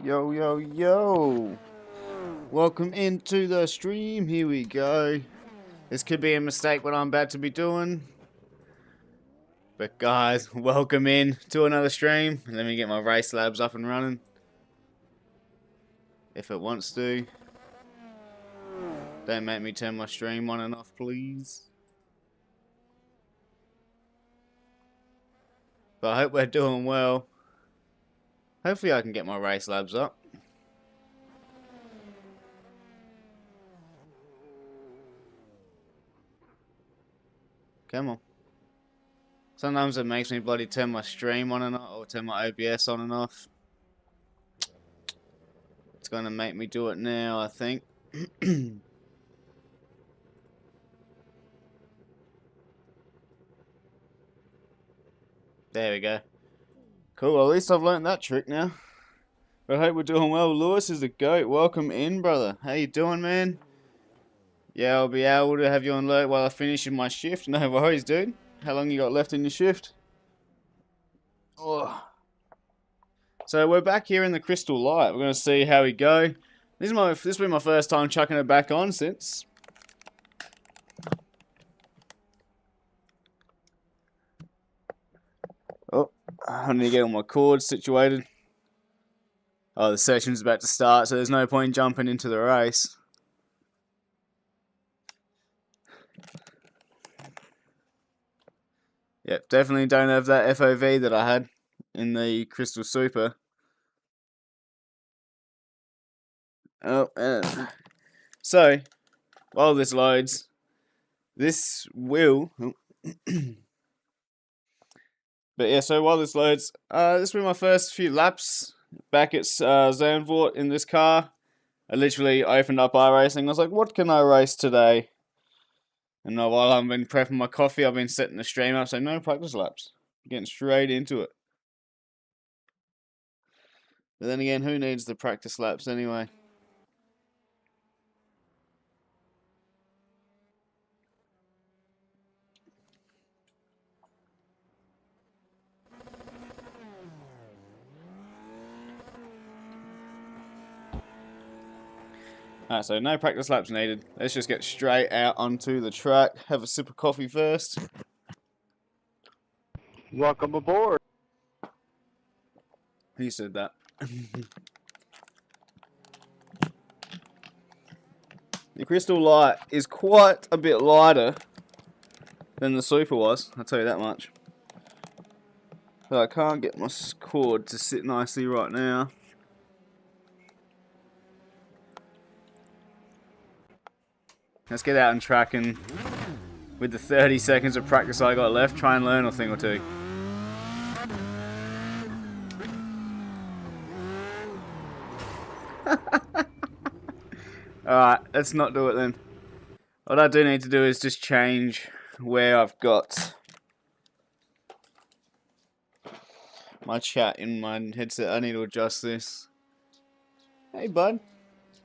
Yo, yo, yo! Welcome into the stream. Here we go. This could be a mistake what I'm about to be doing. But guys, welcome in to another stream. Let me get my race labs up and running. If it wants to. Don't make me turn my stream on and off, please. But I hope we're doing well. Hopefully I can get my race labs up. Come on. Sometimes it makes me bloody turn my stream on and off, or turn my OBS on and off. It's gonna make me do it now, I think. There we go. Cool, well, at least I've learned that trick now. But I hope we're doing well. Lewis is the GOAT. Welcome in, brother. How you doing, man? Yeah, I'll be able to have you on alert while I finish my shift. No worries, dude. How long you got left in your shift? Oh. So we're back here in the Crystal Light. We're going to see how we go. This will be my first time chucking it back on since. Oh, I need to get all my cords situated. Oh, the session's about to start, so there's no point jumping into the race. Yep, definitely don't have that FOV that I had in the Crystal Super. Oh, so, while this loads, this will... But yeah, so while this loads, this will be my first few laps back at Zandvoort in this car. I literally opened up iRacing. I was like, what can I race today? And while I've been prepping my coffee, I've been setting the stream up, so no practice laps. Getting straight into it. But then again, who needs the practice laps anyway? Alright, so no practice laps needed. Let's just get straight out onto the track. Have a sip of coffee first. Welcome aboard. He said that. The Crystal Light is quite a bit lighter than the Super was, I'll tell you that much. But I can't get my cord to sit nicely right now. Let's get out and track, and with the 30 seconds of practice I got left, try and learn a thing or two. Alright, let's not do it then. What I do need to do is just change where I've got my chat in my headset. I need to adjust this. Hey bud,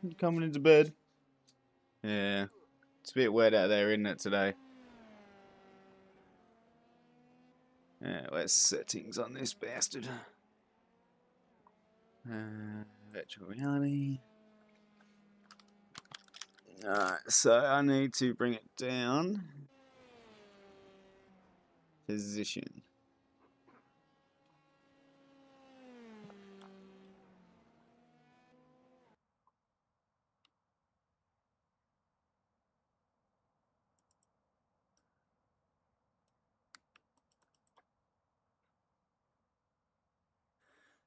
you coming into bed? Yeah, it's a bit wet out there, isn't it, today? Yeah, where's settings on this bastard? Virtual reality. Alright, so I need to bring it down. Position.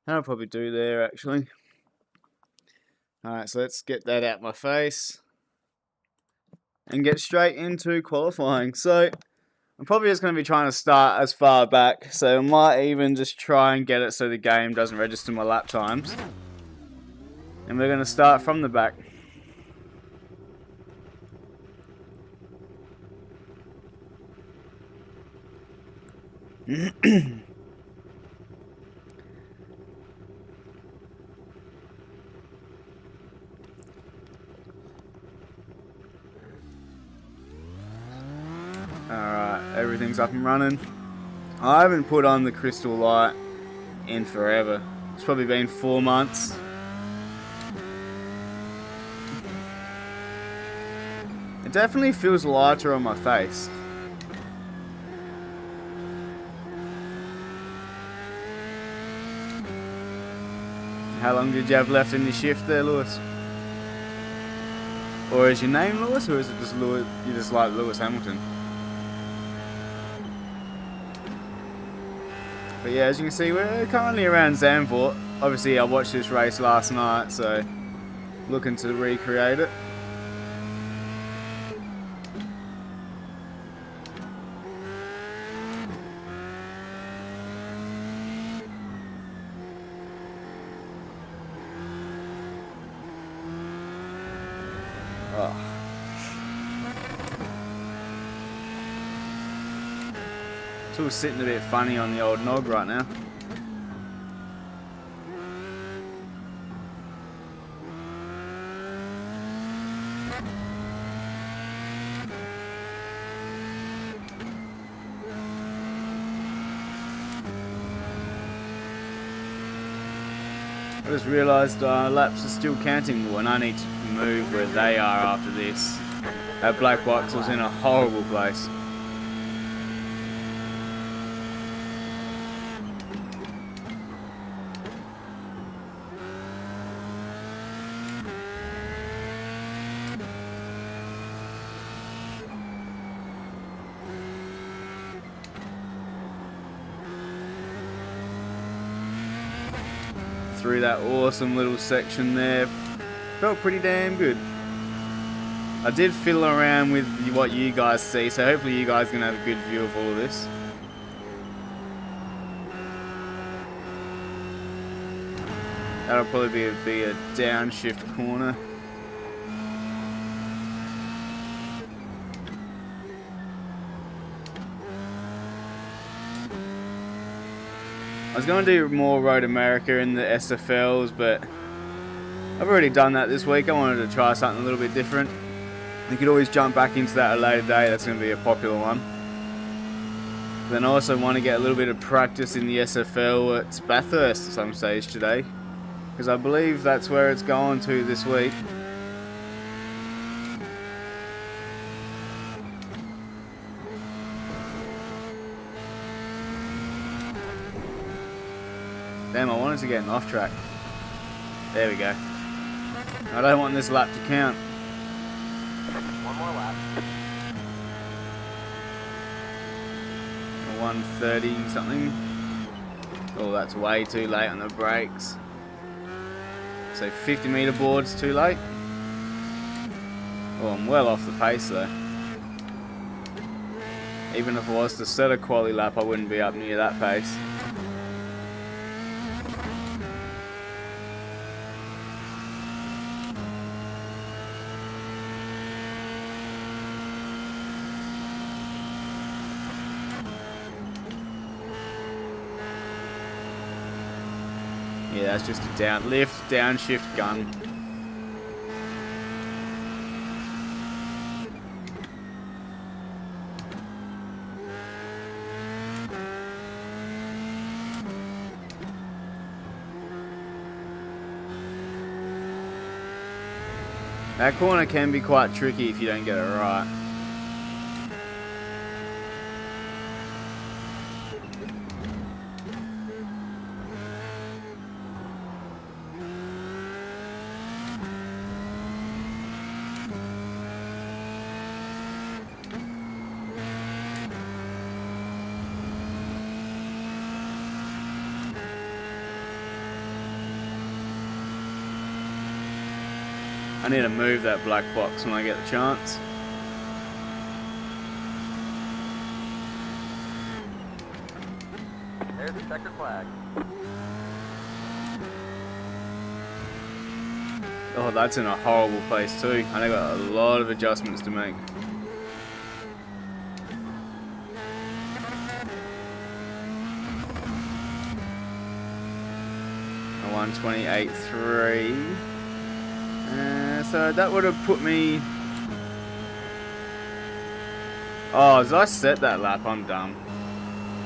I'll probably do there actually. Alright, so let's get that out my face and get straight into qualifying. So I'm probably just going to be trying to start as far back, so I might even just try and get it so the game doesn't register my lap times. And we're going to start from the back. Alright, everything's up and running. I haven't put on the Crystal Light in forever. It's probably been 4 months. definitely feels lighter on my face. How long did you have left in your shift there, Lewis? Or is your name Lewis, or is it just Lewis? You just like Lewis Hamilton? But yeah, as you can see, we're currently around Zandvoort. Obviously, I watched this race last night, so looking to recreate it. Oh. It's all sitting a bit funny on the old nog right now. I just realised laps are still counting more and I need to move where they are after this. That black box was in a horrible place. Through that awesome little section there. Felt pretty damn good. I did fiddle around with what you guys see, so hopefully you guys can have a good view of all of this. That'll probably be a downshift corner. I was going to do more Road America in the SFLs, but I've already done that this week. I wanted to try something a little bit different. You could always jump back into that at a later day. That's going to be a popular one. Then I also want to get a little bit of practice in the SFL at Bathurst at some stage today, because I believe that's where it's going to this week. Damn, I wanted to get an off track. There we go. I don't want this lap to count. One more lap. 130 something. Oh, that's way too late on the brakes. So 50 meter board's too late. Oh, I'm well off the pace though. Even if I was to set a quali lap, I wouldn't be up near that pace. Yeah, that's just a downshift gun. That corner can be quite tricky if you don't get it right. I need to move that black box when I get the chance. There's the checkered flag. Oh, that's in a horrible place too. And I got a lot of adjustments to make. A 128.3. So that would have put me... Oh, did I set that lap? I'm dumb.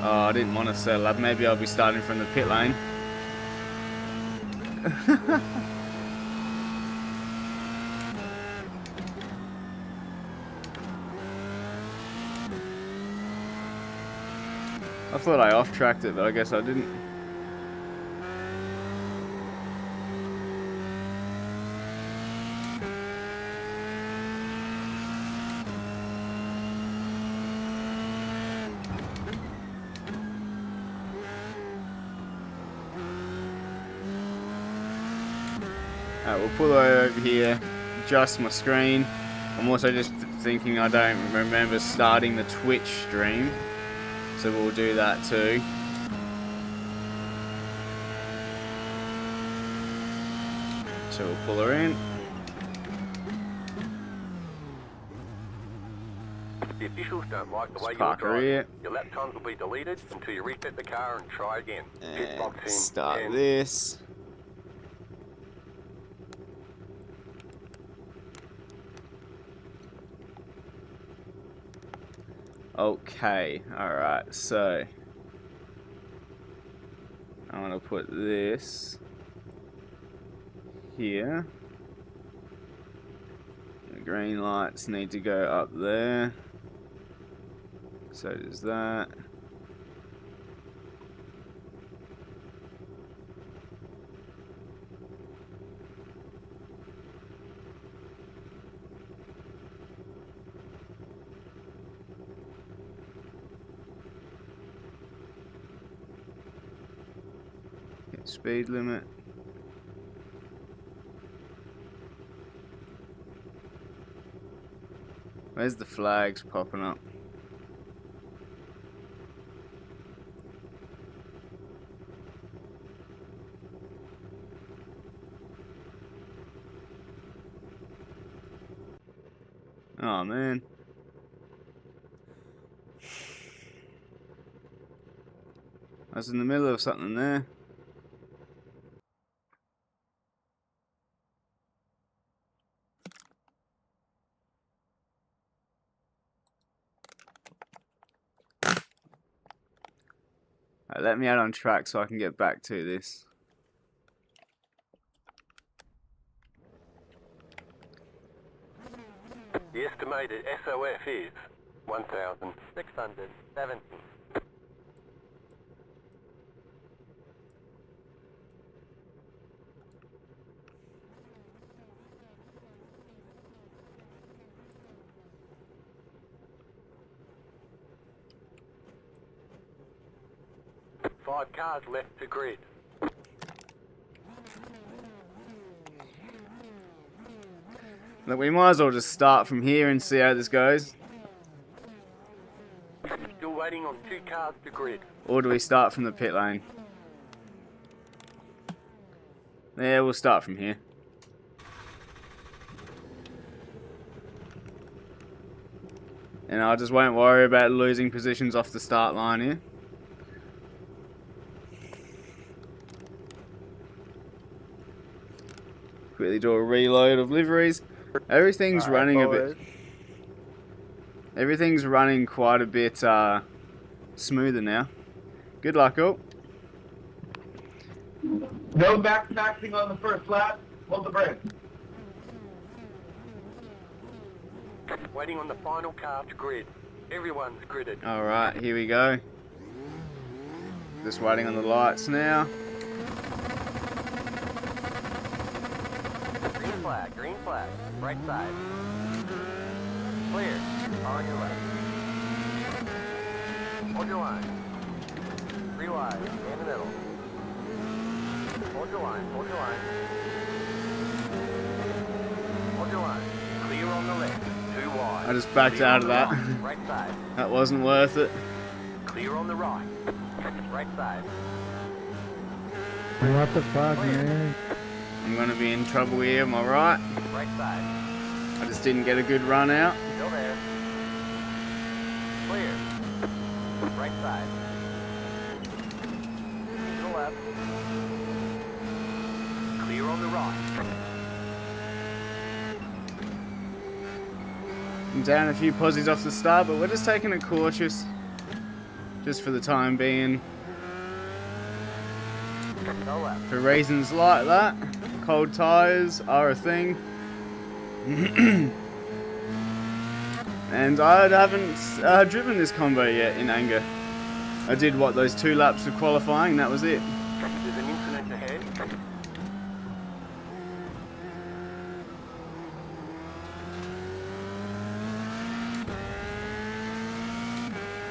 Oh, I didn't want to set a lap. Maybe I'll be starting from the pit lane. I thought I off-tracked it, but I guess I didn't. Alright, we'll pull over here, adjust my screen. I'm also just thinking I don't remember starting the Twitch stream, so we'll do that too. So we'll pull her in. The officials don't like the way you're Park her driving. here. Your lap times will be deleted until you reset the car and try again. Pit box in Start 10. this. Okay, alright, so I'm gonna put this here. The green lights need to go up there. So does that. Speed limit. Where's the flags popping up? Oh man. I was in the middle of something there. Right, let me out on track so I can get back to this. The estimated SOF is 1,670. Five cars left to grid. Look, we might as well just start from here and see how this goes. Still waiting on 2 cars to grid. Or do we start from the pit lane? Yeah, we'll start from here. And I just won't worry about losing positions off the start line here. Quickly do a reload of liveries. Everything's running a bit. Everything's running quite a bit smoother now. Good luck, all. No maxing on the first lap. Hold the brake. Waiting on the final car to grid. Everyone's gridded. Alright, here we go. Just waiting on the lights now. Green flag, right side. Clear, on your left. Hold your line. 3 wide, in the middle. Hold your line, hold your line. Hold your line. Clear on the left, 2 wide. I just backed out of that. Right side. That wasn't worth it. Clear on the right. Right side. What the fuck, man? I'm gonna be in trouble here, am I right? Right side. I just didn't get a good run out. Still there. Clear. Right side. To the left. Clear on the right. I'm down a few posies off the start, but we're just taking it cautious. Just for the time being. Go left. For reasons like that, cold tyres are a thing. And I haven't driven this combo yet in anger. I did what, those 2 laps of qualifying, that was it. There's an incident ahead.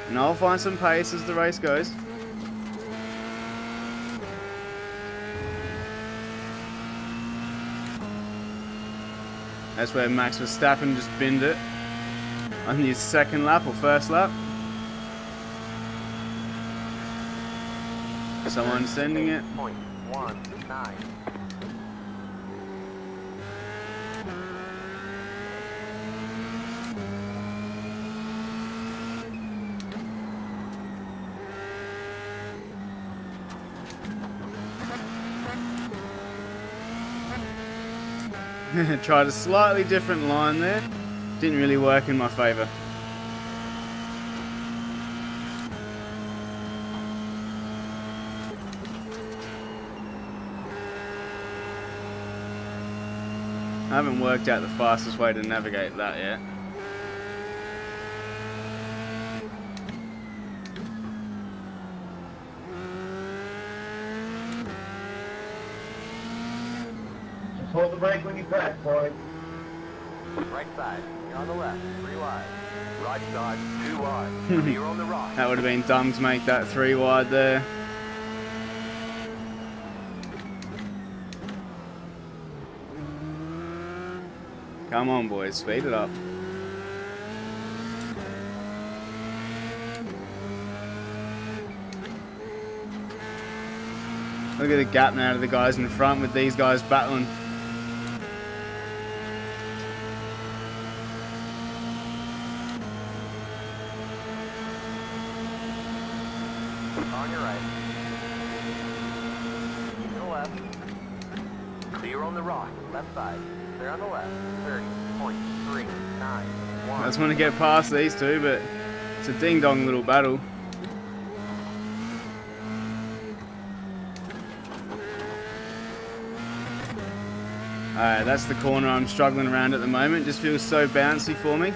And I'll find some pace as the race goes. That's where Max Verstappen just binned it on his 2nd lap or 1st lap. Someone sending it. 8.19. Tried a slightly different line there. Didn't really work in my favour. I haven't worked out the fastest way to navigate that yet. Just hold the brake when you crash, boy. Right side, you're on the left, 3 wide. Right side, 2 wide. Clear on the right. That would have been dumb to make that 3 wide there. Come on, boys, speed it up. Look at the gap now to the guys in front with these guys battling. On your right. Keep to the left. Clear on the right, left side. Clear on the left, 30.391. I just want to get past these two, but it's a ding-dong little battle. Alright, that's the corner I'm struggling around at the moment. Just feels so bouncy for me.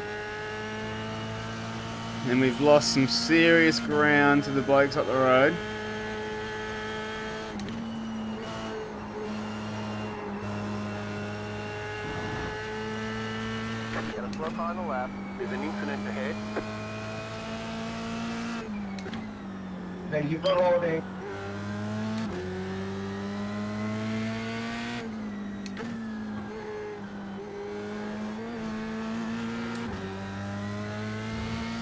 And we've lost some serious ground to the blokes up the road. Got a slow car on the left. There's an incident ahead. Thank you for holding.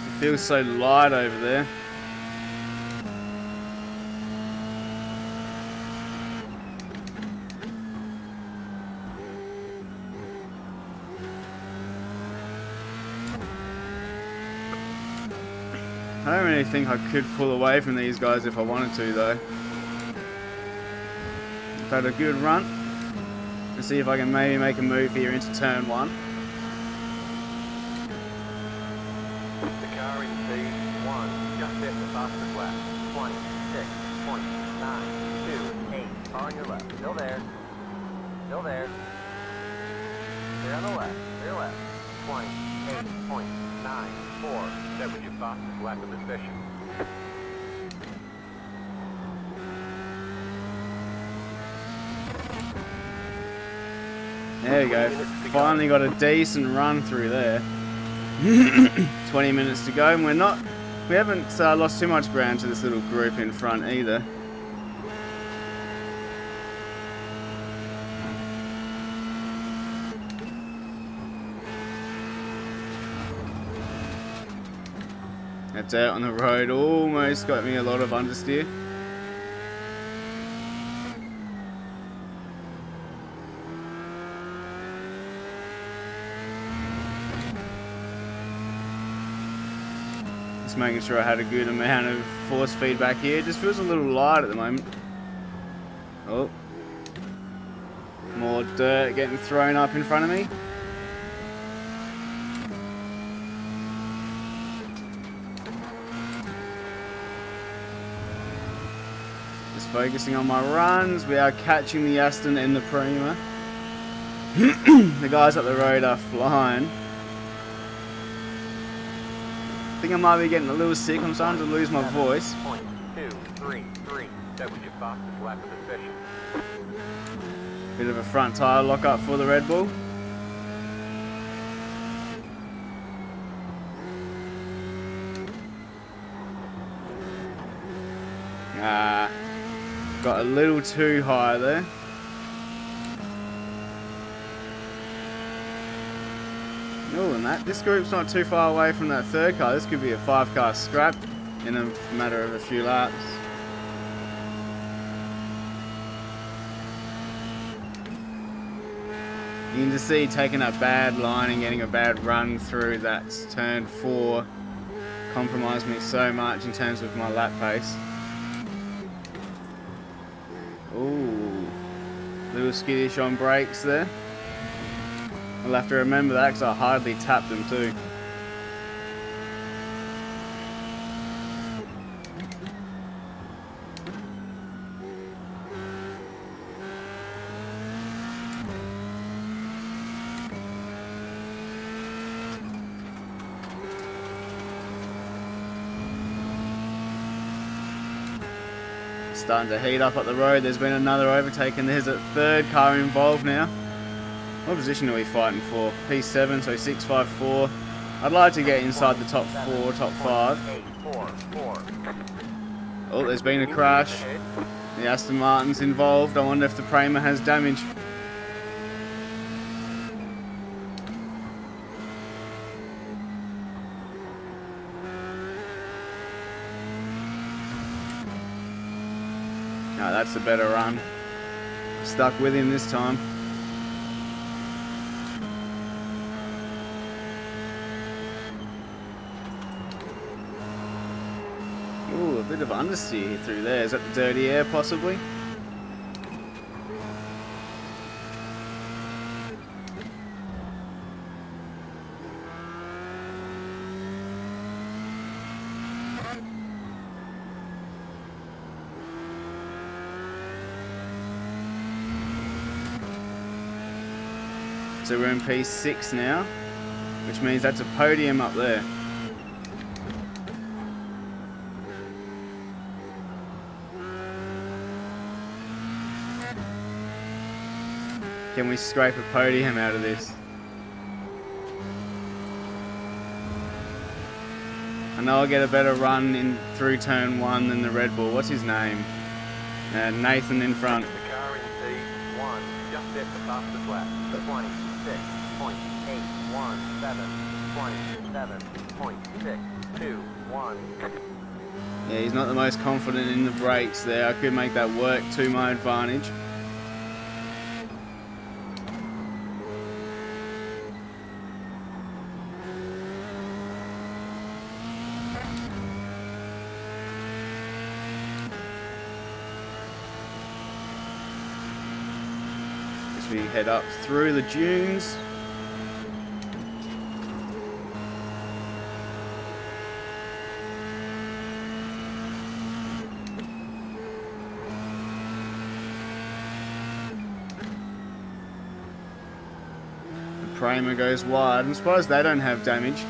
It feels so light over there. I don't really think I could pull away from these guys if I wanted to, though. I've had a good run. Let's see if I can maybe make a move here into turn 1. The car in P1 just hit the fastest lap. 26.928. Car on your left. Still there. Still there. Clear on the left. Clear left. 28.94. That was your fastest lap of the session. There we go. Finally got a decent run through there. 20 minutes to go, and we haven't lost too much ground to this little group in front either. That's out on the road, almost got me a lot of understeer. Just making sure I had a good amount of force feedback here. It just feels a little light at the moment. Oh. More dirt getting thrown up in front of me. Just focusing on my runs. We are catching the Aston and the Prima. The guys up the road are flying. I think I might be getting a little sick. I'm starting to lose my voice. 0.233. That was your fastest lap of the session. Bit of a front tyre lock up for the Red Bull. Got a little too high there. Oh, and this group's not too far away from that third car. This could be a 5-car scrap in a matter of a few laps. You can just see taking a bad line and getting a bad run through that turn 4 compromised me so much in terms of my lap pace. Ooh, little skittish on brakes there. I'll have to remember that because I hardly tapped them too. Starting to heat up at the road. There's been another overtake and there's a third car involved now. What position are we fighting for? P7, so 654. I'd like to get inside the top 4, top 5. Oh, there's been a crash. The Aston Martin's involved. I wonder if the Prima has damage. No, that's a better run. Stuck with him this time. Ooh, a bit of understeer through there. Is that the dirty air possibly? So we're in P6 now, which means that's a podium up there. Can we scrape a podium out of this? I know I'll get a better run in through turn 1 than the Red Bull. What's his name? Nathan in front. The car in P1 just hit the fastest lap. 26.817, 27.621. Yeah, he's not the most confident in the brakes there. I could make that work to my advantage. As we head up through the dunes. Prima goes wide. I'm surprised they don't have damage.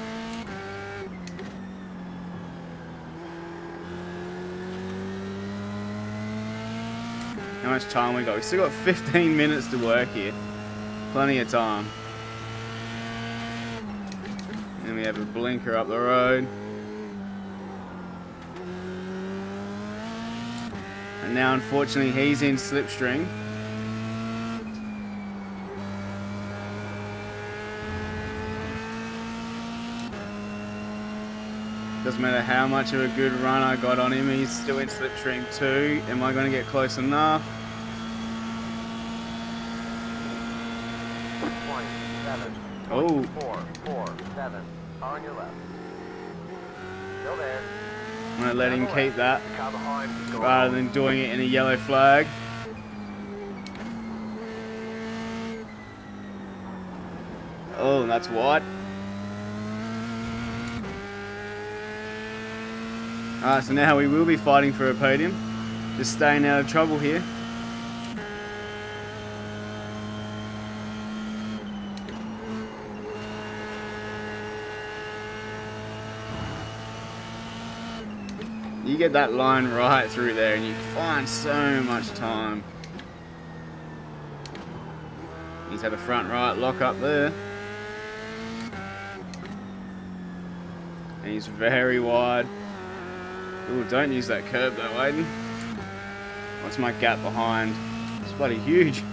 How much time we got? We've still got 15 minutes to work here. Plenty of time. And we have a blinker up the road. And now unfortunately he's in slipstream. Doesn't matter how much of a good run I got on him, he's still in slipstream 2. Am I going to get close enough? 27. Oh. 447 on your left. Still there. I'm going to let him keep that The car behind is going rather on. than doing it in a yellow flag. Oh, and that's wide. Alright, so now we will be fighting for a podium. Just staying out of trouble here. you get that line right through there and you find so much time. He's had a front right lock up there. And he's very wide. Ooh, don't use that curb though, Aiden. What's my gap behind? It's bloody huge.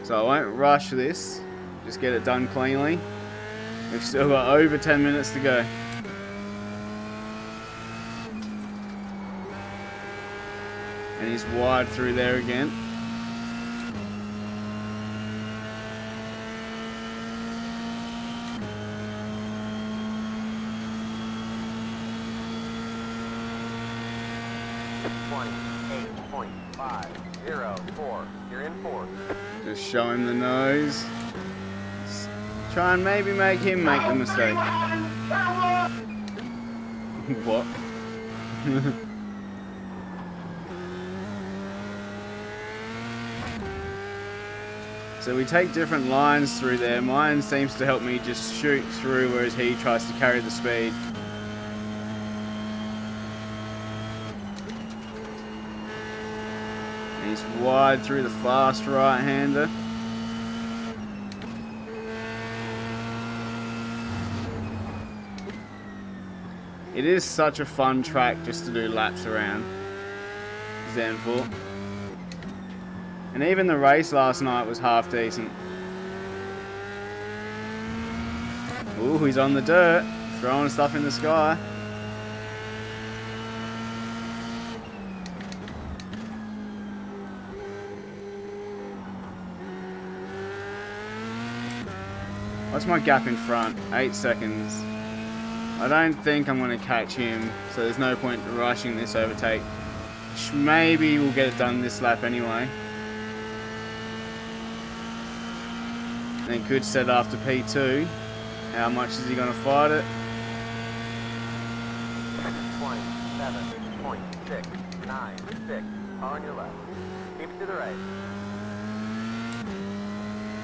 So I won't rush this. Just get it done cleanly. We've still got over 10 minutes to go. And he's wide through there again. You're in fourth. Just show him the nose. Try and maybe make him make the mistake. What? So we take different lines through there. Mine seems to help me just shoot through, whereas he tries to carry the speed. And he's wide through the fast right-hander. It is such a fun track just to do laps around Zandvoort. And even the race last night was half decent. Ooh, he's on the dirt, throwing stuff in the sky. What's my gap in front? 8 seconds. I don't think I'm going to catch him, so there's no point rushing this overtake. Maybe we'll get it done this lap anyway. Then could set after P2. How much is he going to fight it? 27.696 on your left. Keep it to the right.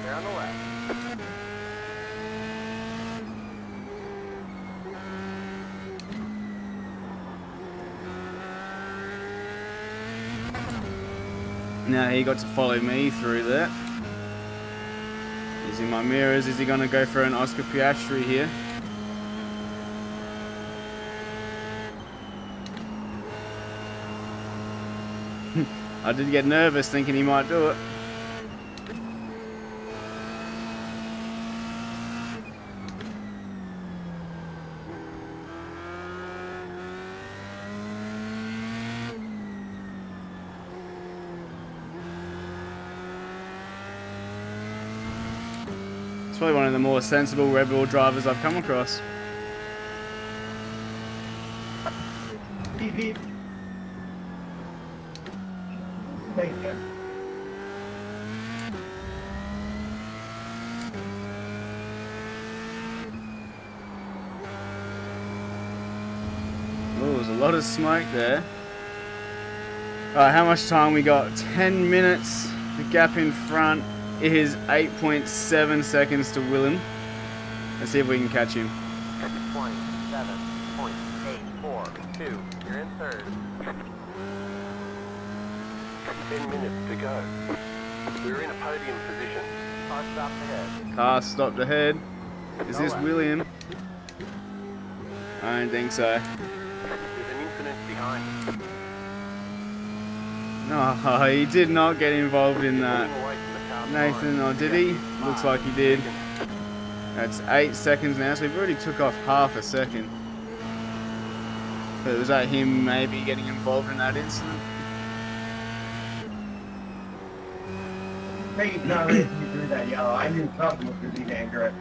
There on the left. Now he got to follow me through there. He's in my mirrors. Is he going to go for an Oscar Piastri here? I did get nervous thinking he might do it. It's probably one of the more sensible Red Bull drivers I've come across. Beep, beep. Thank you. Oh, there's a lot of smoke there. Alright, how much time we got? 10 minutes. The gap in front is 8.7 seconds to Willem. Let's see if we can catch him. 27.842. You're in third. 10 minutes to go. We're in a podium position. Car stopped ahead. Car stopped ahead. Is this William? I don't think so. There's an incident behind. No, he did not get involved in that. Pulling away from the car Nathan, behind. or did he? Looks like he did. That's 8 seconds now, so we've already took off half a second. But was that him maybe getting involved in that incident? Thank you for not racing me through that yellow. I knew something was going to be dangerous.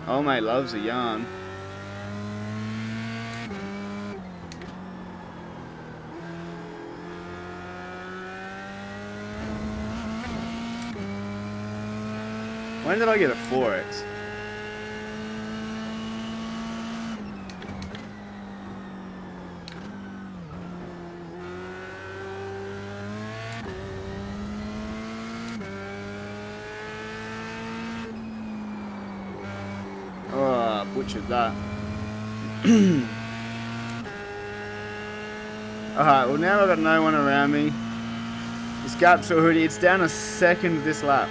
Old mate loves a yarn. When did I get a 4X? butchered that. Alright, well now I've got no one around me. This gap's already, it's down a second this lap.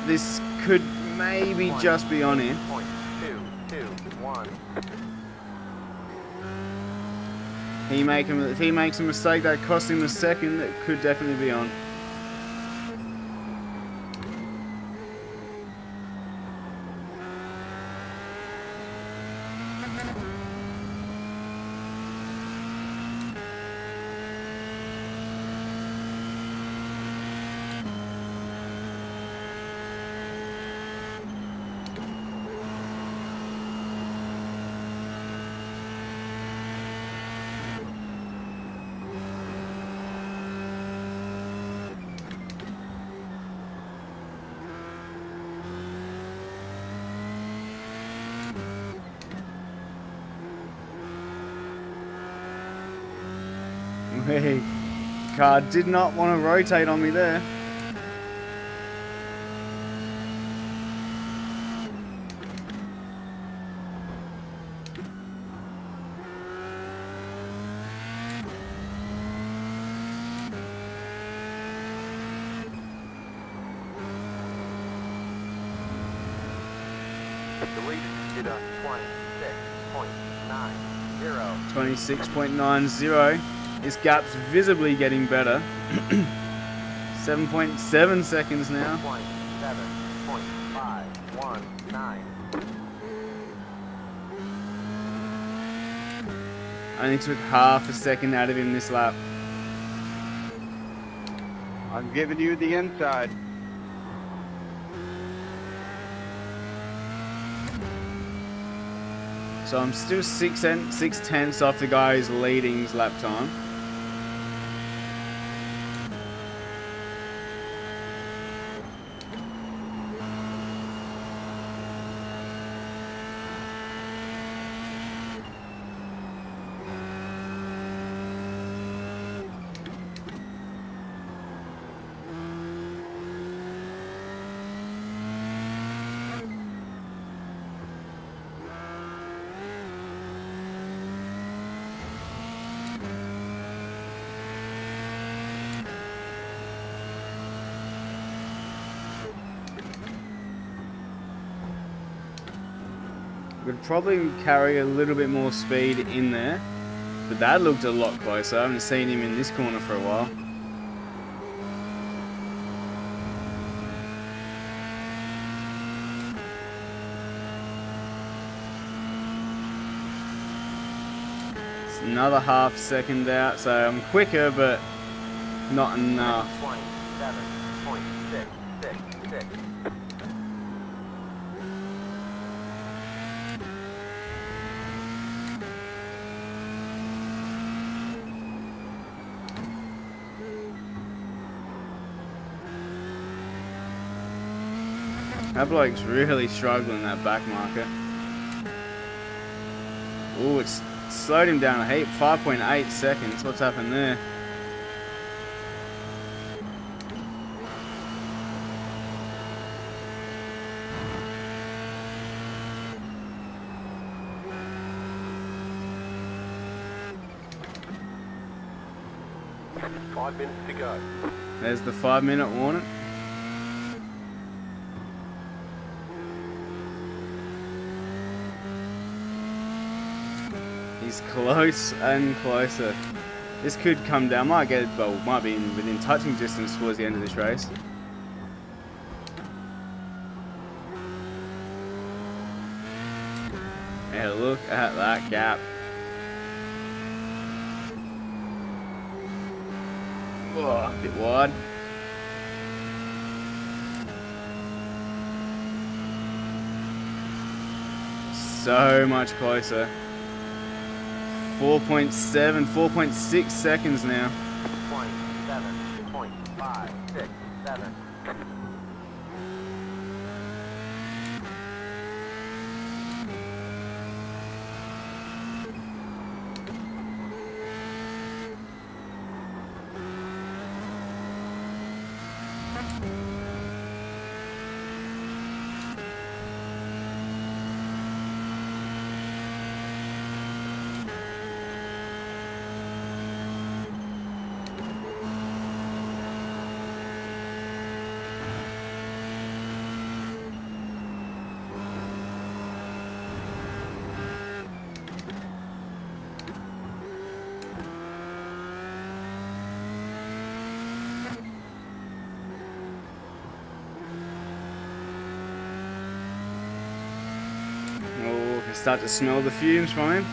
This could maybe just be on here. 0.221. If he makes a mistake that costs him a second, it could definitely be on. Hey, car did not want to rotate on me there. Deleted. Did a 26.90. 26.90. This gap's visibly getting better. 7.7 seconds now. 7.519. I only took half a second out of him this lap. I'm giving you the inside. So I'm still 6/10 off the guy who's leading his lap time. Would probably carry a little bit more speed in there, but that looked a lot closer. I haven't seen him in this corner for a while. It's another half second out, so I'm quicker, but not enough. 27.666. That bloke's really struggling, that back marker. Oh, it's slowed him down a heap. 5.8 seconds. What's happened there? Five minutes to go. There's the 5-minute warning. He's close and closer. This could come down. Might get, well, might be within touching distance towards the end of this race. Yeah, look at that gap. Oh, a bit wide. So much closer. 4.7, 4.6 seconds now. 27.567. start to smell the fumes from him.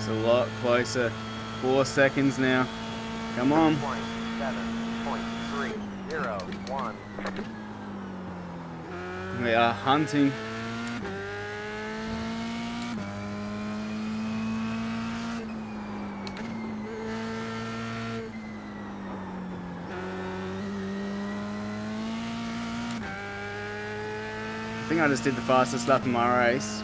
A lot closer. 4 seconds now. Come on. 7.301. We are hunting. I think I just did the fastest lap in my race.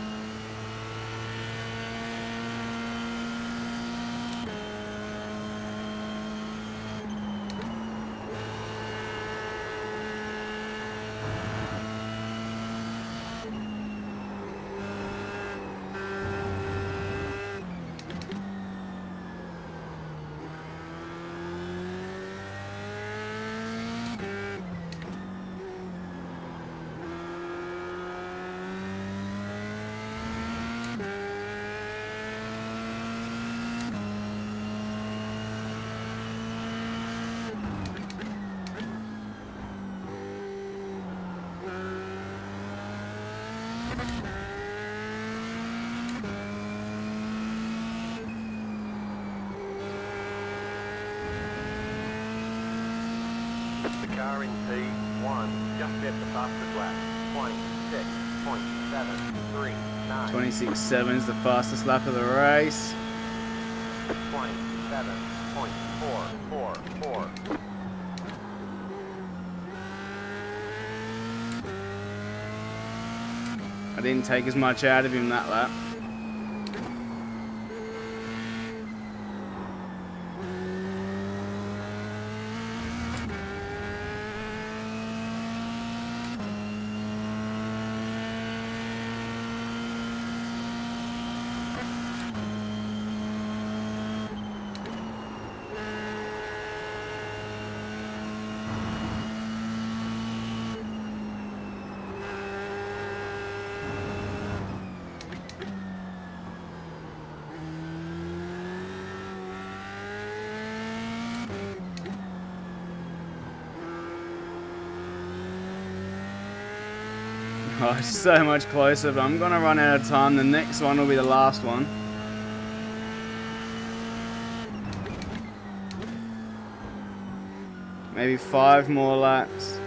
The car in P1 just hit the fastest lap. 26.739. 26.7 is the fastest lap of the race. 27.444. I didn't take as much out of him that lap. Oh, it's so much closer, but I'm gonna run out of time. The next one will be the last one. Maybe 5 more laps.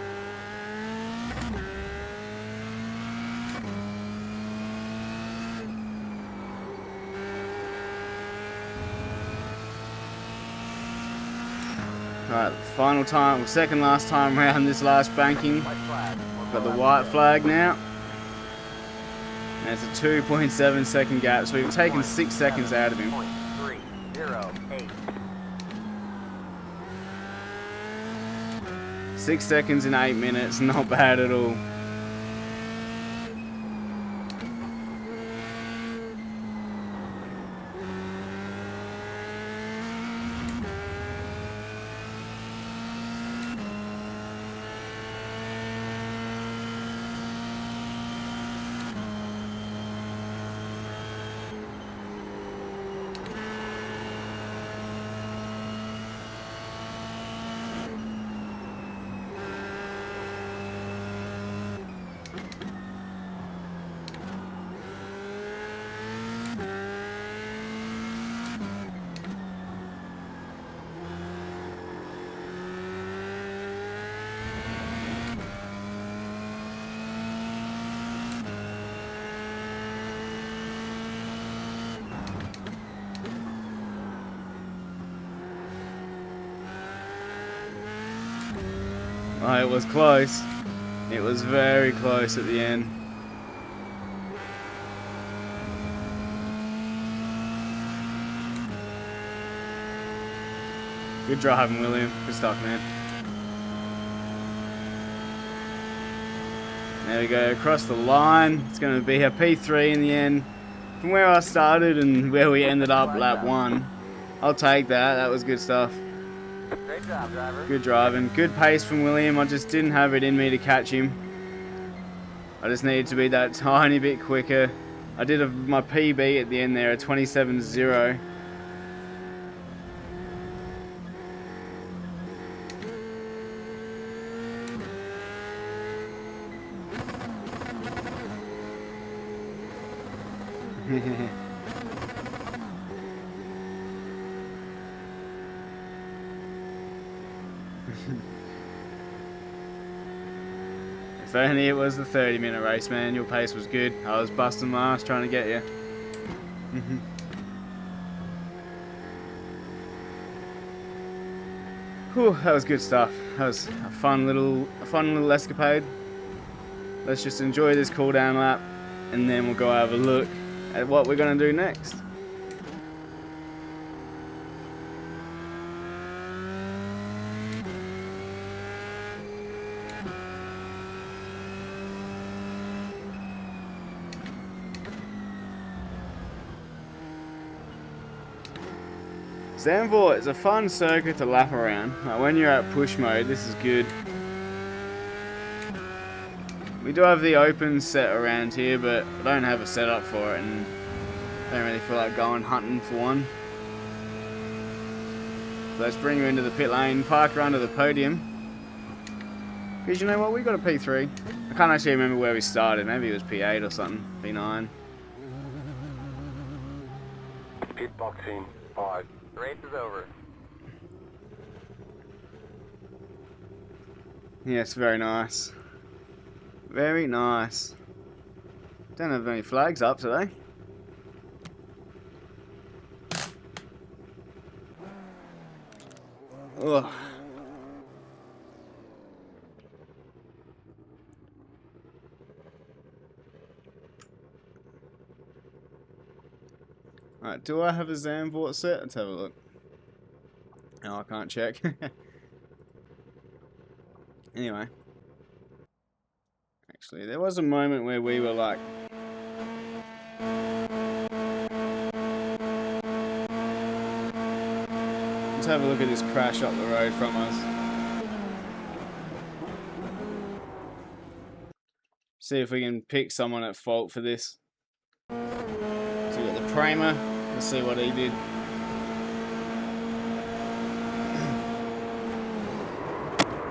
Alright, final time, second last time around this last banking. Got the white flag now. And it's a 2.7 second gap, so we've taken 6 seconds out of him. 308. 6 seconds in 8 minutes, not bad at all. Oh, it was close. It was very close at the end. Good driving, William. Good stuff, man. There we go, across the line. It's going to be a P3 in the end. From where I started and where we ended up, lap 1. I'll take that. That was good stuff. Great job, driver. Good driving. Good pace from William. I just didn't have it in me to catch him. I just needed to be that tiny bit quicker. I did my PB at the end there, a 27.0. If only it was the 30-minute race, man. Your pace was good. I was busting my ass trying to get you. Whew, that was good stuff. That was a fun little escapade. Let's just enjoy this cool down lap, and then we'll go have a look at what we're gonna do next. Zandvoort is a fun circuit to lap around. Like when you're at push mode, this is good. We do have the open set around here, but I don't have a setup for it, and don't really feel like going hunting for one. So let's bring you into the pit lane, park her under the podium. Because you know what, we got a P3. I can't actually remember where we started. Maybe it was P8 or something, P9. Pit box in 5. The race is over. Yes, very nice. Very nice. Don't have any flags up today. Ugh. Alright, do I have a Zandvoort set? Let's have a look. Oh, I can't check. Anyway. Actually, there was a moment where we were like... Let's have a look at this crash up the road from us. See if we can pick someone at fault for this. So we got the Kramer. Let's see what he did.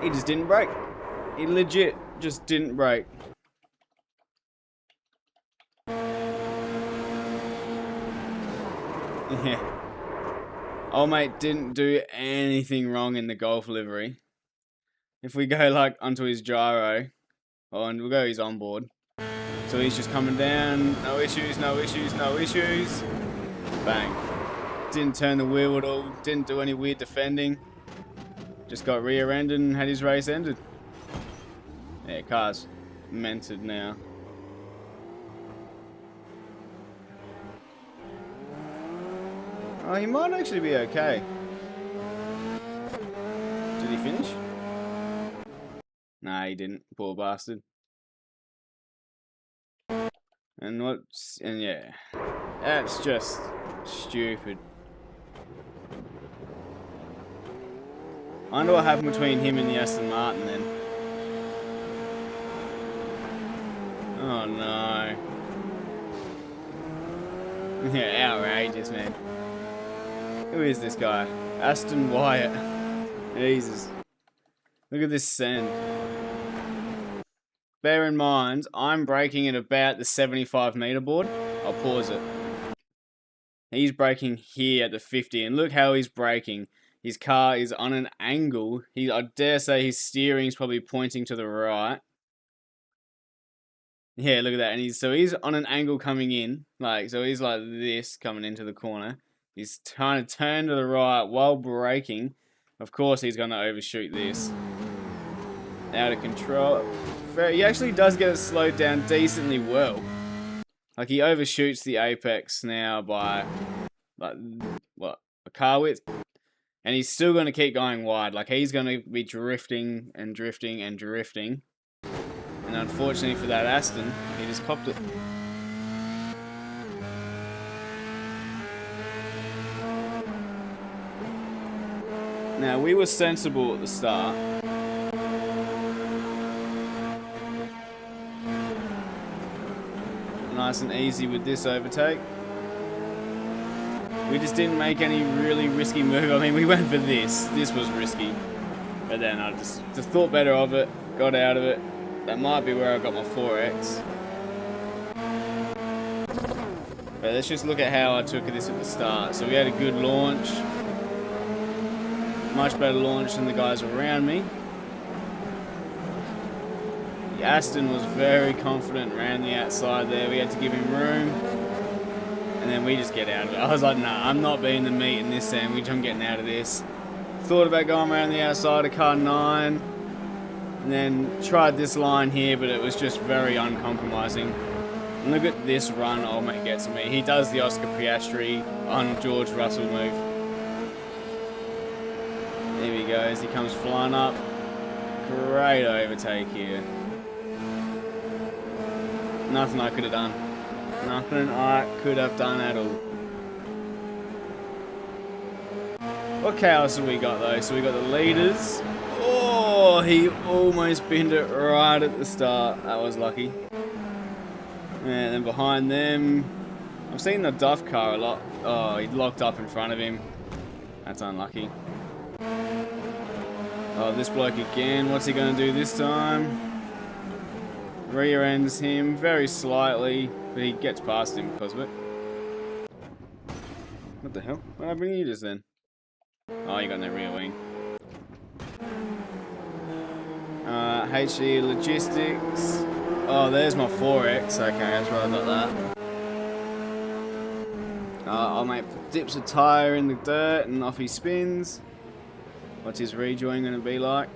He just didn't brake. He legit just didn't brake. Yeah. Old mate didn't do anything wrong in the Golf livery. If we go like onto his gyro, and we'll go his onboard. So he's just coming down, no issues, no issues, no issues. Bang. Didn't turn the wheel at all, didn't do any weird defending. Just got rear-ended and had his race ended. Yeah, car's mented now. Oh, he might actually be okay. Did he finish? Nah, he didn't. Poor bastard. And yeah. That's just stupid. I wonder what happened between him and the Aston Martin then. Oh no. Yeah, outrageous, man. Who is this guy? Aston Wyatt. Jesus. Look at this send. Bear in mind, I'm braking at about the 75 meter board. I'll pause it. He's braking here at the 50, and look how he's braking. His car is on an angle. I dare say his steering is probably pointing to the right. Yeah, look at that. And he's on an angle coming in. So he's like this coming into the corner. He's trying to turn to the right while braking. Of course, he's going to overshoot this. Out of control. He actually does get it slowed down decently well. Like, he overshoots the apex now by, like, what, a car width? And he's still going to keep going wide. Like, he's going to be drifting and drifting and drifting. And unfortunately for that Aston, he just copped it. Now, we were sensible at the start. Nice and easy with this overtake. We just didn't make any really risky move. I mean, we went for this. This was risky. But then I just thought better of it. Got out of it. That might be where I got my 4X. But let's just look at how I took this at the start. So we had a good launch. Much better launch than the guys around me. The Aston was very confident around the outside there. We had to give him room. And then we just get out of it. I was like, nah, I'm not being the meat in this sandwich. I'm getting out of this. Thought about going around the outside of car 9. And then tried this line here, but it was just very uncompromising. And look at this run old mate gets me. He does the Oscar Piastri on George Russell move. There he goes. He comes flying up. Great overtake here. Nothing I could have done. Nothing I could have done at all. What chaos have we got though? So we got the leaders. Oh, he almost binned it right at the start. That was lucky. And then behind them, I've seen the Duff car a lot. Oh, he locked up in front of him. That's unlucky. Oh, this bloke again. What's he going to do this time? Rear ends him very slightly, but he gets past him because of it. What the hell? What happened to you just then? Oh, you got no rear wing. HE Logistics. Oh, there's my 4X. Okay, that's right, I got that. Oh, mate dips a tyre in the dirt and off he spins. What's his rejoin going to be like?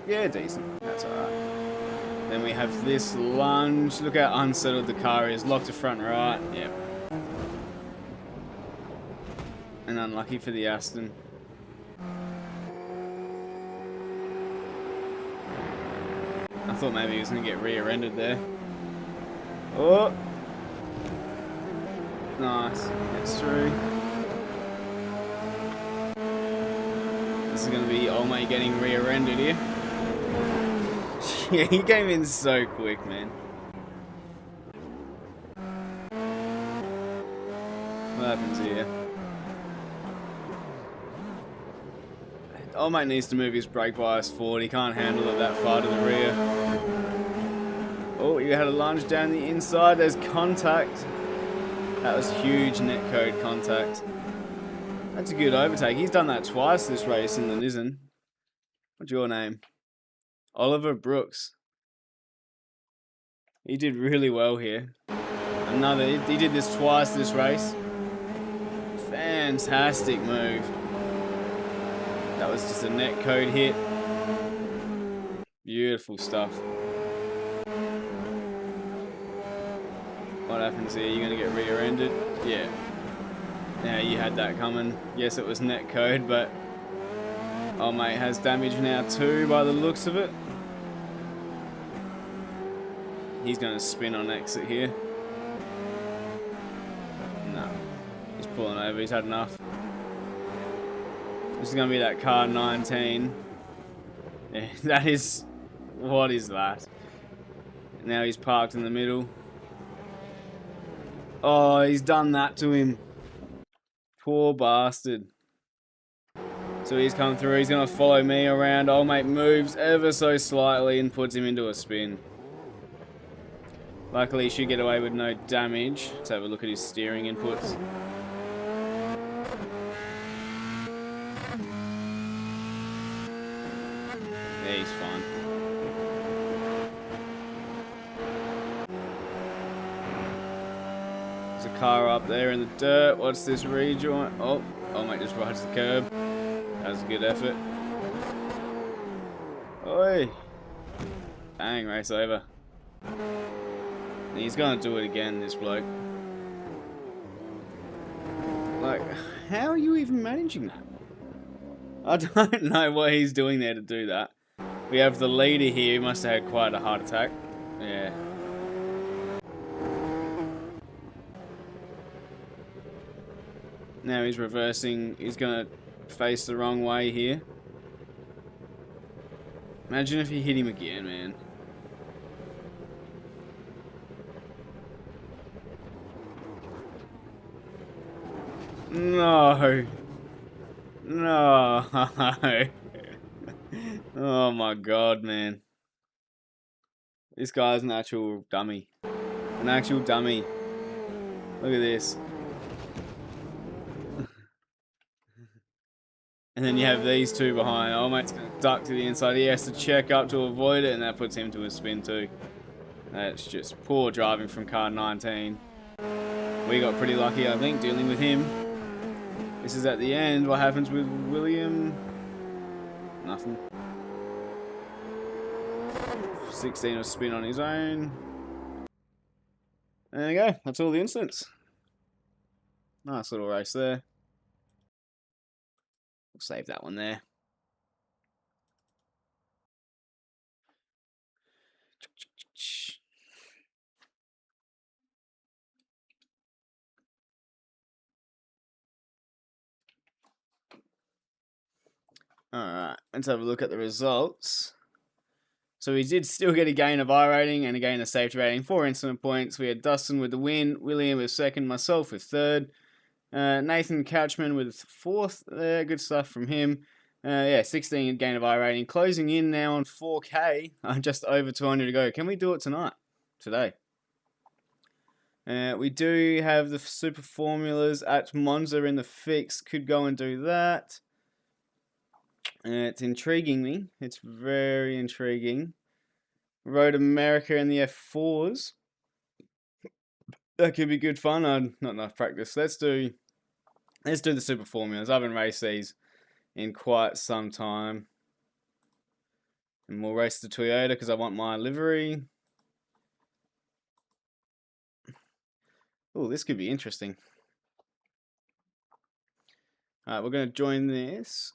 Yeah, decent. That's alright. Then we have this lunge. Look how unsettled the car is. Locked to front right. Yep. And unlucky for the Aston. I thought maybe he was going to get rear-ended there. Oh! Nice. Gets through. This is going to be old mate getting rear-ended here. Yeah, he came in so quick, man. What happens here? Old mate needs to move his brake bias forward. He can't handle it that far to the rear. Oh, you had a lunge down the inside. There's contact. That was huge netcode contact. That's a good overtake. He's done that twice this race in the Nissan. What's your name? Oliver Brooks. He did really well here. He did this twice this race. Fantastic move. That was just a netcode hit. Beautiful stuff. What happens here? You're going to get rear-ended? Yeah. Now you had that coming. Yes, it was netcode, but old mate has damage now too by the looks of it. He's going to spin on exit here. No. He's pulling over. He's had enough. This is going to be that car 19. Yeah, that is... What is that? Now he's parked in the middle. Oh, he's done that to him. Poor bastard. So he's come through. He's going to follow me around. Old mate moves ever so slightly and puts him into a spin. Luckily, he should get away with no damage. Let's have a look at his steering inputs. Yeah, he's fine. There's a car up there in the dirt. What's this rejoin? Oh, old mate just rides the curb. That was a good effort. Oi! Bang, race over. And he's gonna do it again, this bloke. Like, how are you even managing that? I don't know what he's doing there to do that. We have the leader here, he must have had quite a heart attack. Yeah. Now he's reversing. He's going to face the wrong way here. Imagine if he hit him again, man. No. No. Oh my god, man. This guy's an actual dummy. An actual dummy. Look at this. And then you have these two behind. Oh, mate's going to duck to the inside. He has to check up to avoid it, and that puts him to a spin too. That's just poor driving from car 19. We got pretty lucky, I think, dealing with him. This is at the end. What happens with William? Nothing. 16 of spin on his own. There you go. That's all the incidents. Nice little race there. We'll save that one there. Alright, let's have a look at the results. So we did still get a gain of iRating and a gain of safety rating, 4 incident points. We had Dustin with the win, William with second, myself with third. Nathan Couchman with fourth. Good stuff from him. Yeah, 16 gain of iRating. Closing in now on 4K. Just over 200 to go. Can we do it tonight? Today. We do have the super formulas at Monza in the fix. Could go and do that. It's intriguing me. It's very intriguing. Road America and the F4s. That could be good fun. Not enough practice. Let's do the super formulas. I haven't raced these in quite some time. And we'll race the Toyota because I want my livery. Oh, this could be interesting. Alright, we're going to join this.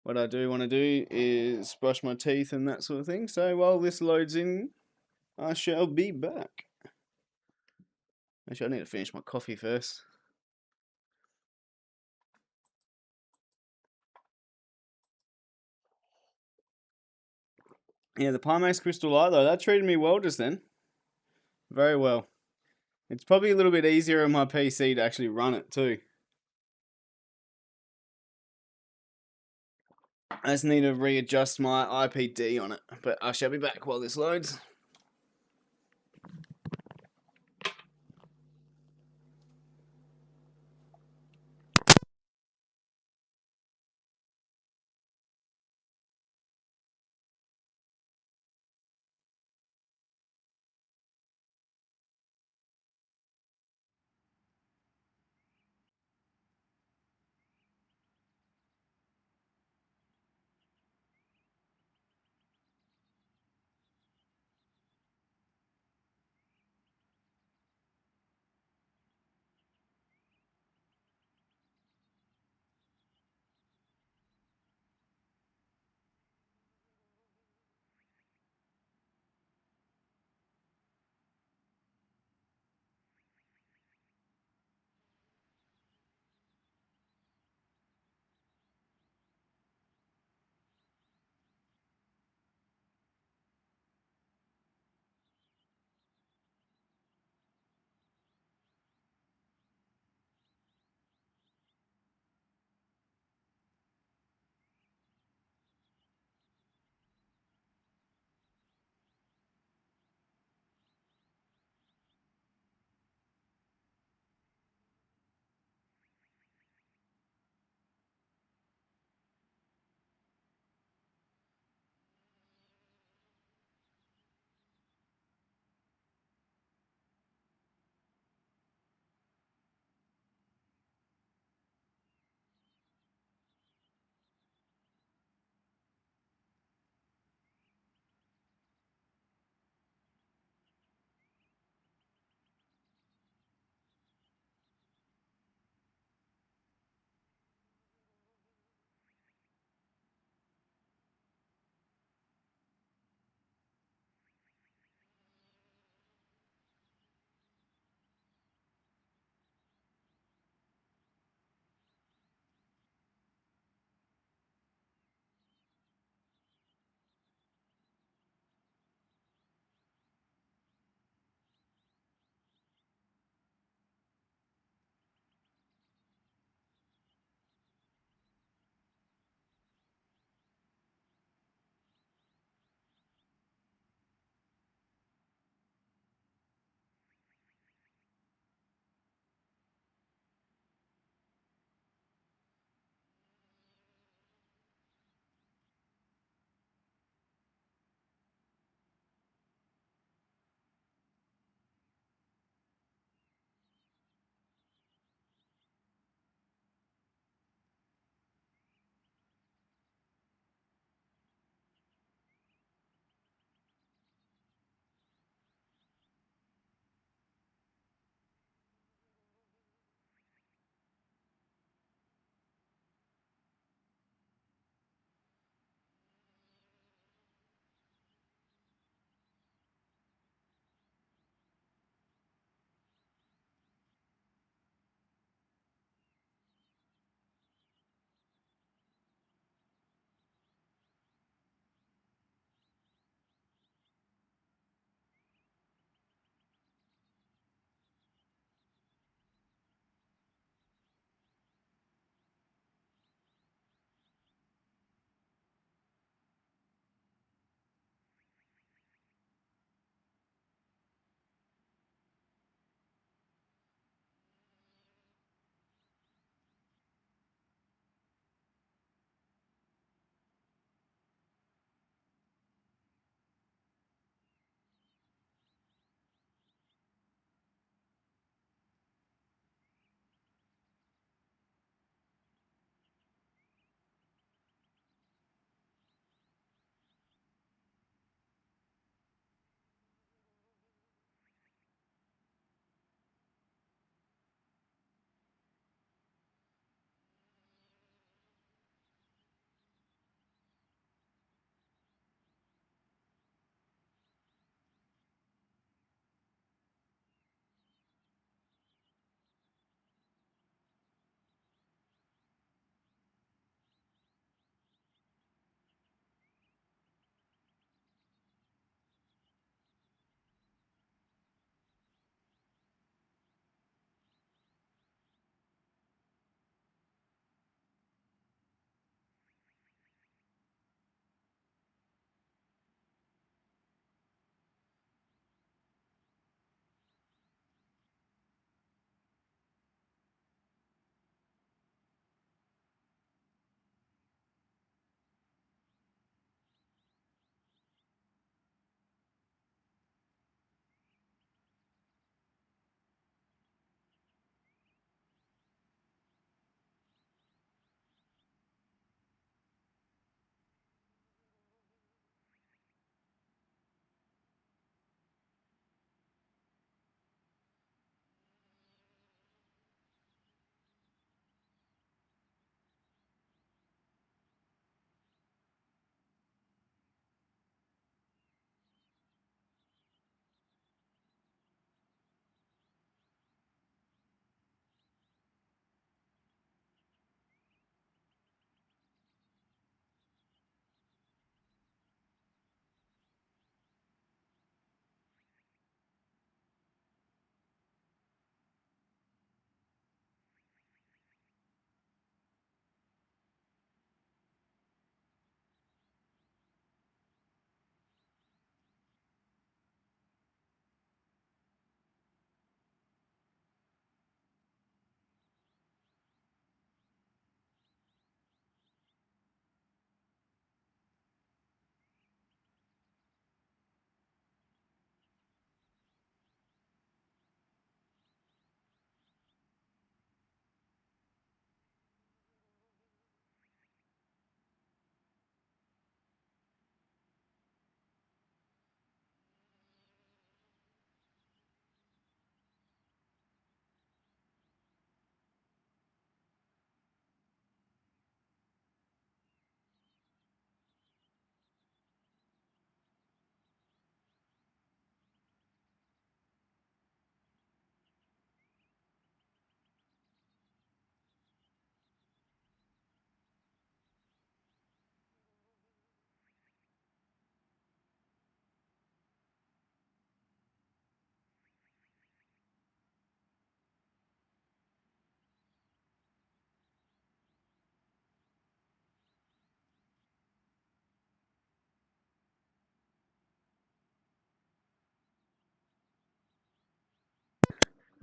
What I do want to do is brush my teeth and that sort of thing. So while this loads in, I shall be back. Actually, I need to finish my coffee first. Yeah, the Pimax Crystal Light though, that treated me well just then. Very well. It's probably a little bit easier on my PC to actually run it too. I just need to readjust my IPD on it, but I shall be back while this loads.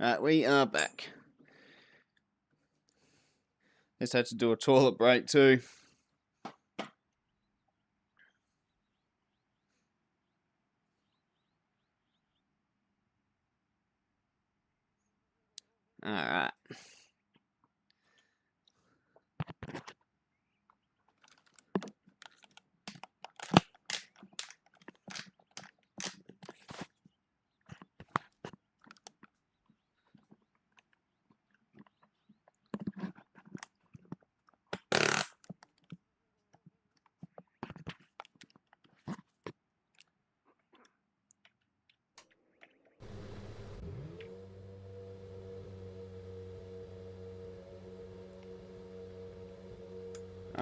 Alright, we are back. Just had to do a toilet break too. Alright.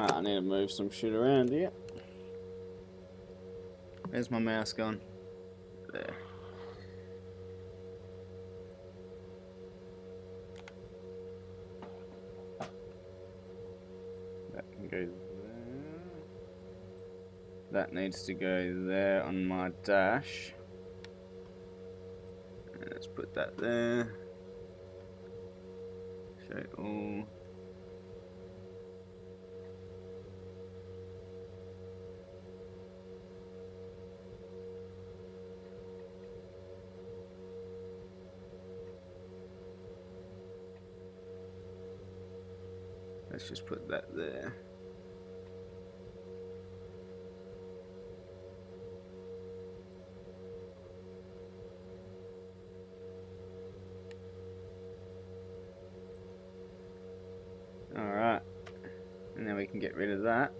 I need to move some shit around here. Where's my mouse gone? There. That can go there. That needs to go there on my dash. And let's put that there. Show all. Let's just put that there. Alright. And then we can get rid of that.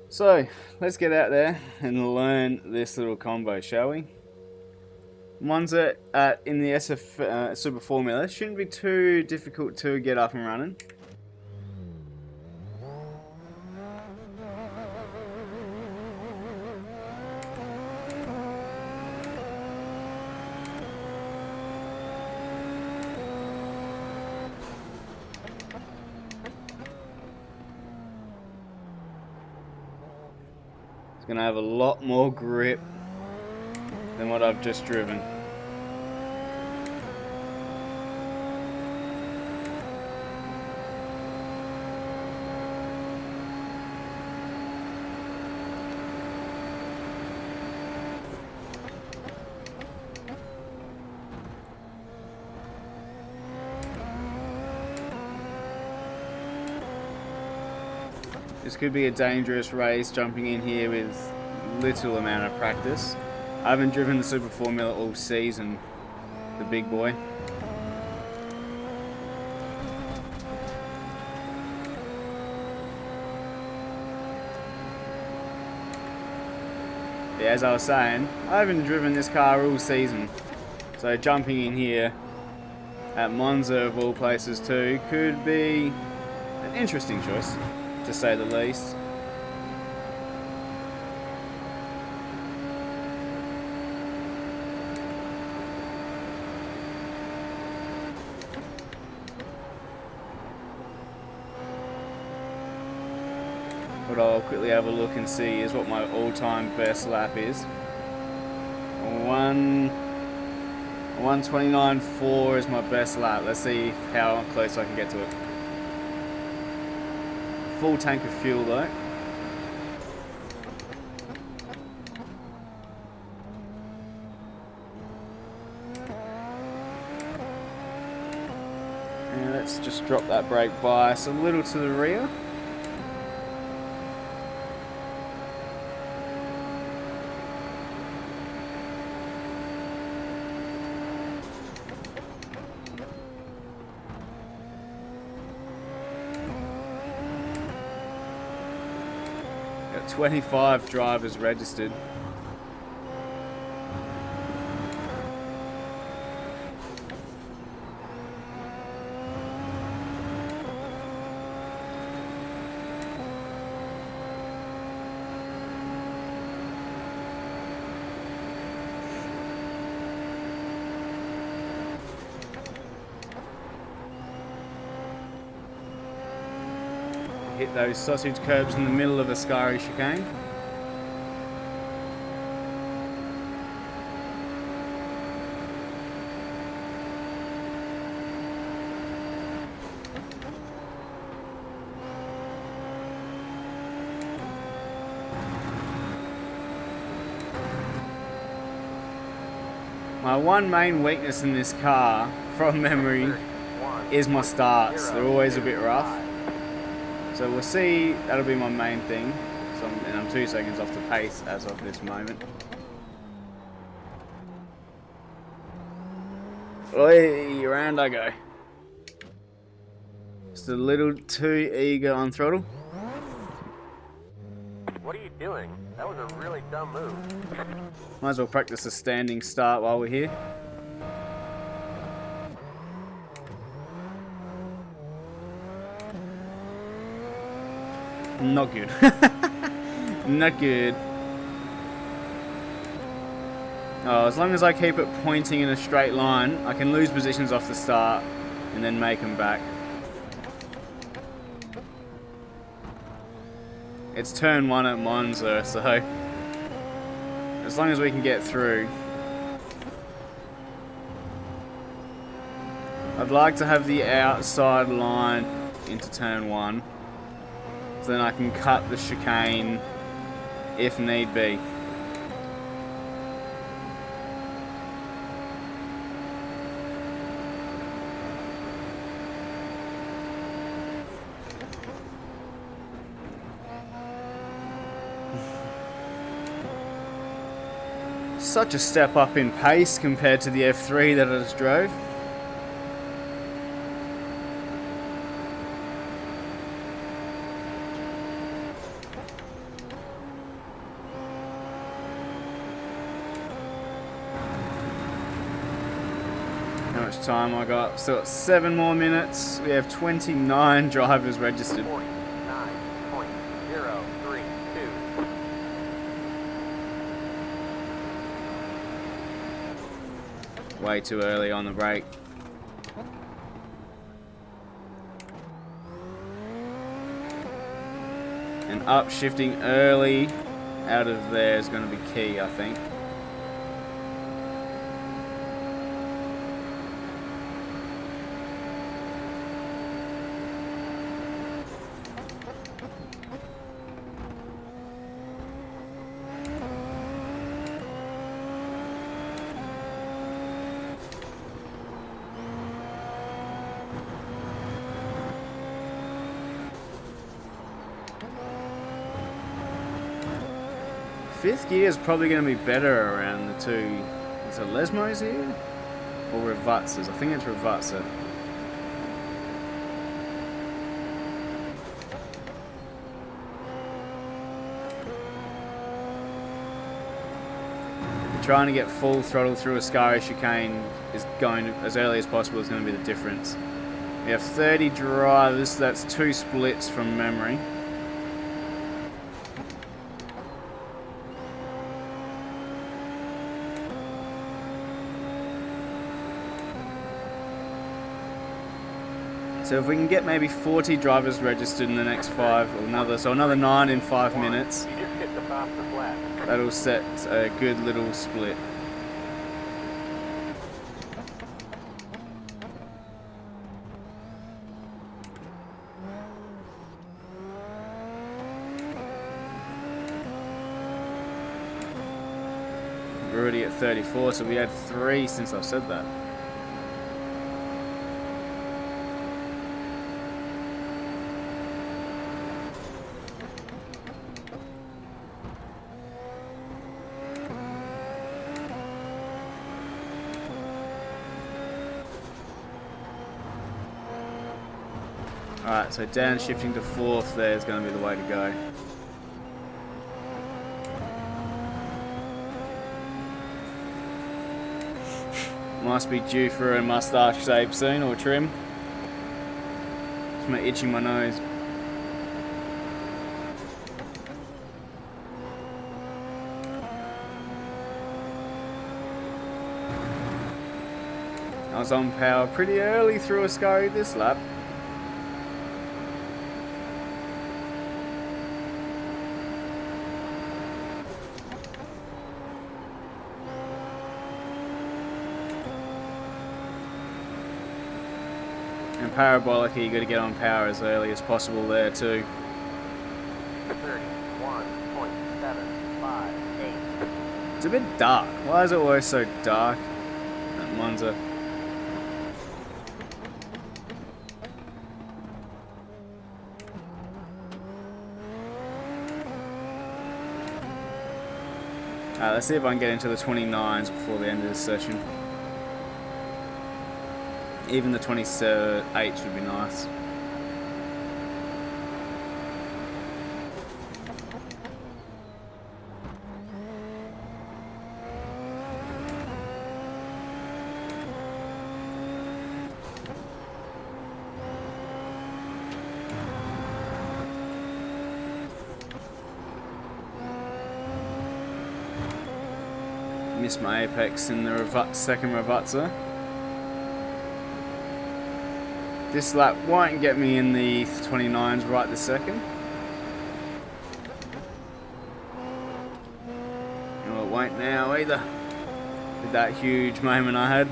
So, let's get out there and learn this little combo, shall we? Monza in the SF Super Formula shouldn't be too difficult to get up and running. It's going to have a lot more grip than what I've just driven. This could be a dangerous race jumping in here with little amount of practice. I haven't driven the Super Formula all season, the big boy. Yeah, as I was saying, I haven't driven this car all season. So jumping in here at Monza of all places too could be an interesting choice, to say the least. What I'll quickly have a look and see is what my all-time best lap is. 1:29.4 is my best lap. Let's see how close I can get to it. Full tank of fuel though. And let's just drop that brake bias a little to the rear. Got 25 drivers registered. Hit those sausage curbs in the middle of a Ascari chicane. My one main weakness in this car, from memory, 31, is my starts. They're always a bit rough. 5. So we'll see, that'll be my main thing. So I'm 2 seconds off the pace as of this moment. Oi, around I go. Just a little too eager on throttle. What are you doing? That was a really dumb move. Might as well practice a standing start while we're here. Not good. Not good. Oh, as long as I keep it pointing in a straight line, I can lose positions off the start and then make them back. It's turn 1 at Monza, so as long as we can get through. I'd like to have the outside line into turn 1, so then I can cut the chicane if need be. Such a step up in pace compared to the F3 that I just drove. How much time I got? Still got 7 more minutes. We have 29 drivers registered. 49.032. Way too early on the brake. And upshifting early out of there is going to be key, I think. Fifth gear is probably going to be better around the two. Is it Lesmos here? Or Revutzers? I think it's Revutzer. Trying to get full throttle through a Ascari chicane is going to, as early as possible, is going to be the difference. We have 30 drivers, so that's 2 splits from memory. So if we can get maybe 40 drivers registered in the next 5, or another 9 in 5 minutes, You just hit the fastest lap. that'll set a good little split. We're already at 34, so we had 3 since I've said that. Alright, so downshifting to 4th there is going to be the way to go. Must be due for a mustache shape soon, or trim. It's me itching my nose. I was on power pretty early through Ascari this lap. And parabolically, you got to get on power as early as possible there too. 31.758. It's a bit dark. Why is it always so dark? Monza. Let's see if I can get into the 29s before the end of this session. Even the 28s would be nice. Missed my apex in the second Ravazza. This lap won't get me in the 29s right this second. Oh, it won't now either. With that huge moment I had.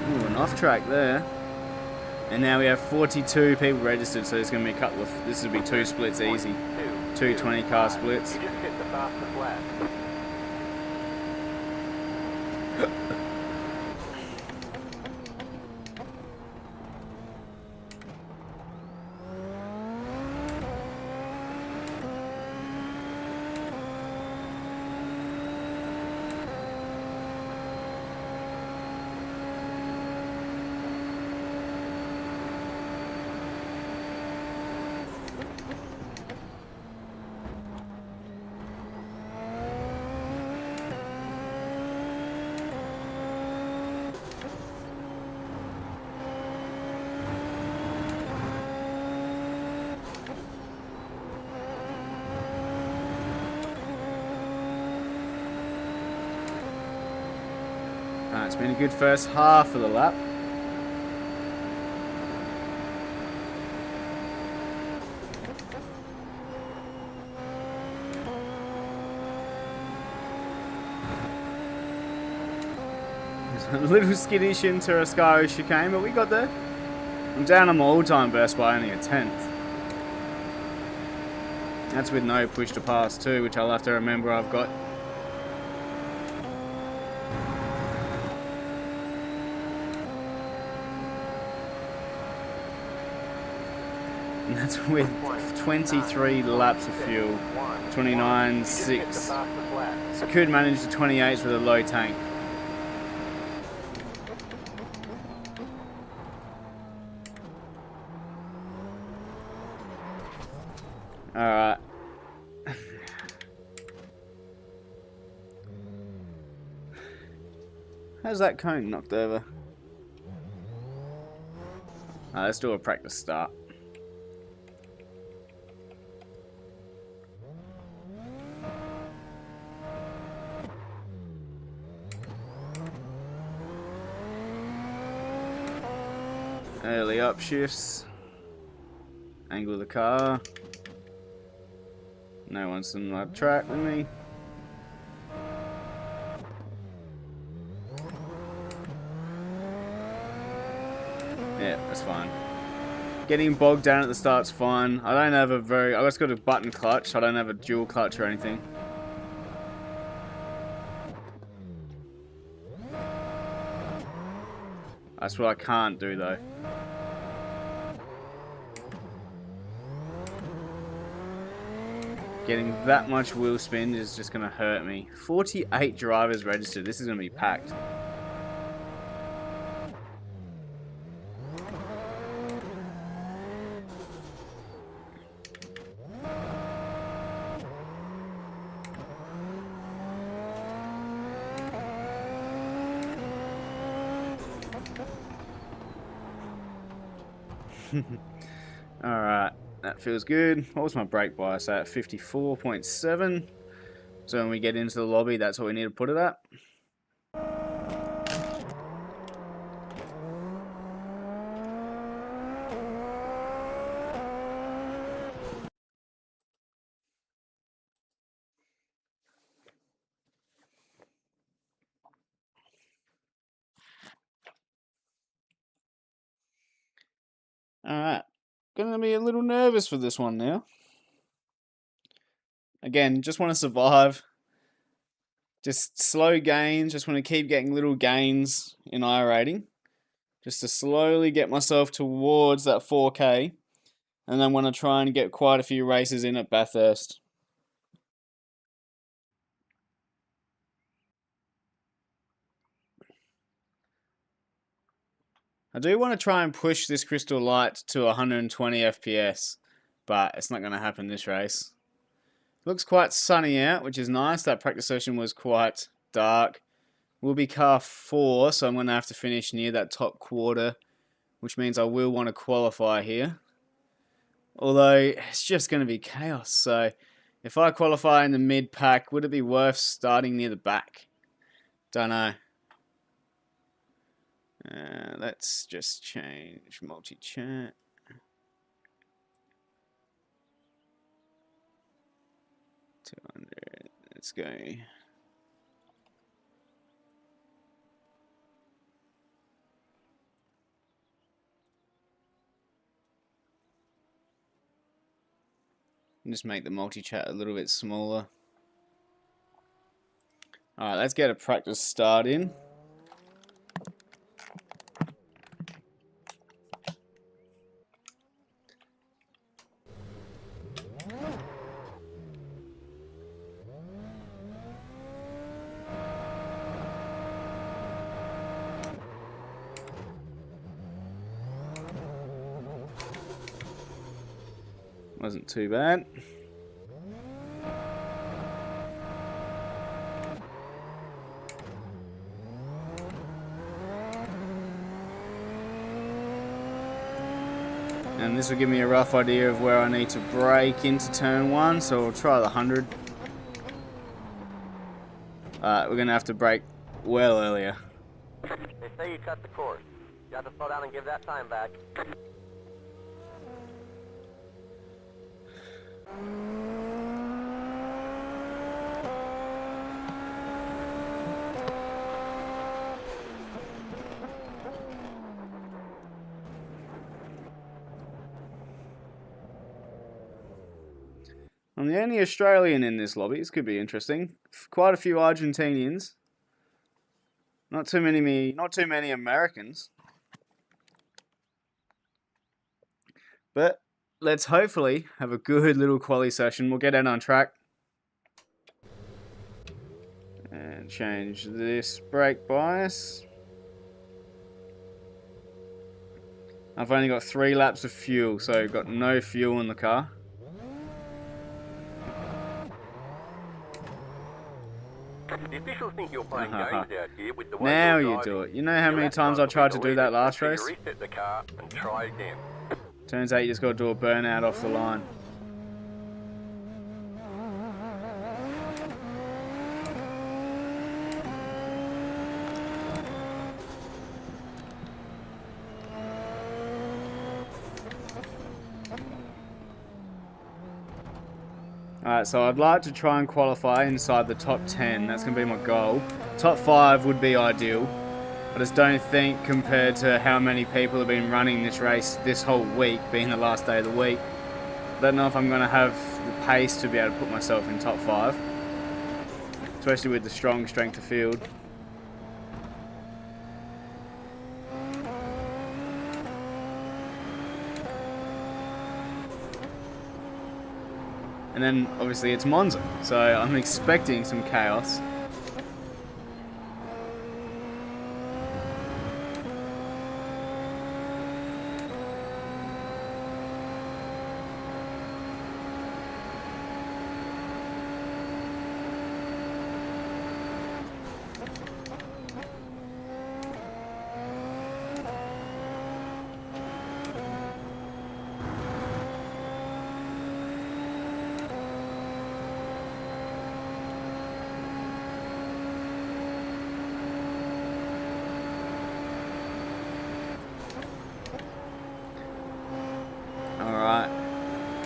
Ooh, an off track there. And now we have 42 people registered, so there's going to be a couple of... This will be 2 splits easy. 2 20-car splits. You just hit the fastest lap. It's been a good first half of the lap. A little skittish into Ascari chicane, but we got there. I'm down on my all-time burst by only a 10th. That's with no push to pass too, which I'll have to remember I've got. And that's with 23 laps of fuel. 29, 6. So could manage the 28s with a low tank. Alright. How's that cone knocked over? Let's do a practice start. Early upshifts. Angle of the car. No one's on the track with me. Yeah, that's fine. Getting bogged down at the start's fine. I don't have a I just got a button clutch. I don't have a dual clutch or anything. That's what I can't do though. Getting that much wheel spin is just going to hurt me. 48 drivers registered. This is going to be packed. Alright, that feels good. What was my brake bias at? 54.7. So when we get into the lobby, that's what we need to put it at. going to be a little nervous for this one now. Again, just want to survive. Just slow gains. Just want to keep getting little gains in iRating. Just to slowly get myself towards that 4K. And then want to try and get quite a few races in at Bathurst. I do want to try and push this Crystal Light to 120 FPS, but it's not going to happen this race. Looks quite sunny out, which is nice. That practice session was quite dark. We'll be car 4, so I'm going to have to finish near that top quarter, which means I will want to qualify here. Although, it's just going to be chaos, so if I qualify in the mid-pack, would it be worth starting near the back? Don't know. Let's just change multi-chat. Let's go. And just make the multi-chat a little bit smaller. Alright, let's get a practice start in. Wasn't too bad. And this will give me a rough idea of where I need to brake into turn 1, so we'll try the 100. We're going to have to brake well earlier. They say you cut the course. You have to slow down and give that time back. I'm the only Australian in this lobby. This could be interesting. Quite a few Argentinians. Not too many Americans. But let's hopefully have a good little quali session. We'll get out on track. And change this brake bias. I've only got 3 laps of fuel, so I've got no fuel in the car. The officials think you're playing games out here with the way Now you're you driving. do it. You know how many times I tried to do that last race? Reset the car and try again. Turns out you just got to do a burnout off the line. Alright, so I'd like to try and qualify inside the top 10. That's going to be my goal. Top 5 would be ideal. I just don't think, compared to how many people have been running this race this whole week, being the last day of the week, I don't know if I'm going to have the pace to be able to put myself in top 5. Especially with the strong strength of field. And then, obviously, it's Monza, so I'm expecting some chaos. Alright,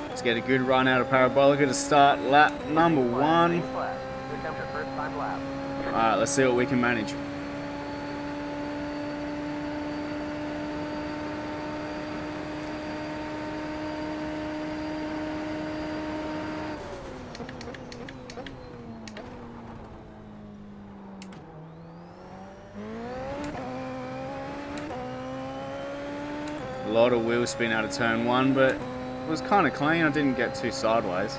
let's get a good run out of Parabolica to start lap number 1. Here comes your first time lap. Alright, let's see what we can manage. lot of wheel spin out of turn 1, but it was kind of clean. I didn't get too sideways.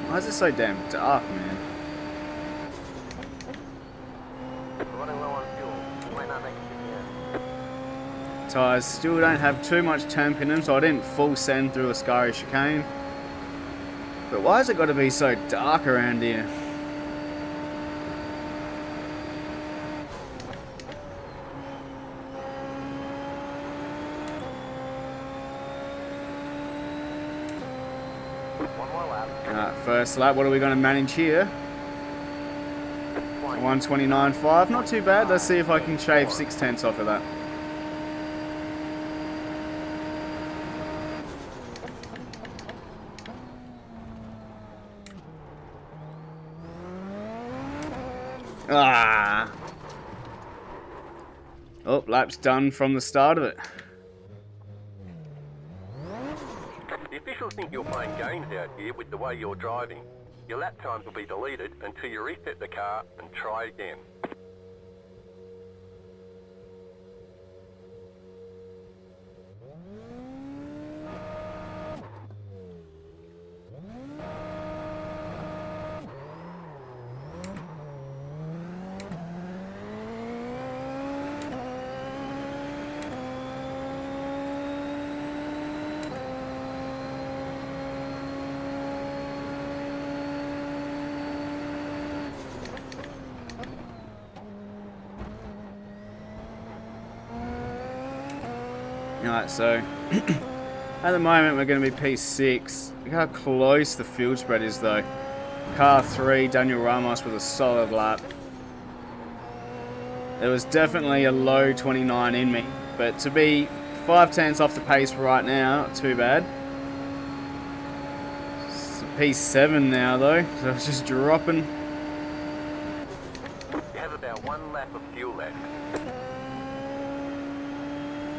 Why is it so damn dark, man? We're running low on fuel. Might not make it to the end. Tyres still don't have too much temp in them, so I didn't full send through a Ascari chicane. But why has it got to be so dark around here? One more lap. First lap, what are we going to manage here? 129.5, not too bad. Let's see if I can shave 6/10 off of that. Ah! Oh, lap's done from the start of it. The officials think you'll find gains out here with the way you're driving. Your lap times will be deleted until you reset the car and try again. Alright, so at the moment we're going to be P6. Look how close the field spread is though. Car 3, Daniel Ramos with a solid lap. There was definitely a low 29 in me, but to be 5/10 off the pace right now, not too bad. It's a P7 now though, so it's just dropping. You have about one lap of fuel left.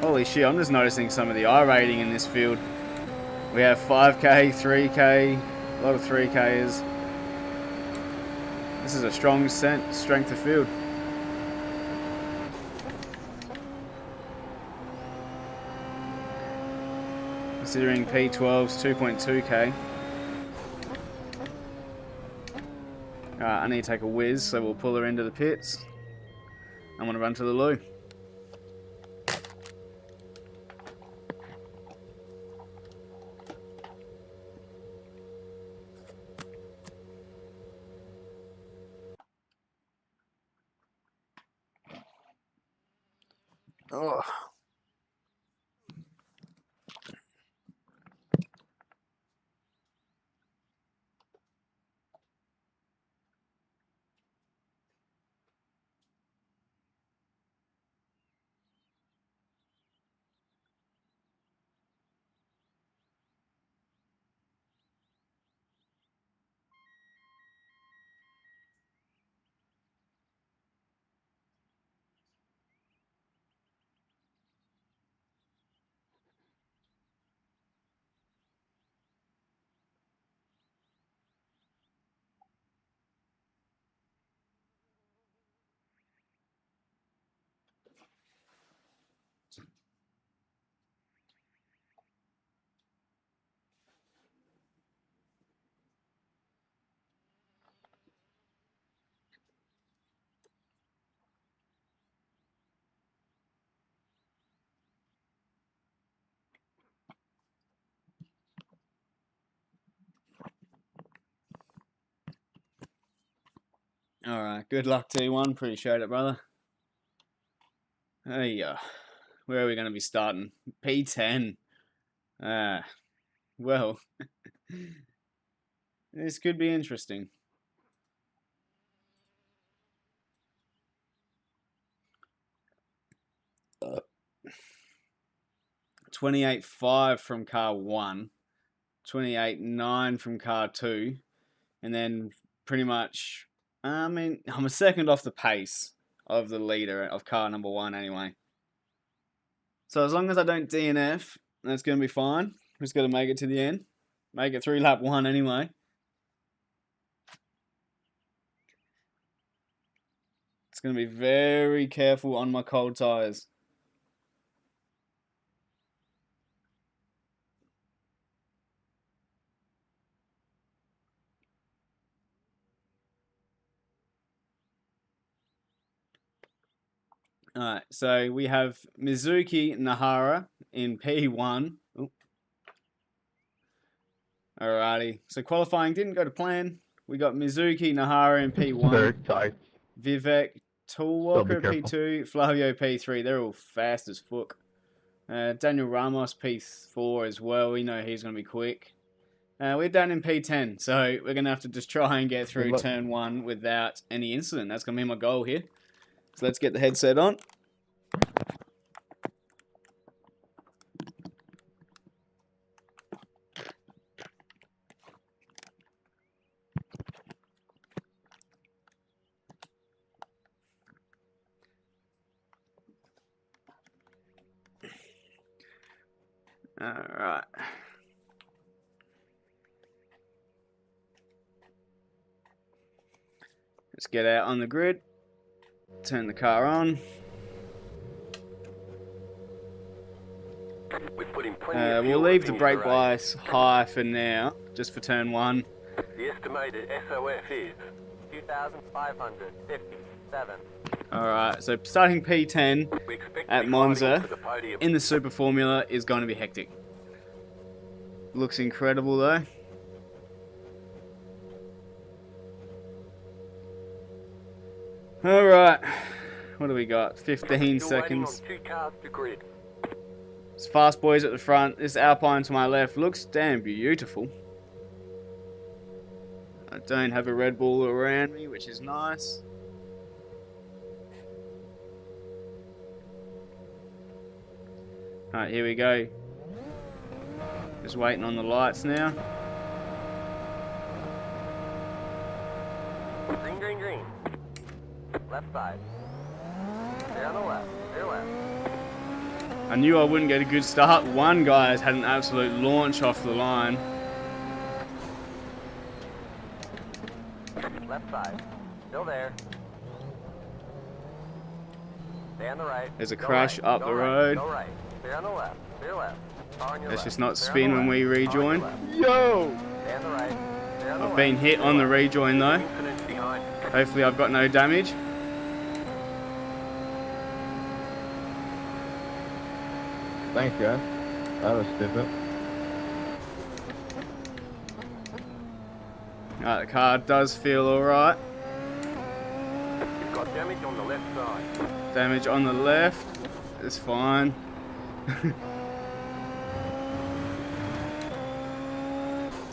Holy shit, I'm just noticing some of the I rating in this field. We have 5k, 3k, a lot of 3kers. This is a strong strength of field. Considering P12's 2.2k. I need to take a whiz, so we'll pull her into the pits. I'm going to run to the loo. Oh. Alright, good luck T1, appreciate it brother. Hey, where are we going to be starting? P10. Well, this could be interesting. 28.5 from car 1, 28.9 from car 2, and then pretty much, I mean, I'm a second off the pace of the leader of car number 1 anyway. So as long as I don't DNF, that's going to be fine. Just got to make it to the end. Make it through lap 1 anyway. It's going to be very careful on my cold tyres. Alright, so we have Mizuki Nahara in P1. Ooh. Alrighty, so qualifying didn't go to plan. We got Mizuki Nahara in P1. Very tight. Vivek Toolwalker careful. P2, Flavio P3. They're all fast as fuck. Daniel Ramos P4 as well. We know he's going to be quick. We're down in P10, so we're going to have to just try and get through turn 1 without any incident. That's going to be my goal here. So let's get the headset on. All right. Let's get out on the grid. Turn the car on. We'll leave the brake bias high for now, just for turn 1. The estimated SOF is 2,557. Alright, so starting P10 at Monza in the Super Formula is going to be hectic. Looks incredible though. Alright, what do we got? 15 seconds. It's fast boys at the front. This Alpine to my left looks damn beautiful. I don't have a Red Bull around me, which is nice. Alright, here we go. Just waiting on the lights now. Green, green, green. Left side. Clear on the left. Clear left. I knew I wouldn't get a good start. One guy has had an absolute launch off the line. Left side. Still there. Stay on the right. There's a Go crash right. up Go the right. road. Go right. Clear on the left. Clear left. Car on your Let's left. just not Clear on spin the when left. we Car on your rejoin. left. Yo! Stay on the right. Stay on the I've left. been hit on the rejoin though. Hopefully I've got no damage. Thanks, guys. That was stupid. Alright, the car does feel alright. You've got damage on the left side. Damage on the left. It's fine.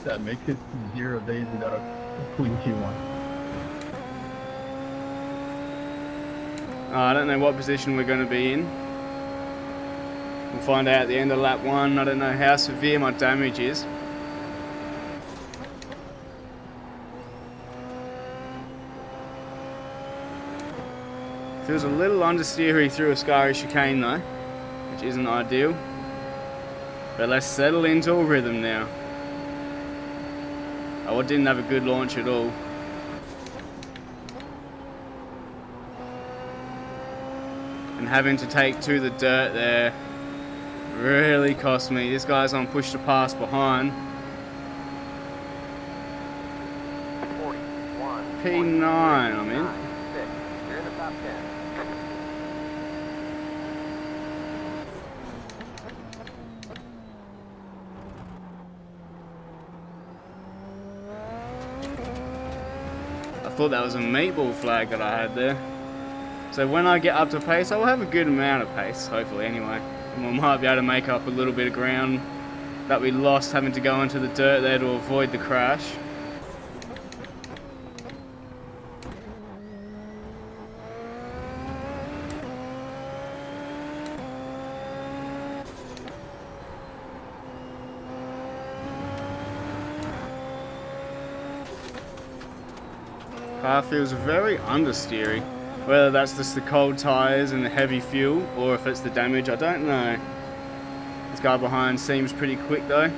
That makes it 0 days without a clean Q1. I don't know what position we're going to be in. We'll find out at the end of lap 1. I don't know how severe my damage is. Feels a little understeery through a Ascari chicane though, which isn't ideal. But let's settle into a rhythm now. Oh, I didn't have a good launch at all. And having to take to the dirt there really cost me. This guy's on push to pass behind. 41. P9, I'm in. 6. You're in the top 10. I thought that was a meatball flag that I had there. So when I get up to pace, I will have a good amount of pace, hopefully anyway. And we might be able to make up a little bit of ground that we lost having to go into the dirt there to avoid the crash. Car feels very understeery. Whether that's just the cold tyres and the heavy fuel, or if it's the damage, I don't know. This guy behind seems pretty quick though.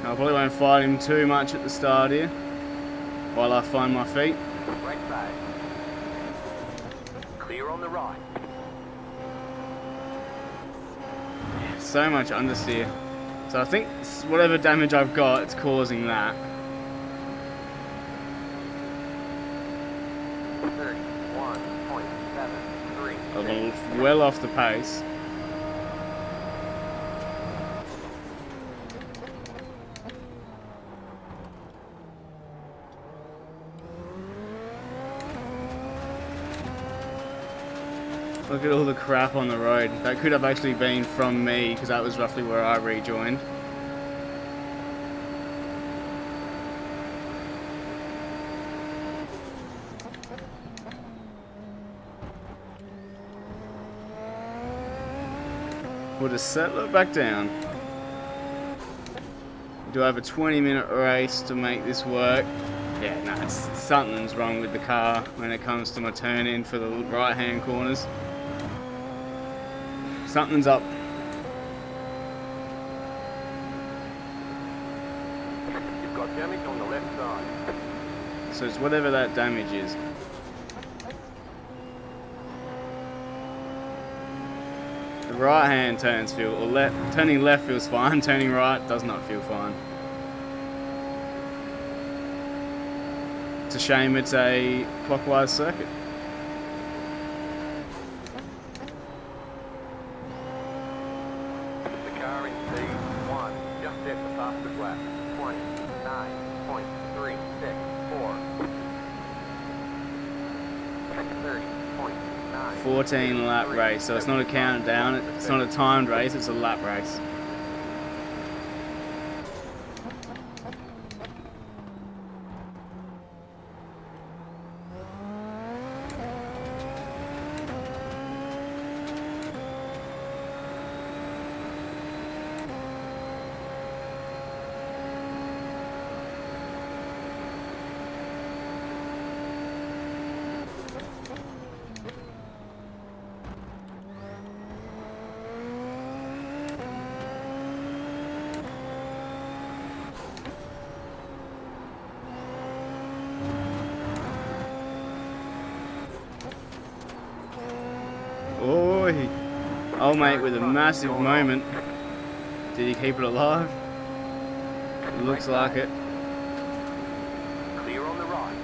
I probably won't fight him too much at the start here, while I find my feet. Right side. Clear on the right. So much understeer. So I think whatever damage I've got, it's causing that. 31.73. I'm well off the pace. Look at all the crap on the road. That could have actually been from me, because that was roughly where I rejoined. We'll just settle it back down. Do I have a 20-minute race to make this work? Yeah, no, something's wrong with the car when it comes to my turn in for the right-hand corners. Something's up. You've got damage on the left side. So it's whatever that damage is. The right hand turns feel, or turning left feels fine, turning right does not feel fine. It's a shame it's a clockwise circuit. The car in P1 just set the fastest lap. 29.364. 30.9. 14 lap race, so it's not a countdown, it's not a timed race, it's a lap race. Oh mate, with a massive moment. Did he keep it alive? It looks like it. Clear on the right.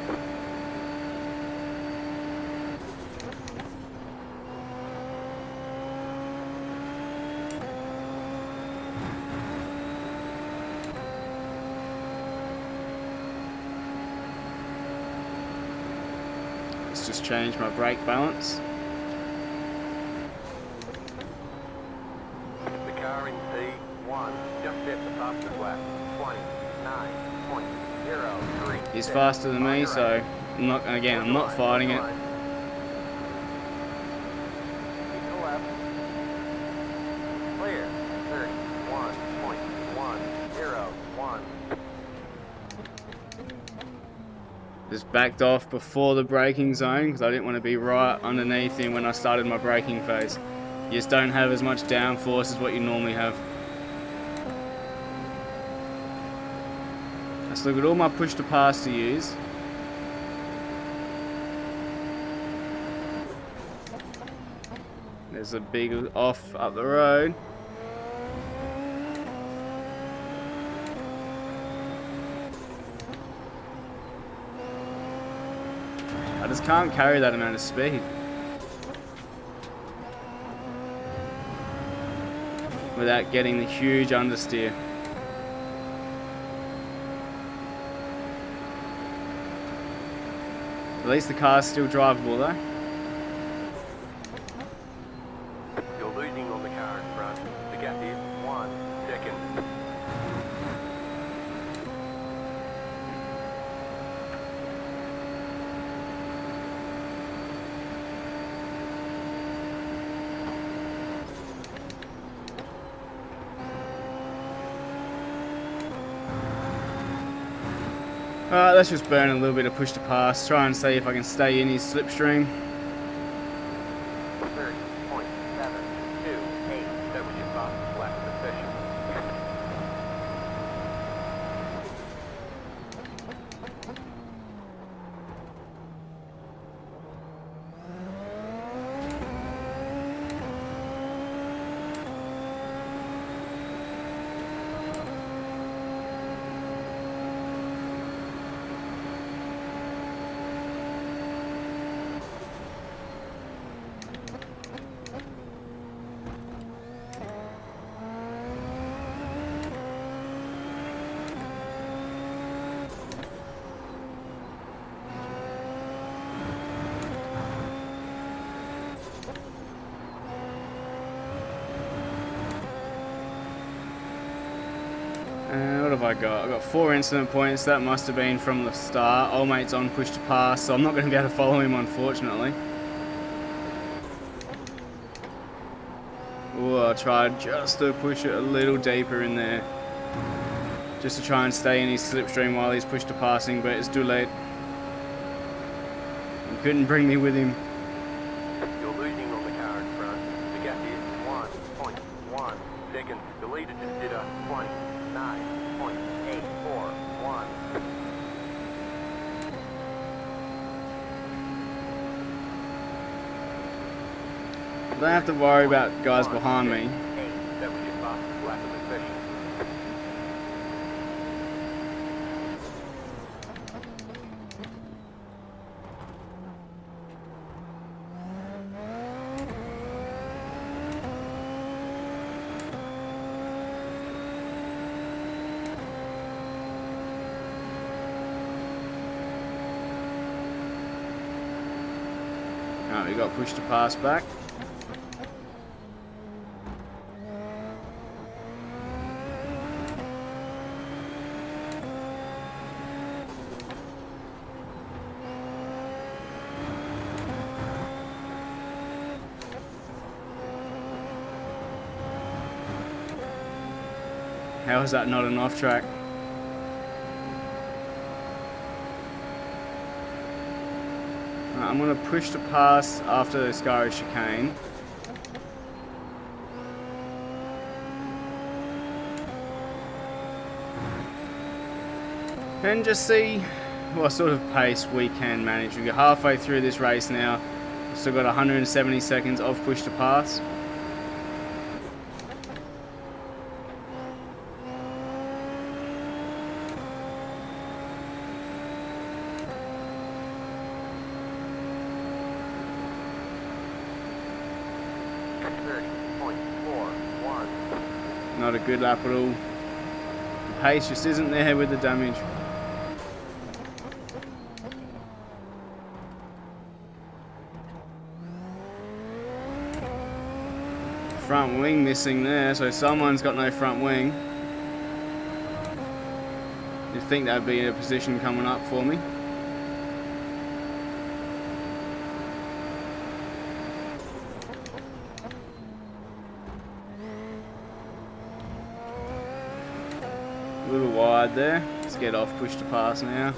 Let's just change my brake balance. The car in P1 just set the fastest lap. 29.03. He's faster than me, so I'm not fighting it. Keep to the left. Clear. 31.101. Just backed off before the braking zone because I didn't want to be right underneath him when I started my braking phase. You just don't have as much downforce as what you normally have. Let's look at all my push to pass to use. There's a big off up the road. I just can't carry that amount of speed without getting the huge understeer. At least the car's still drivable though. You're losing on the car in front. The gap is 1 second. Alright, let's just burn a little bit of push to pass. Try and see if I can stay in his slipstream. 30.728. That was your fastest lap of the session. What have I got? I've got 4 incident points. That must have been from the start. Old mate's on push to pass, so I'm not going to be able to follow him, unfortunately. Ooh, I tried just to push it a little deeper in there. Just to try and stay in his slipstream while he's push to passing, but it's too late. He couldn't bring me with him. You're losing on the car in front. The gap is 1.1 seconds. The leader just did a 29.841. I don't have to worry about guys behind me. That was your fastest lap of the session. Alright, we got push to pass back. How is that not an off track? I'm going to push to pass after the Scary chicane. And just see what sort of pace we can manage. We're halfway through this race now. We've still got 170 seconds of push to pass. Not a good lap at all. The pace just isn't there with the damage. Front wing missing there, so someone's got no front wing. You'd think that'd be a position coming up for me. A little wide there. Let's get off push to pass now.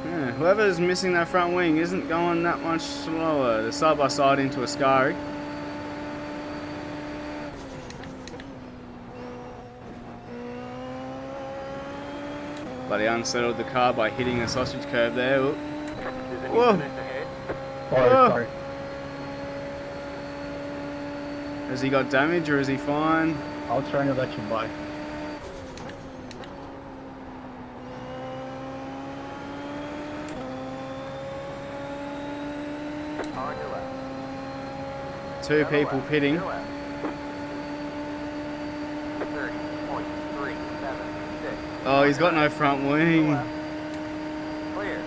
Yeah, whoever's missing that front wing isn't going that much slower. They're side by side into a Scary. But he unsettled the car by hitting the sausage curve there. Whoa. Sorry. Has he got damage or is he fine? I'll try to let you by. Two people pitting. 30.376. Oh, he's got no front wing. Clear.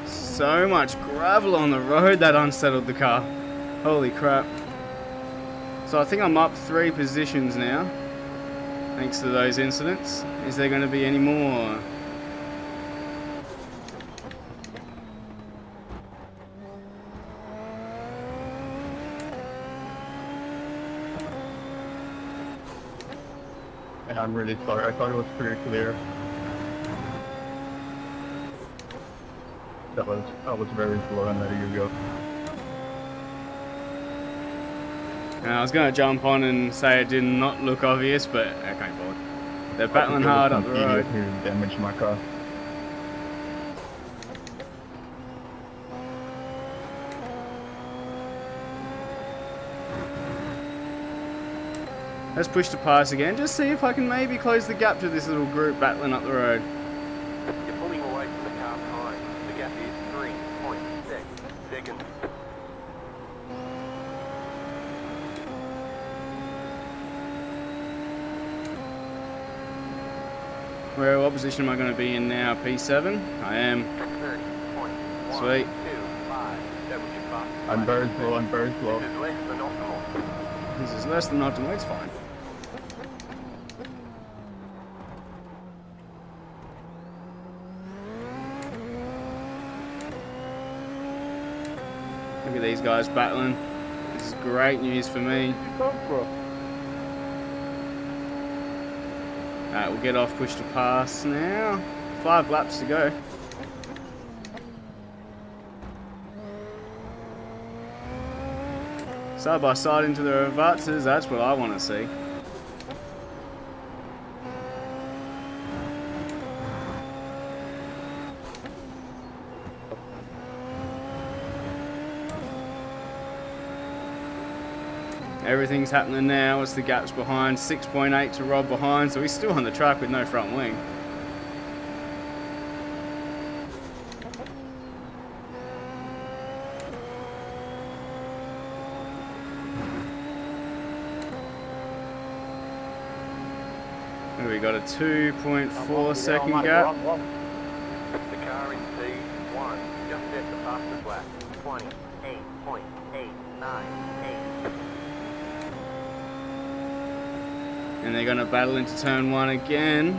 So much gravel on the road that unsettled the car. Holy crap. So I think I'm up 3 positions now, thanks to those incidents. Is there going to be any more? Yeah, I'm really sorry. I thought it was pretty clear. I was very slow and letting you go. And I was going to jump on and say it did not look obvious, but I can't bother. They're battling hard up the road. Here damaged my car. Let's push to pass again, just see if I can maybe close the gap to this little group battling up the road. You're pulling away from the car behind. The gap is 3.6 seconds. What position am I going to be in now? P7? I am. 30.125. Sweet. That was your fastest I'm lap. very slow, I'm very slow. This is less than optimal. This is less than optimal, it's fine. Look at these guys battling. This is great news for me. Alright, we'll get off push to pass now. 5 laps to go. Side by side into the reverses, that's what I want to see. Everything's happening now as the gap's behind. 6.8 to Rob behind, so he's still on the track with no front wing. And we got a 2.4 second gap. The car in P1 just set the fastest lap. 28.898. And they're going to battle into turn 1 again.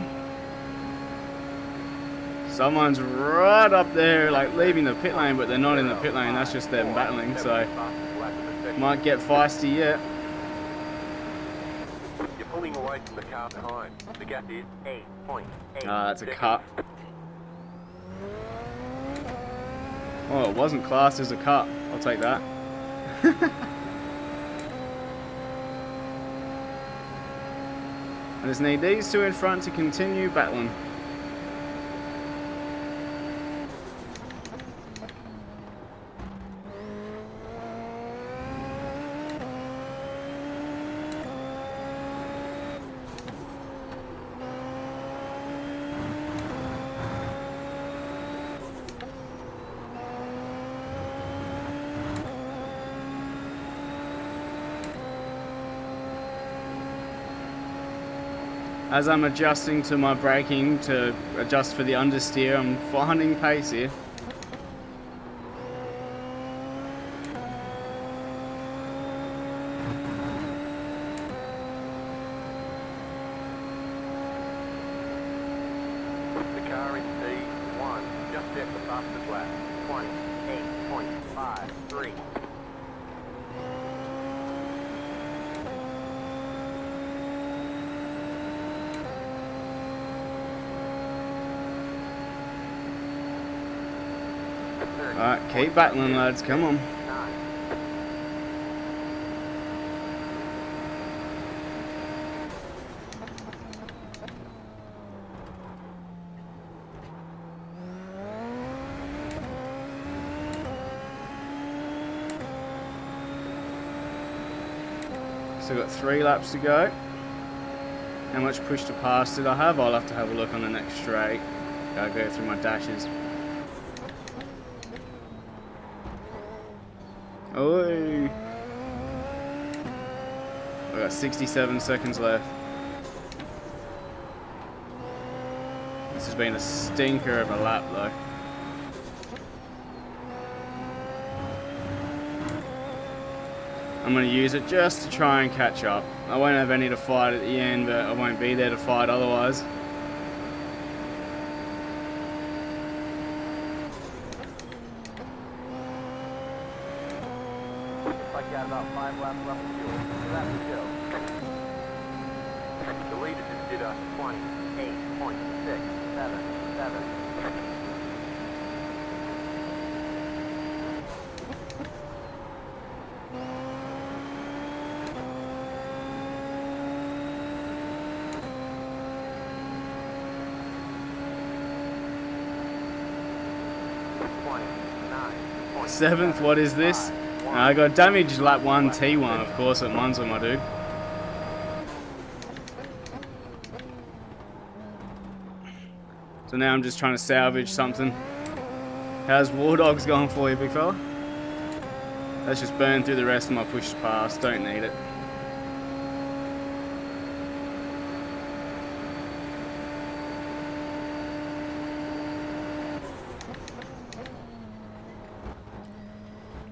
Someone's right up there, like leaving the pit lane, but they're not in the pit lane. That's just them battling, so might get feisty yet. You're pulling away from the car behind. The gap is 8.8. Ah, that's a cut. Oh, it wasn't classed as a cut. I'll take that. I just need these two in front to continue battling. As I'm adjusting to my braking to adjust for the understeer, I'm finding pace here. The car in P1 just set the fastest lap. 28.53. Alright, keep battling, lads, come on. Still got 3 laps to go. How much push to pass did I have? I'll have to have a look on the next straight. Gotta go through my dashes. Oi! I got 67 seconds left. This has been a stinker of a lap though. I'm going to use it just to try and catch up. I won't have any to fight at the end, but I won't be there to fight otherwise. Looks like you got about 5 laps left of fuel. That's the show. The leader just did a 28.677. Seventh, what is this? I got damaged lap 1 T1, of course, at Monza, my dude. So now I'm just trying to salvage something. How's War Dogs going for you, big fella? Let's just burn through the rest of my push pass, don't need it.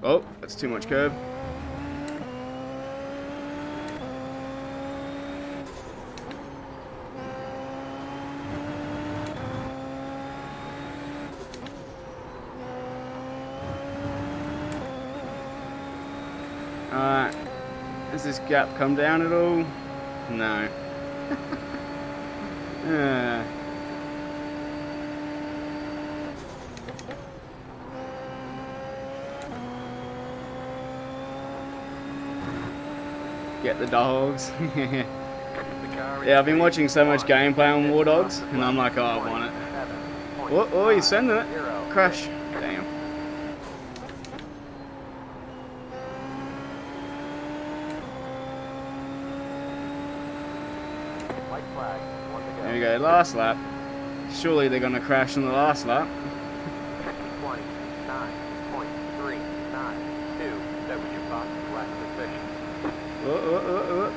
Oh, that's too much curb. Alright, does this gap come down at all? No. Get the dogs. Yeah, I've been watching so much gameplay on War Dogs, and I'm like, oh, I want it. Oh, he's sending it. Crash. Damn. White flag. One to go. There we go, last lap. Surely they're going to crash in the last lap. 29.392. That was your fastest lap of the session. Oh.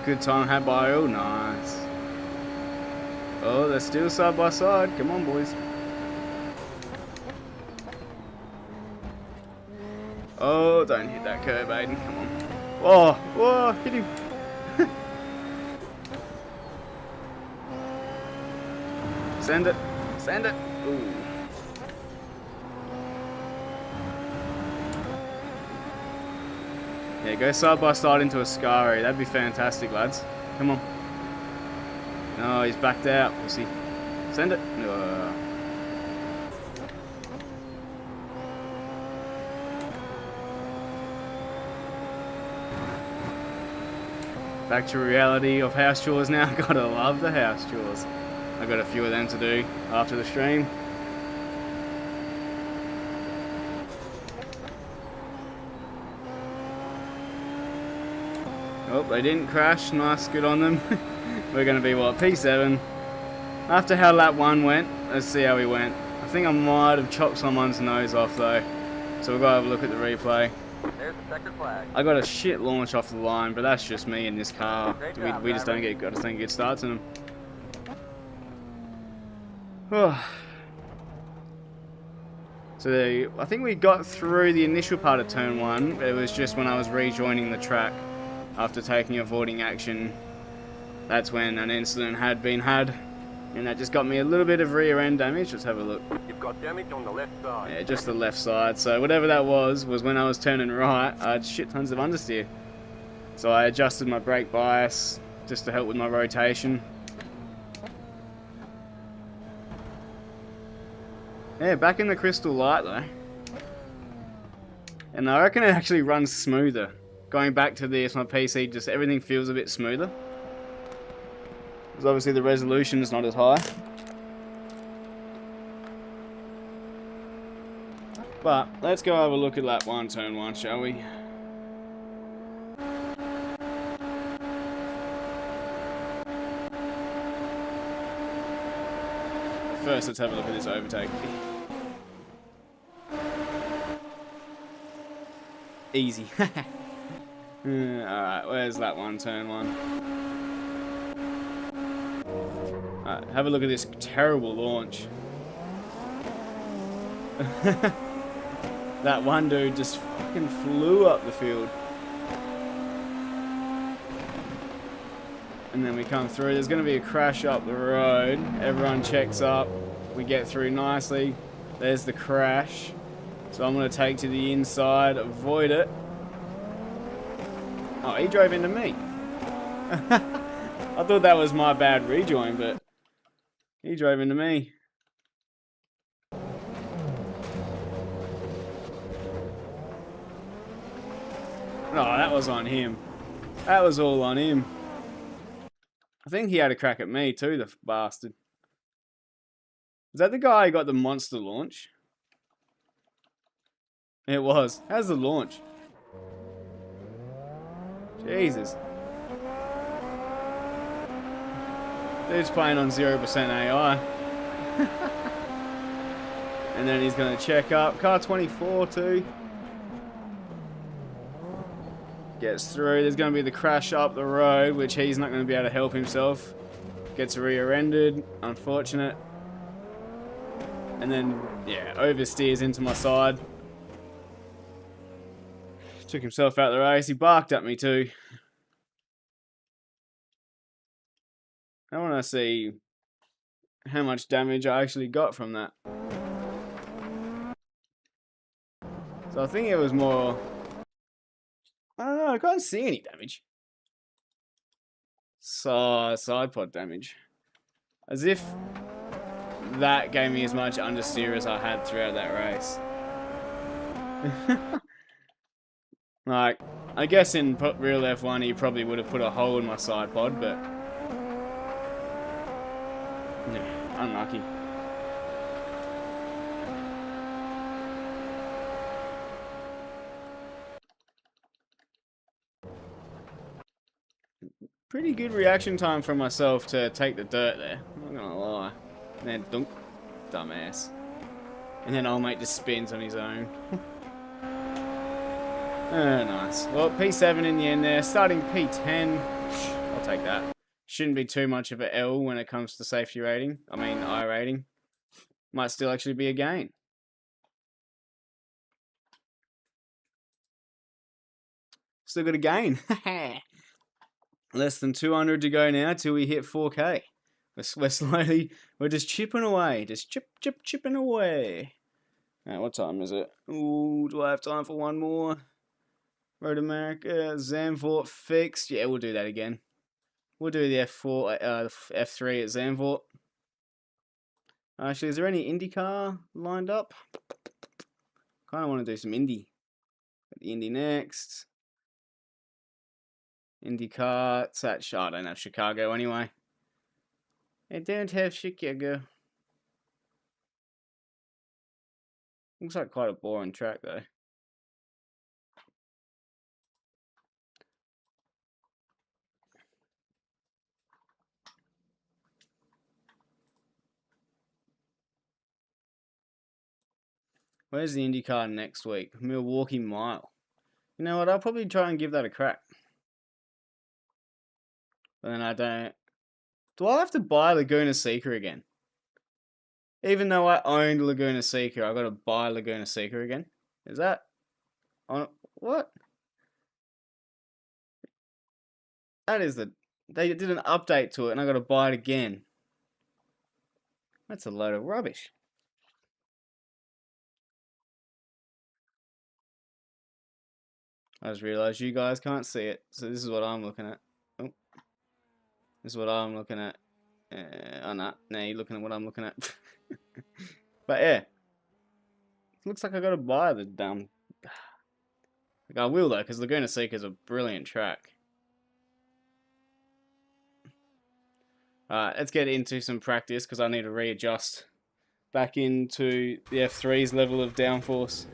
Good time had by all, nice. Oh, they're still side by side. Come on, boys. Oh, don't hit that curb, Aiden. Come on. Whoa, hit him. Send it. Ooh. Yeah, go side by side into a Scari. That'd be fantastic, lads. Come on. No, he's backed out. We'll see. Send it. Back to reality of house chores now. Gotta love the house chores. I got a few of them to do after the stream. Oh, they didn't crash. Nice, good on them. We're going to be, what, P7? After how lap 1 went, let's see how we went. I think I might have chopped someone's nose off, though. So we'll go have a look at the replay. There's the checkered flag. I got a shit launch off the line, but that's just me in this car. Great We job, just don't driver. get good starts in them. So I think we got through the initial part of turn 1, but it was just when I was rejoining the track after taking avoiding action. That's when an incident had been had, and that just got me a little bit of rear end damage. Let's have a look. You've got damage on the left side. Yeah, just the left side. So whatever that was when I was turning right, I had shit tons of understeer. So I adjusted my brake bias just to help with my rotation. Yeah, back in the Crystal Light though. And I reckon it actually runs smoother. Going back to this, my PC, just everything feels a bit smoother. Because obviously the resolution is not as high. But let's go have a look at lap 1, turn 1, shall we? First, let's have a look at this overtake. Easy. Alright, where's that one? Turn one. Alright, have a look at this terrible launch. That one dude just fucking flew up the field. And then we come through. There's going to be a crash up the road. Everyone checks up. We get through nicely. There's the crash. So I'm going to take to the inside, avoid it. Oh, he drove into me. I thought that was my bad rejoin, but he drove into me. No, that was on him. That was all on him. I think he had a crack at me too, the bastard. Is that the guy who got the monster launch? It was. How's the launch? Jesus. Dude's playing on 0% AI. And then he's going to check up. Car 24 too. Gets through. There's going to be the crash up the road, which he's not going to be able to help himself. Gets rear-ended. Unfortunate. And then, yeah, oversteers into my side. Took himself out of the race. He barked at me too. I want to see how much damage I actually got from that. So I think it was more... I don't know, I can't see any damage. Side pod damage. As if that gave me as much understeer as I had throughout that race. Like, I guess in real F1 he probably would have put a hole in my side pod, but... yeah, unlucky. Pretty good reaction time for myself to take the dirt there. I'm not gonna lie. And then dunk, dumbass. And then old mate just spins on his own. Nice. Well, P7 in the end there. Starting P10. I'll take that. Shouldn't be too much of an L when it comes to safety rating. I mean, I rating. Might still actually be a gain. Still got a gain. Less than 200 to go now till we hit 4K. We're slowly, we're just chipping away. Just chipping away. What time is it? Ooh, do I have time for one more? Road America, Zandvoort fixed. Yeah, we'll do that again. We'll do the F4, F3 at Zandvoort. Actually, is there any IndyCar lined up? Kind of want to do some Indy. Got the Indy next. IndyCar, it's at, I don't have Chicago anyway. I don't have Chicago. Looks like quite a boring track though. Where's the IndyCar next week? Milwaukee Mile. You know what, I'll probably try and give that a crack. But then I don't... Do I have to buy Laguna Seca again? Even though I owned Laguna Seca, I've got to buy Laguna Seca again? Is that... on what? That is the... They did an update to it and I got to buy it again. That's a load of rubbish. I just realised you guys can't see it. So this is what I'm looking at. Oh. This is what I'm looking at. Oh, no. Now you're looking at what I'm looking at. But yeah. It looks like I gotta buy the damn... Like I will though, because Laguna Seca is a brilliant track. Alright, let's get into some practice, because I need to readjust back into the F3's level of downforce.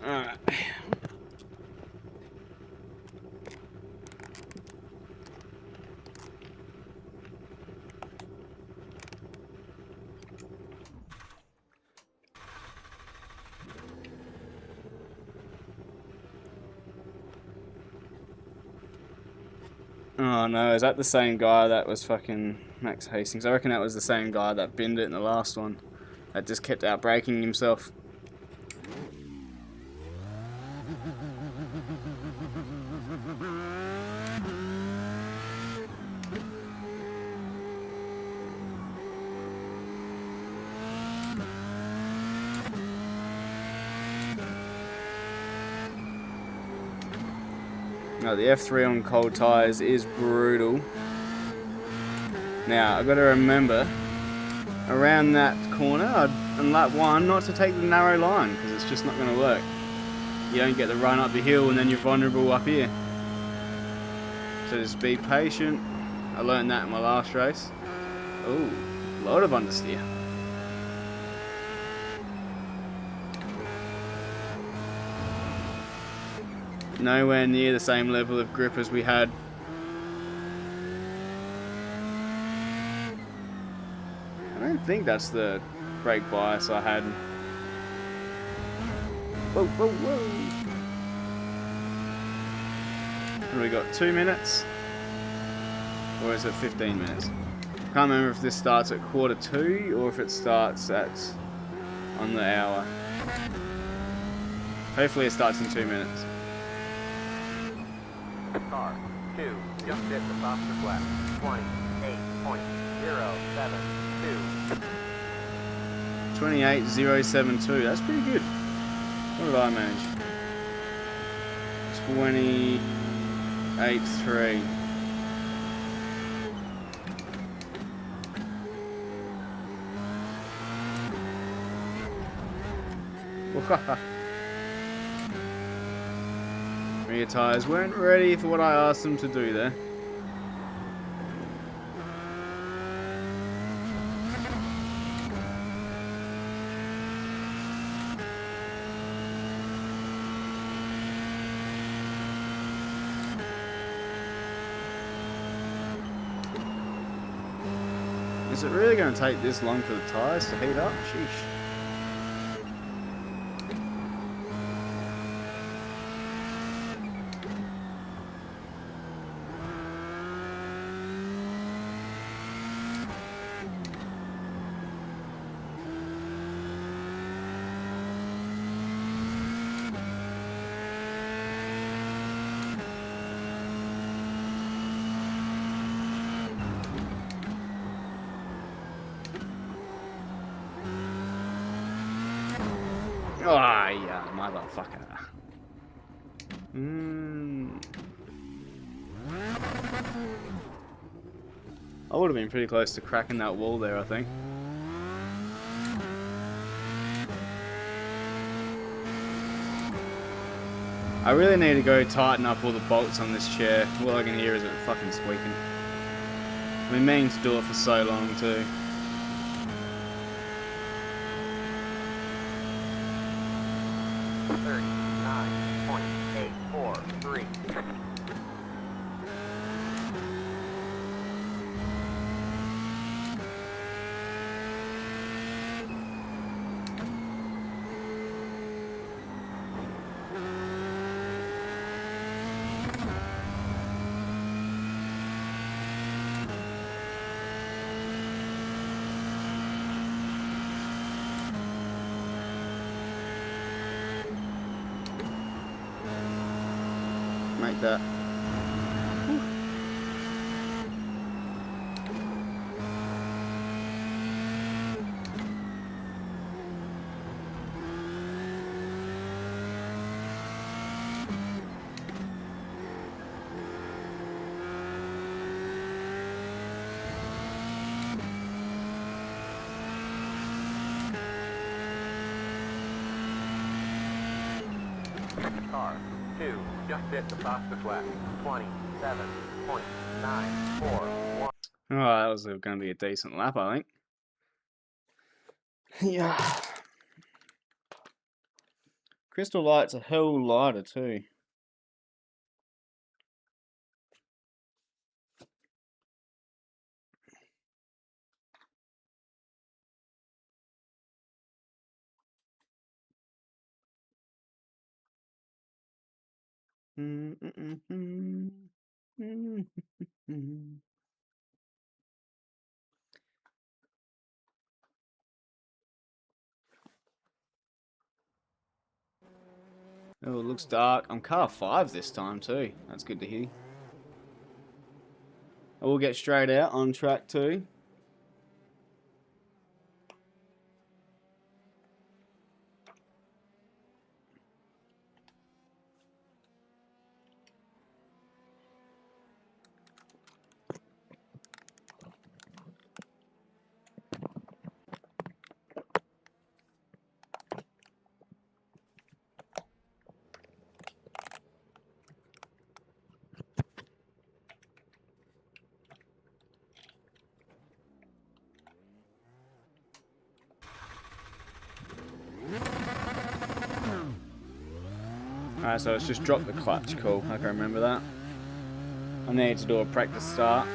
Alright. Oh no, is that the same guy that was fucking Max Hastings? I reckon that was the same guy that binned it in the last one. That just kept outbraking himself. No, the F3 on cold tyres is brutal. Now, I've got to remember, around that corner, on lap 1, not to take the narrow line, because it's just not going to work. You don't get the run up the hill, and then you're vulnerable up here. So just be patient. I learned that in my last race. Ooh, a lot of understeer. Nowhere near the same level of grip as we had. I don't think that's the brake bias I had. Whoa, whoa, whoa. What do we got, 2 minutes? Or is it 15 minutes? Can't remember if this starts at 1:45 or if it starts on the hour. Hopefully it starts in 2 minutes. Car 2 just hit the fastest lap. 28.072. 28.072. That's pretty good. What did I manage? 28.3. Rear tyres weren't ready for what I asked them to do there. Is it really going to take this long for the tyres to heat up? Sheesh. Oh, yeah, motherfucker. I would have been pretty close to cracking that wall there, I think. I really need to go tighten up all the bolts on this chair. All I can hear is it fucking squeaking. I've been meaning to do it for so long too. Make that. Car 2 just hit the fastest lap. 27.941. Oh, that was going to be a decent lap, I think. Yeah. Crystal Light's a hell lighter too. Oh, it looks dark. I'm car 5 this time too. That's good to hear. I will get straight out on track 2. Alright, so it's just drop the clutch. Cool, I can remember that. I need to do a practice start.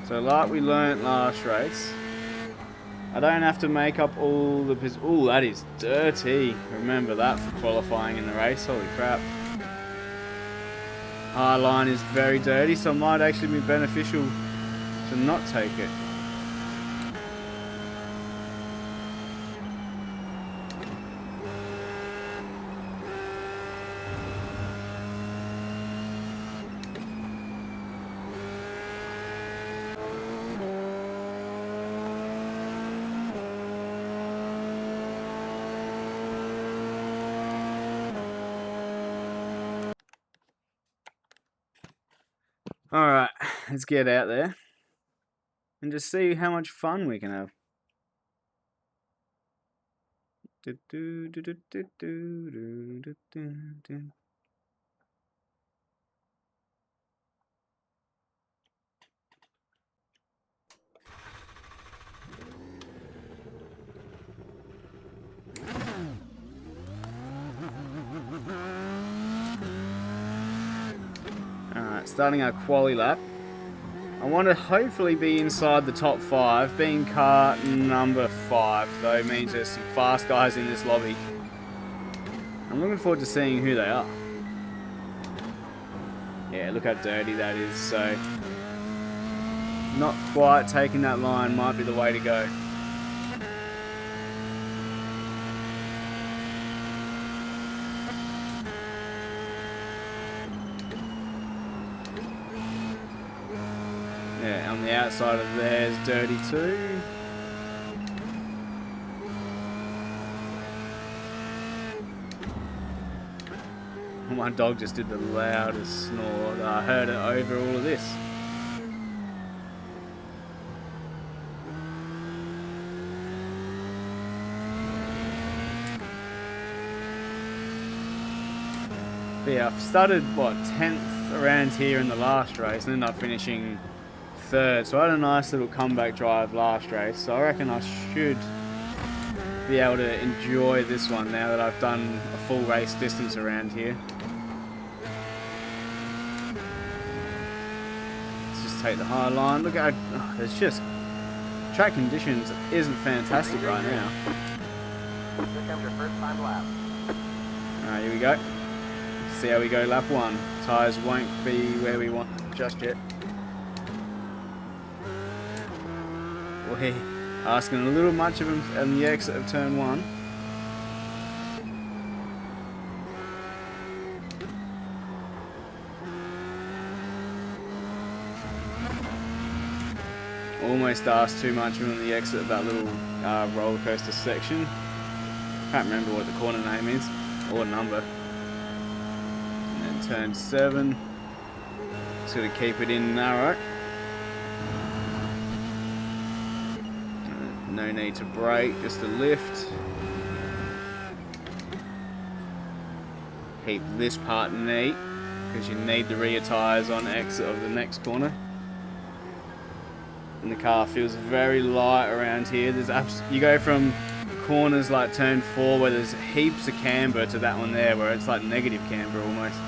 So like we learnt last race, I don't have to make up all the positions. Ooh, that is dirty. Remember that for qualifying in the race. Holy crap. High line is very dirty, so it might actually be beneficial to not take it. Alright, let's get out there and just see how much fun we can have. Alright, starting our quali lap. I want to hopefully be inside the top 5. Being car number 5, though, means there's some fast guys in this lobby. I'm looking forward to seeing who they are. Yeah, look how dirty that is, so not quite taking that line might be the way to go. Yeah, on the outside of there is dirty too. My dog just did the loudest snore. I heard it over all of this. But yeah, I've started, what, 10th around here in the last race and ended up finishing 3rd. So I had a nice little comeback drive last race. So I reckon I should be able to enjoy this one now that I've done a full race distance around here. Let's just take the high line. Look at how, there's just track conditions isn't fantastic right now. Here comes your first time lap. Alright, here we go. See how we go lap 1. Tyres won't be where we want them just yet. We're asking a little much of him on the exit of turn 1. Almost asked too much of him on the exit of that little roller coaster section. Can't remember what the corner name is or number. And then turn 7. Just gotta keep it in narrow. No need to brake, just a lift. Keep this part neat, because you need the rear tyres on exit of the next corner. And the car feels very light around here. You go from corners like turn 4 where there's heaps of camber to that one there where it's like negative camber almost.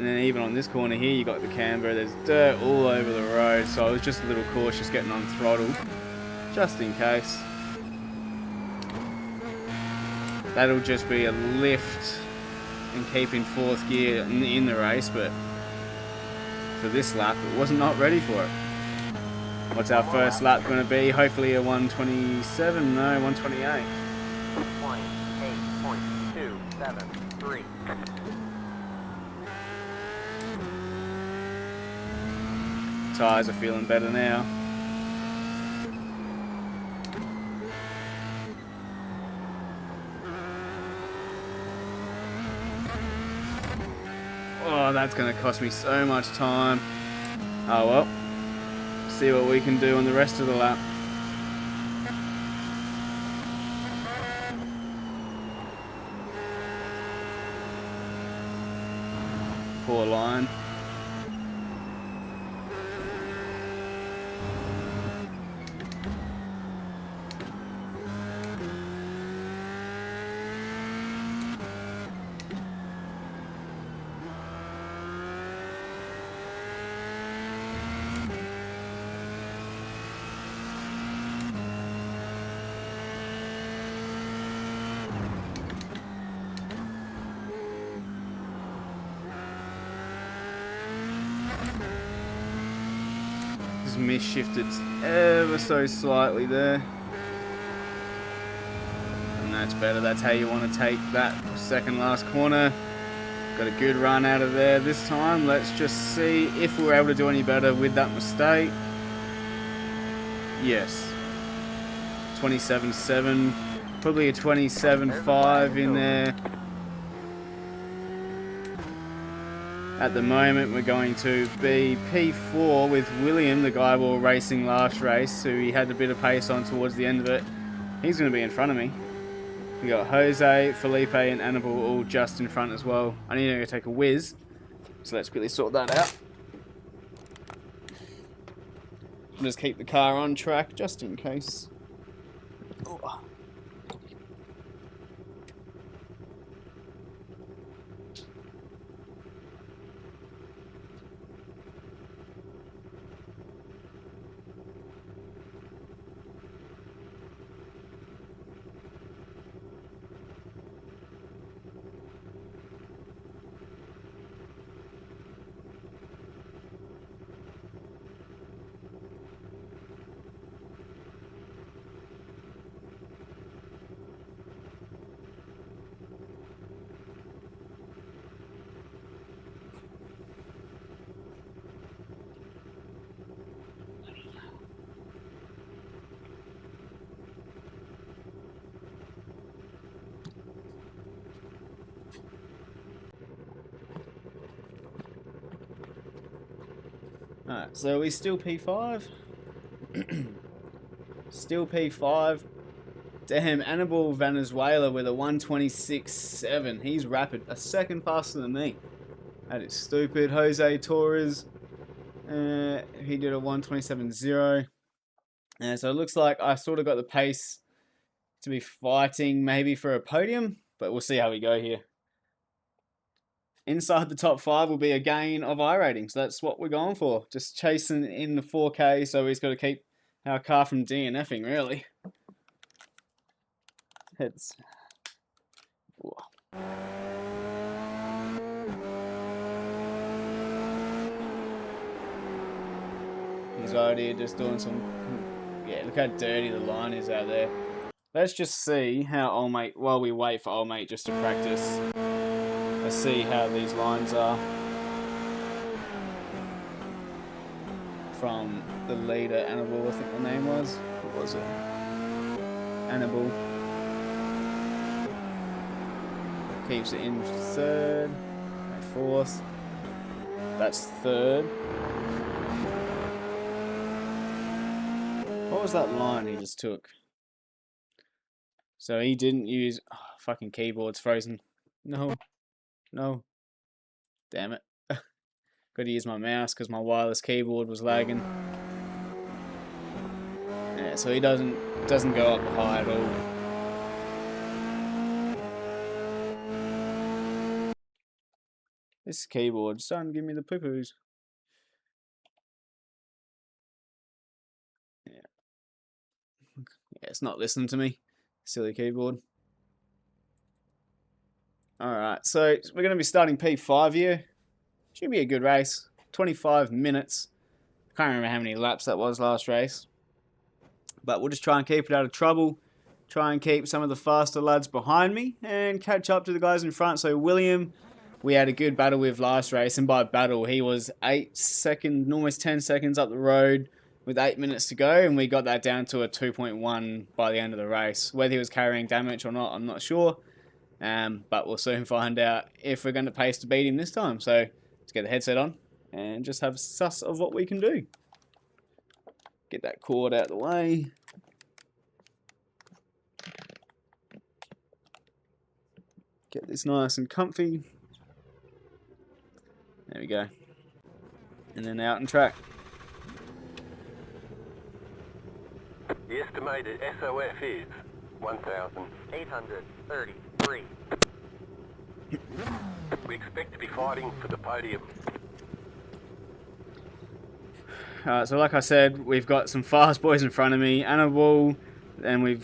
And then even on this corner here, you got the camber. There's dirt all over the road, so I was just a little cautious getting on throttle, just in case. That'll just be a lift and keep in 4th gear in the race, but for this lap, it was not ready for it. What's our first lap going to be? Hopefully a 127, no, 128. 28.273. Tyres are feeling better now. Oh, that's going to cost me so much time. Oh well. See what we can do on the rest of the lap. Poor line. Misshifted ever so slightly there, and that's better. That's how you want to take that second last corner. Got a good run out of there this time. Let's just see if we're able to do any better with that mistake. Yes, 27.7, probably a 27.5 in there. At the moment, we're going to be P4 with William, the guy we were racing last race, who he had a bit of pace on towards the end of it. He's going to be in front of me. We got Jose, Felipe, and Annabelle all just in front as well. I need to go take a whiz, so let's quickly sort that out. I'll just keep the car on track just in case. Oh. Alright, so we still P5. Still P5. Damn, Annabelle Venezuela with a 126.7. He's rapid. A second faster than me. That is stupid. Jose Torres, he did a 127.0. So it looks like I sort of got the pace to be fighting maybe for a podium, but we'll see how we go here. Inside the top 5 will be a gain of iRating, so that's what we're going for. Just chasing in the 4K, so we've got to keep our car from DNFing, really. Heads. Ooh. He's already just doing some... Yeah, look how dirty the line is out there. Let's just see how old mate... While we wait for old mate just to practice... Let's see how these lines are from the leader, Annabelle, I think the name was. What was it? Annabelle. Keeps it in 3rd, 4th. That's 3rd. What was that line he just took? So he didn't use... Oh, fucking keyboard's frozen. No. No. Damn it. Got to use my mouse because my wireless keyboard was lagging. Yeah, so he doesn't go up high at all. This keyboard's starting to give me the poo-poos. Yeah. Yeah, it's not listening to me. Silly keyboard. Alright, so we're going to be starting P5 here. Should be a good race. 25 minutes. Can't remember how many laps that was last race. But we'll just try and keep it out of trouble. Try and keep some of the faster lads behind me and catch up to the guys in front. So William, we had a good battle with last race, and by battle he was 8 seconds, almost 10 seconds up the road with 8 minutes to go, and we got that down to a 2.1 by the end of the race. Whether he was carrying damage or not, I'm not sure, but we'll soon find out if we're going to pace to beat him this time. So let's get the headset on and just have a suss of what we can do. Get that cord out of the way. Get this nice and comfy. There we go. And then out and track. The estimated SOF is 1,833. We expect to be fighting for the podium. So like I said, we've got some fast boys in front of me, Annabelle, and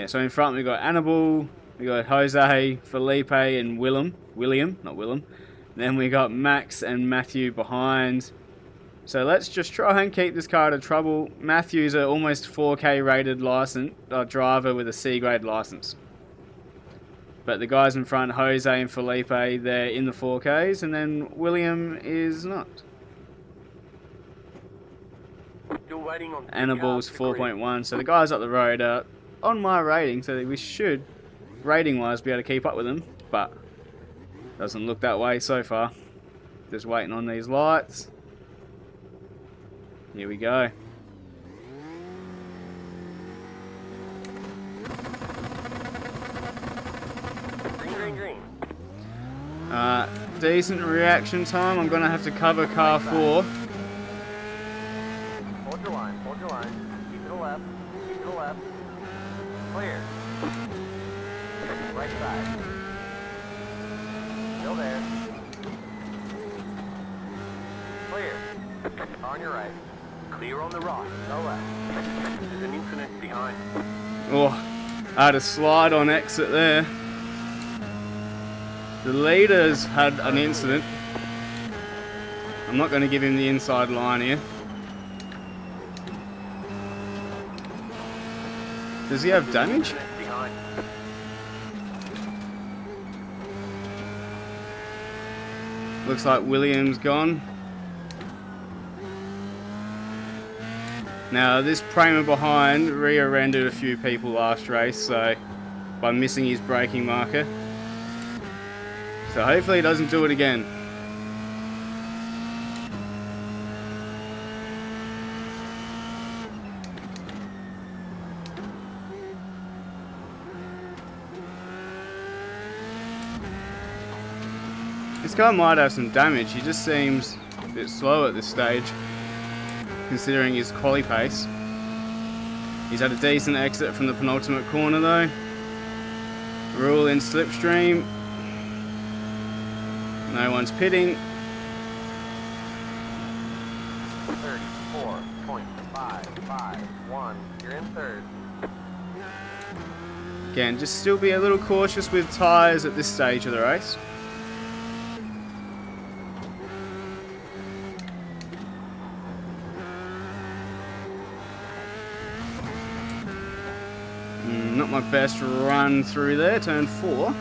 so in front we've got Annabelle, we got Jose, Felipe, and William. Then we got Max and Matthew behind. So let's just try and keep this car out of trouble. Matthew's an almost 4K rated driver with a C grade license. But the guys in front, Jose and Felipe, they're in the 4Ks, and then William is not. Still waiting on Annabelle's 4.1, so the guys up the road are on my rating, so we should, rating-wise, be able to keep up with them, but doesn't look that way so far. Just waiting on these lights. Here we go. green. Decent reaction time. I'm going to have to cover car 4. Hold your line, keep to the left, clear. Right side. Still there. Clear. On your right. Clear on the right. No left. There's an incident behind. Oh, I had a slide on exit there. The leader's had an incident. I'm not going to give him the inside line here. Does he have damage? Behind. Looks like William's gone. Now this Prima behind rear-ended a few people last race, so by missing his braking marker. So hopefully he doesn't do it again. This guy might have some damage. He just seems a bit slow at this stage, considering his quali pace. He's had a decent exit from the penultimate corner though. We're all in slipstream. No one's pitting. 34.551. You're in third. Again, just still be a little cautious with tyres at this stage of the race. Not my best run through there, turn 4.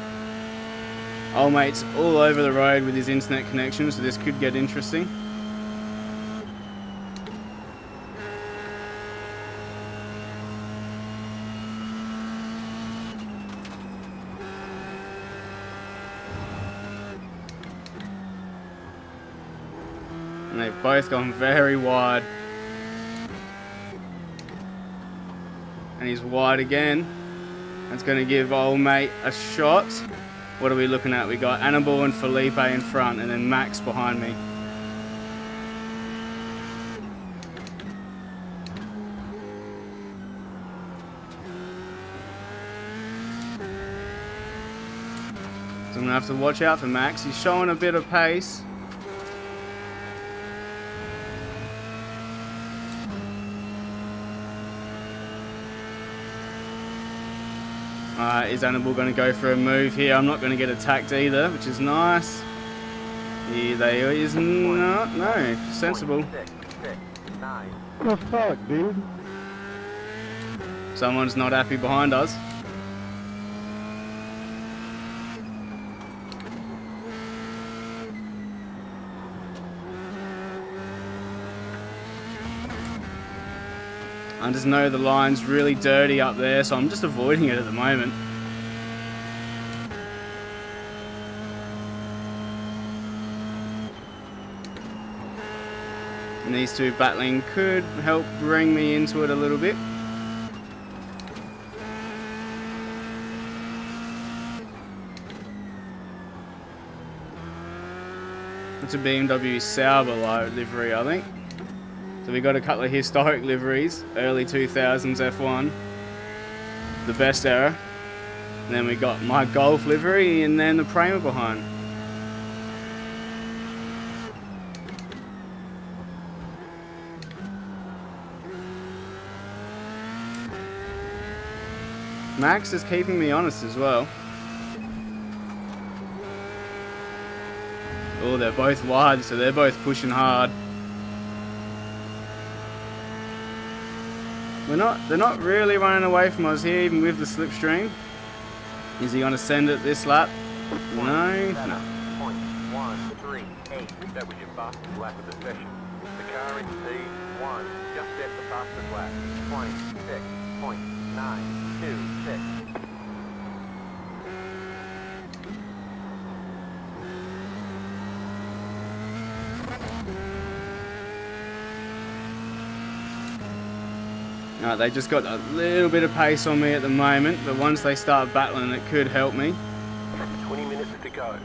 Old mate's all over the road with his internet connection, so this could get interesting. And they've both gone very wide. And he's wide again. That's going to give old mate a shot. What are we looking at? We got Annabelle and Felipe in front, and then Max behind me. gonna have to watch out for Max. He's showing a bit of pace. Is Annabelle going to go for a move here? I'm not going to get attacked either, which is nice. Here they is not. No, sensible. 6, 9. What the fuck, dude? Someone's not happy behind us. I just know the line's really dirty up there, so I'm just avoiding it at the moment. And these two battling could help bring me into it a little bit. It's a BMW Sauber livery, I think. So we got a couple of historic liveries, early 2000s F1, the best era. And then we got my Golf livery and then the Prema behind. Max is keeping me honest as well. Oh, they're both wide, so they're both pushing hard. They're not really running away from us here, even with the slipstream. Is he going to send it this lap? No. No. 0.138. That was your fastest lap of the session. The car in P1 just set the fastest lap. 26.926. They just got a little bit of pace on me at the moment, but once they start battling, it could help me. 20 minutes to go.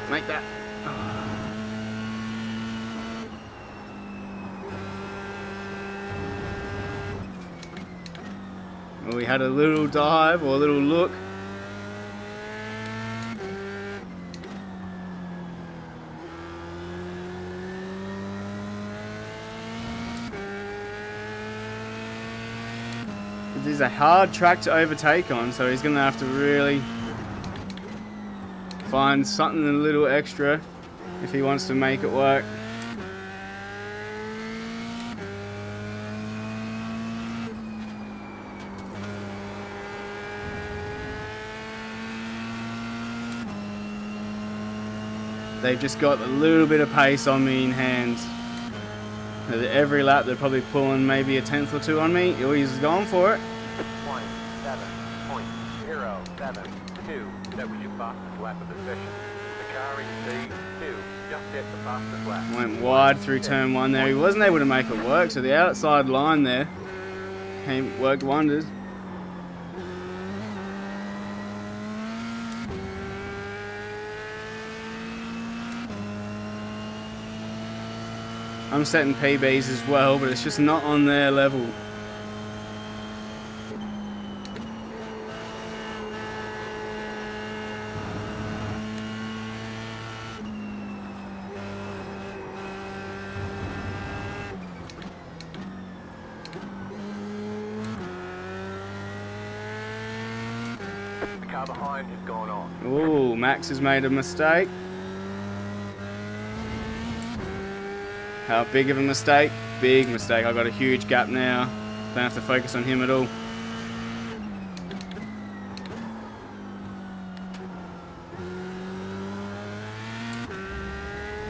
Make that. Well, we had a little dive or a little look. This is a hard track to overtake on, so he's going to have to really find something a little extra if he wants to make it work. They've just got a little bit of pace on me in hand. Every lap they're probably pulling maybe a tenth or two on me. Oh, he's going for it. 27.072. That was your fastest lap of the session. The car in P2 just set the fastest lap. Went wide through turn one there. He wasn't able to make it work, so the outside line there worked wonders. I'm setting PBs as well, but it's just not on their level. The car behind has gone on. Ooh, Max has made a mistake. How big of a mistake? Big mistake. I've got a huge gap now. Don't have to focus on him at all.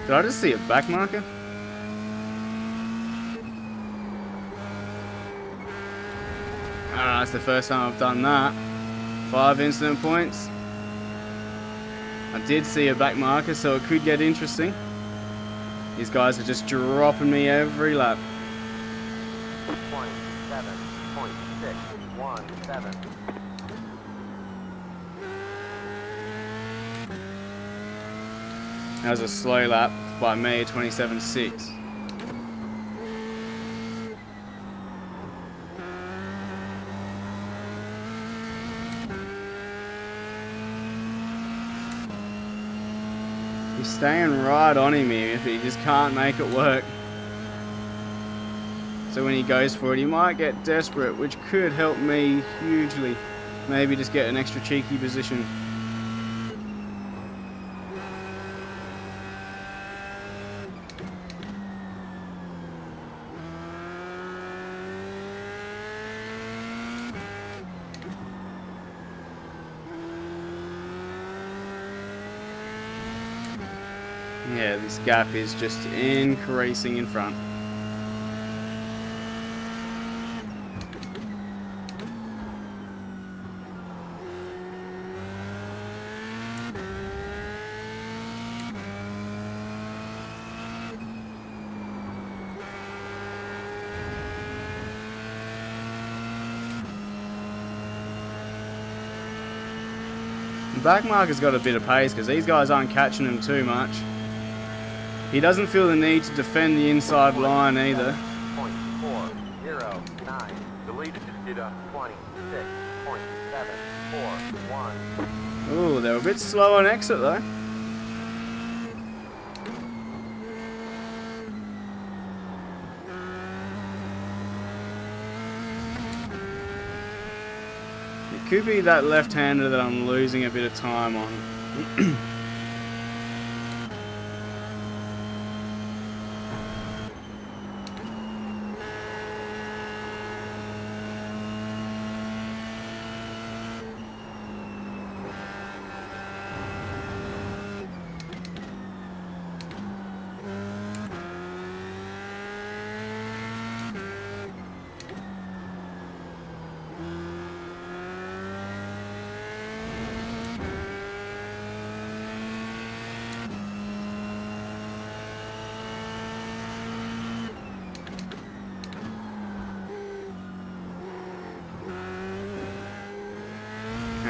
Did I just see a back marker? Ah, that's the first time I've done that. 5 incident points. I did see a back marker, so it could get interesting. These guys are just dropping me every lap. 27.617. That was a slow lap by me, 27.6. He's staying right on him here if he just can't make it work. So when he goes for it, he might get desperate, which could help me hugely. Maybe just get an extra cheeky position. Yeah, this gap is just increasing in front. The back marker's got a bit of pace because these guys aren't catching him too much. He doesn't feel the need to defend the inside line either. 0.409. Deleted just did a 26.741. Ooh, they're a bit slow on exit though. It could be that left-hander that I'm losing a bit of time on.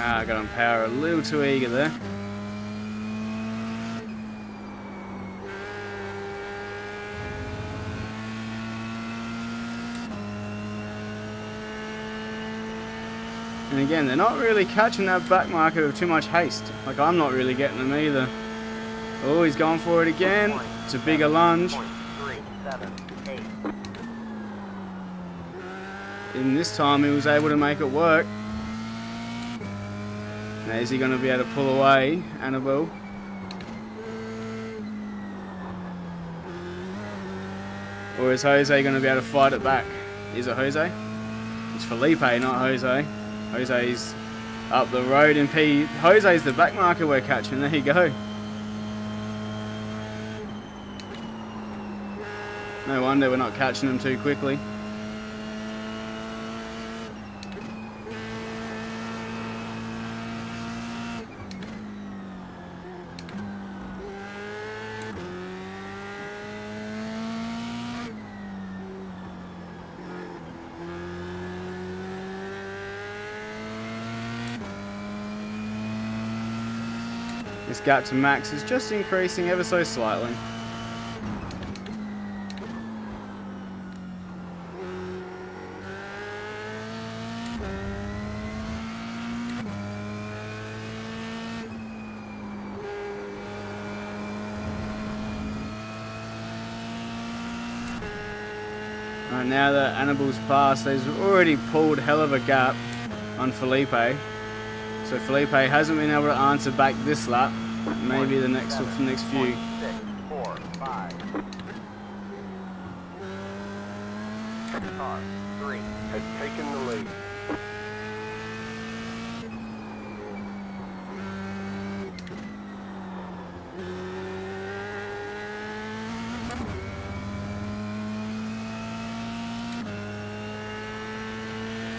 I got on power a little too eager there. And again, they're not really catching that back marker with too much haste. Like, I'm not really getting them either. Oh, he's going for it again. It's a bigger lunge. And this time he was able to make it work. Now, is he going to be able to pull away Annabelle? Or is Jose going to be able to fight it back? Is it Jose? It's Felipe, not Jose. Jose's up the road in P. Jose's the back marker we're catching. There you go. No wonder we're not catching him too quickly. This gap to Max is just increasing ever so slightly. Right, now that Annabelle's passed, they've already pulled hell of a gap on Felipe. So Felipe hasn't been able to answer back this lap. Maybe the next few. 6.453 Has taken the lead.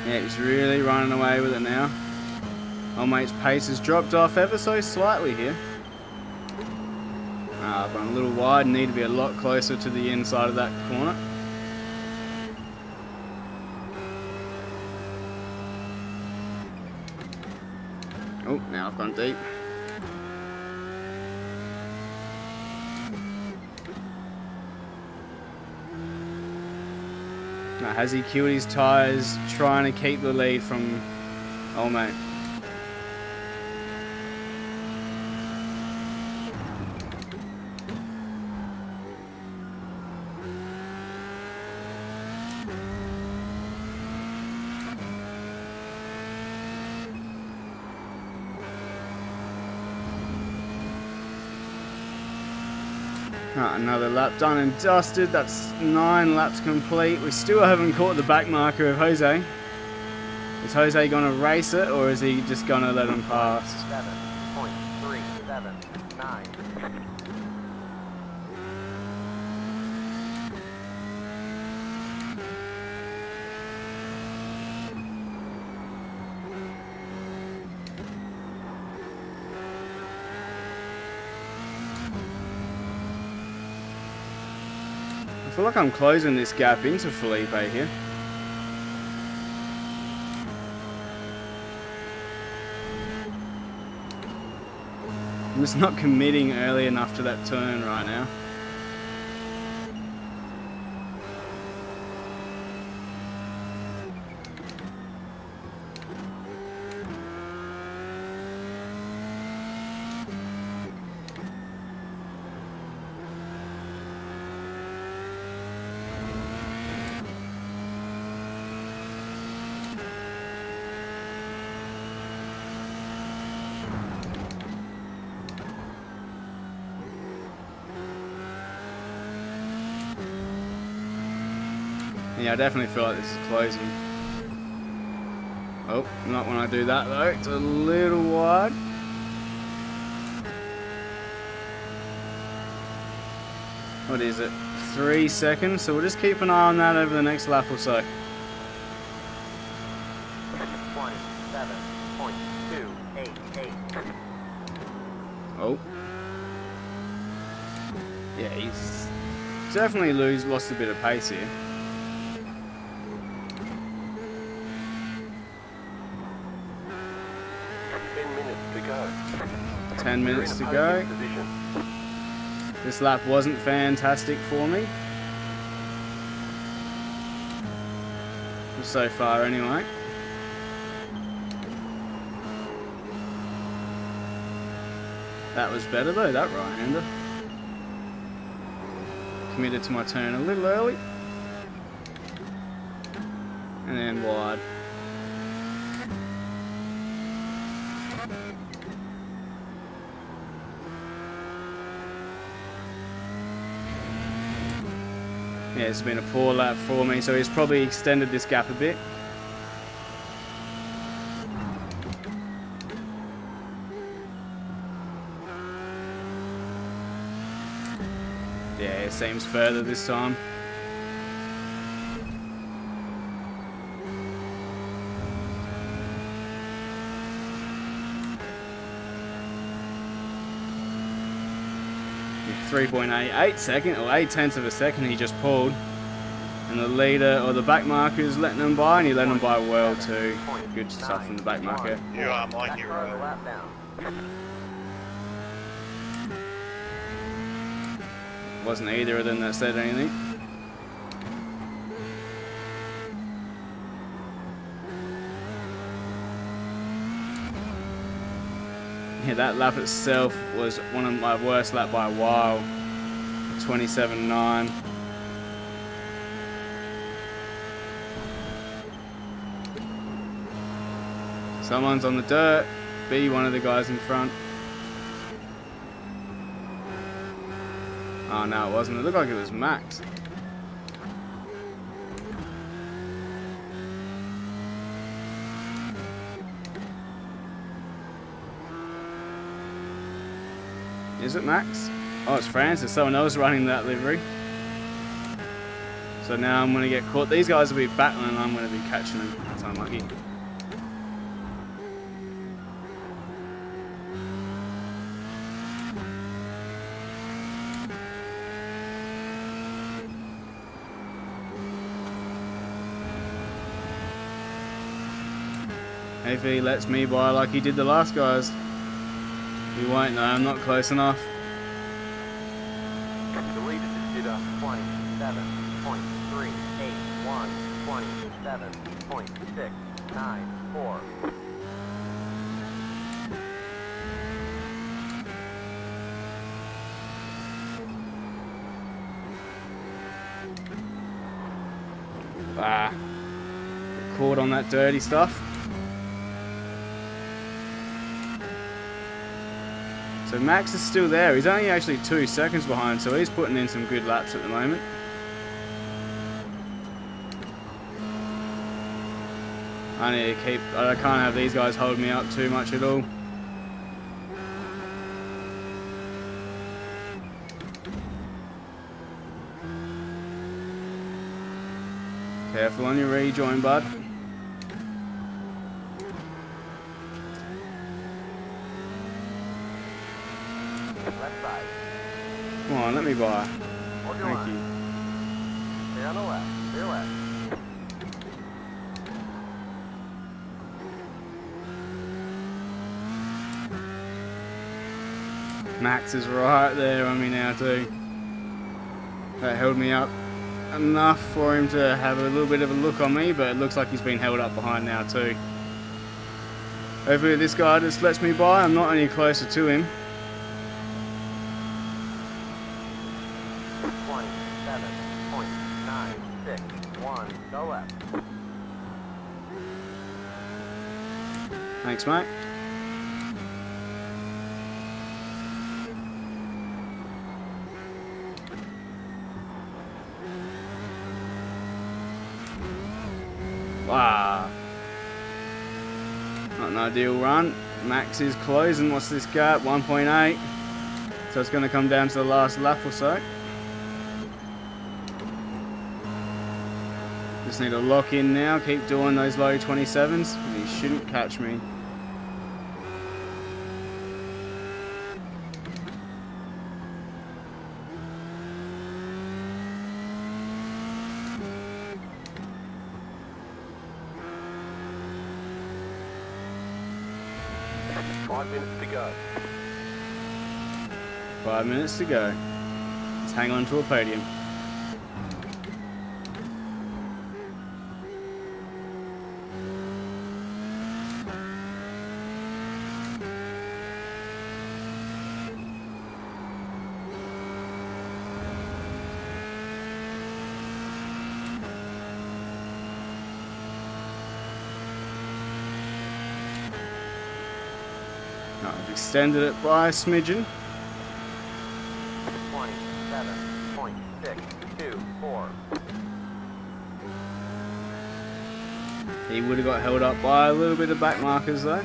Yeah, he's really running away with it now. Old mate's pace has dropped off ever so slightly here. I've gone a little wide and need to be a lot closer to the inside of that corner. Oh, now I've gone deep. Now, has he killed his tyres trying to keep the lead from old mate? Another lap done and dusted. That's 9 laps complete. We still haven't caught the back marker of Jose. Is Jose going to race it, or is he just going to let him pass? 7.379. I feel like I'm closing this gap into Felipe here. I'm just not committing early enough to that turn right now. Yeah, I definitely feel like this is closing. Oh, not when I do that though. It's a little wide. What is it? 3 seconds. So we'll just keep an eye on that over the next lap or so. 27.288. Oh. Yeah, he's definitely lost a bit of pace here. 10 minutes to go. This lap wasn't fantastic for me. So far anyway. That was better though, that right-hander. Committed to my turn a little early. And then wide. Yeah, it's been a poor lap for me, so he's probably extended this gap a bit. Yeah, it seems further this time. Yeah, 3.88 second, or 8/10 of a second he just pulled. And the leader, or the back marker, is letting him by, and he let him by well too. Good stuff from the back marker. Yeah, I'm like you, right? Wasn't either of them that said anything. Yeah, that lap itself was one of my worst laps by a while. 27.9. Someone's on the dirt. Be one of the guys in front. Oh no, it wasn't. It looked like it was Max. Is it Max? Oh, it's Francis. Someone else running that livery. So now I'm going to get caught. These guys will be battling and I'm going to be catching them. That's unlucky. If he lets me by like he did the last guys, he won't know I'm not close enough. The leader just did a 27.381, 27.694. Ah, caught on that dirty stuff. So Max is still there. He's only actually 2 seconds behind, so he's putting in some good laps at the moment. I need to I can't have these guys hold me up too much at all. Careful on your rejoin, bud. Left side. Come on, let me by. Hold your Thank line. you. Stay on the left. Clear left. Max is right there on me now too. That held me up enough for him to have a little bit of a look on me, but it looks like he's been held up behind now too. Hopefully this guy just lets me by. I'm not any closer to him. 27.961. Go left. Thanks, mate. Wow. Not an ideal run. Max is closing. What's this gap? 1.8. So it's going to come down to the last lap or so. Just need to lock in now. Keep doing those low 27s. And he shouldn't catch me. Five minutes to go. 5 minutes to go. Let's hang on to a podium. I've extended it by a smidgen. 27.624. He would have got held up by a little bit of back markers though.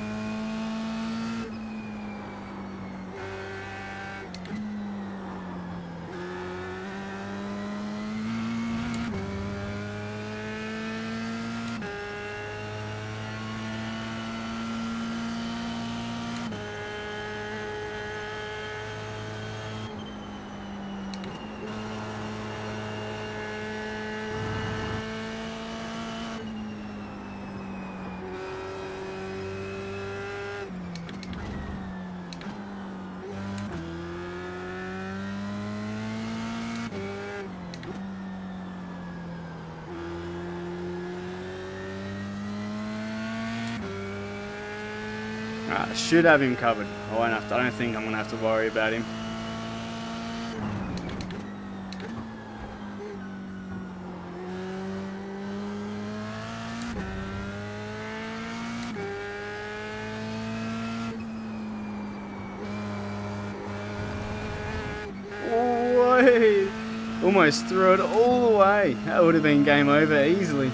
I should have him covered. I don't think I'm going to have to worry about him. Whoa! Almost threw it all the way. That would have been game over easily.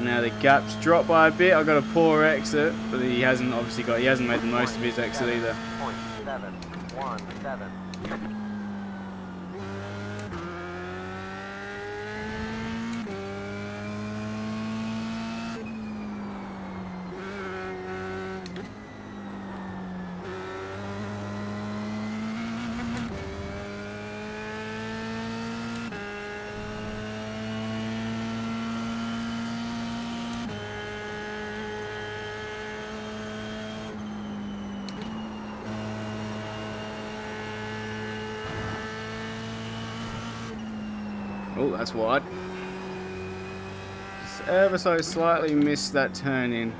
Now the gap's dropped by a bit. I got a poor exit, but he hasn't made the most of his exit either. 0.717. Oh, that's wide. Just ever so slightly missed that turn in.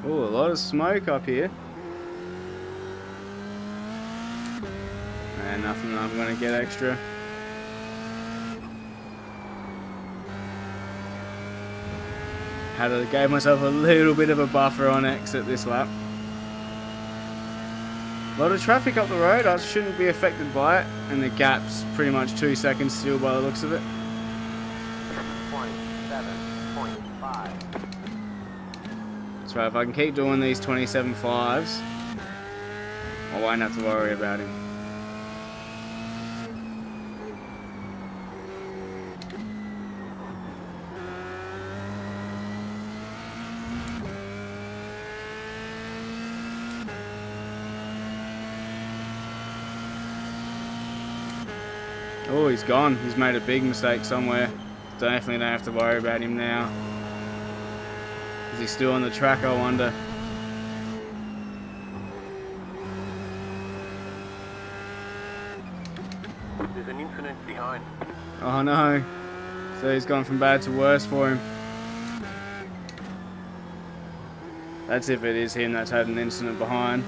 Oh, a lot of smoke up here. And nothing I'm going to get extra. Gave myself a little bit of a buffer on exit this lap. A lot of traffic up the road. I shouldn't be affected by it. And the gap's pretty much 2 seconds still by the looks of it. 27.5. So if I can keep doing these 27.5s, I won't have to worry about him. Oh, he's gone. He's made a big mistake somewhere. Definitely don't have to worry about him now. Is he still on the track, I wonder? There's an incident behind. Oh no. So he's gone from bad to worse for him. That's if it is him that's had an incident behind.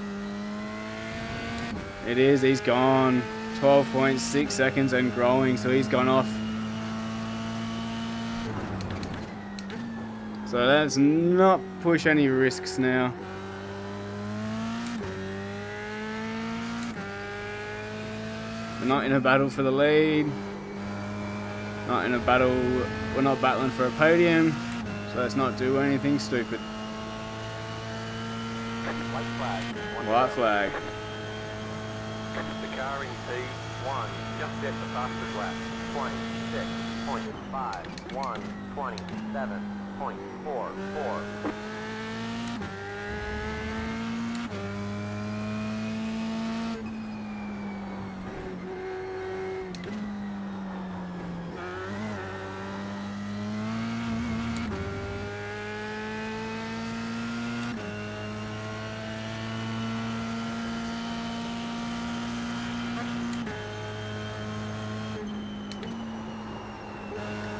It is, he's gone. 12.6 seconds and growing, so he's gone off. So let's not push any risks now. We're not in a battle for the lead. Not in a battle, we're not battling for a podium, so let's not do anything stupid. White flag. White flag. The car in P1 just set the fastest lap. 26.51. 27.44.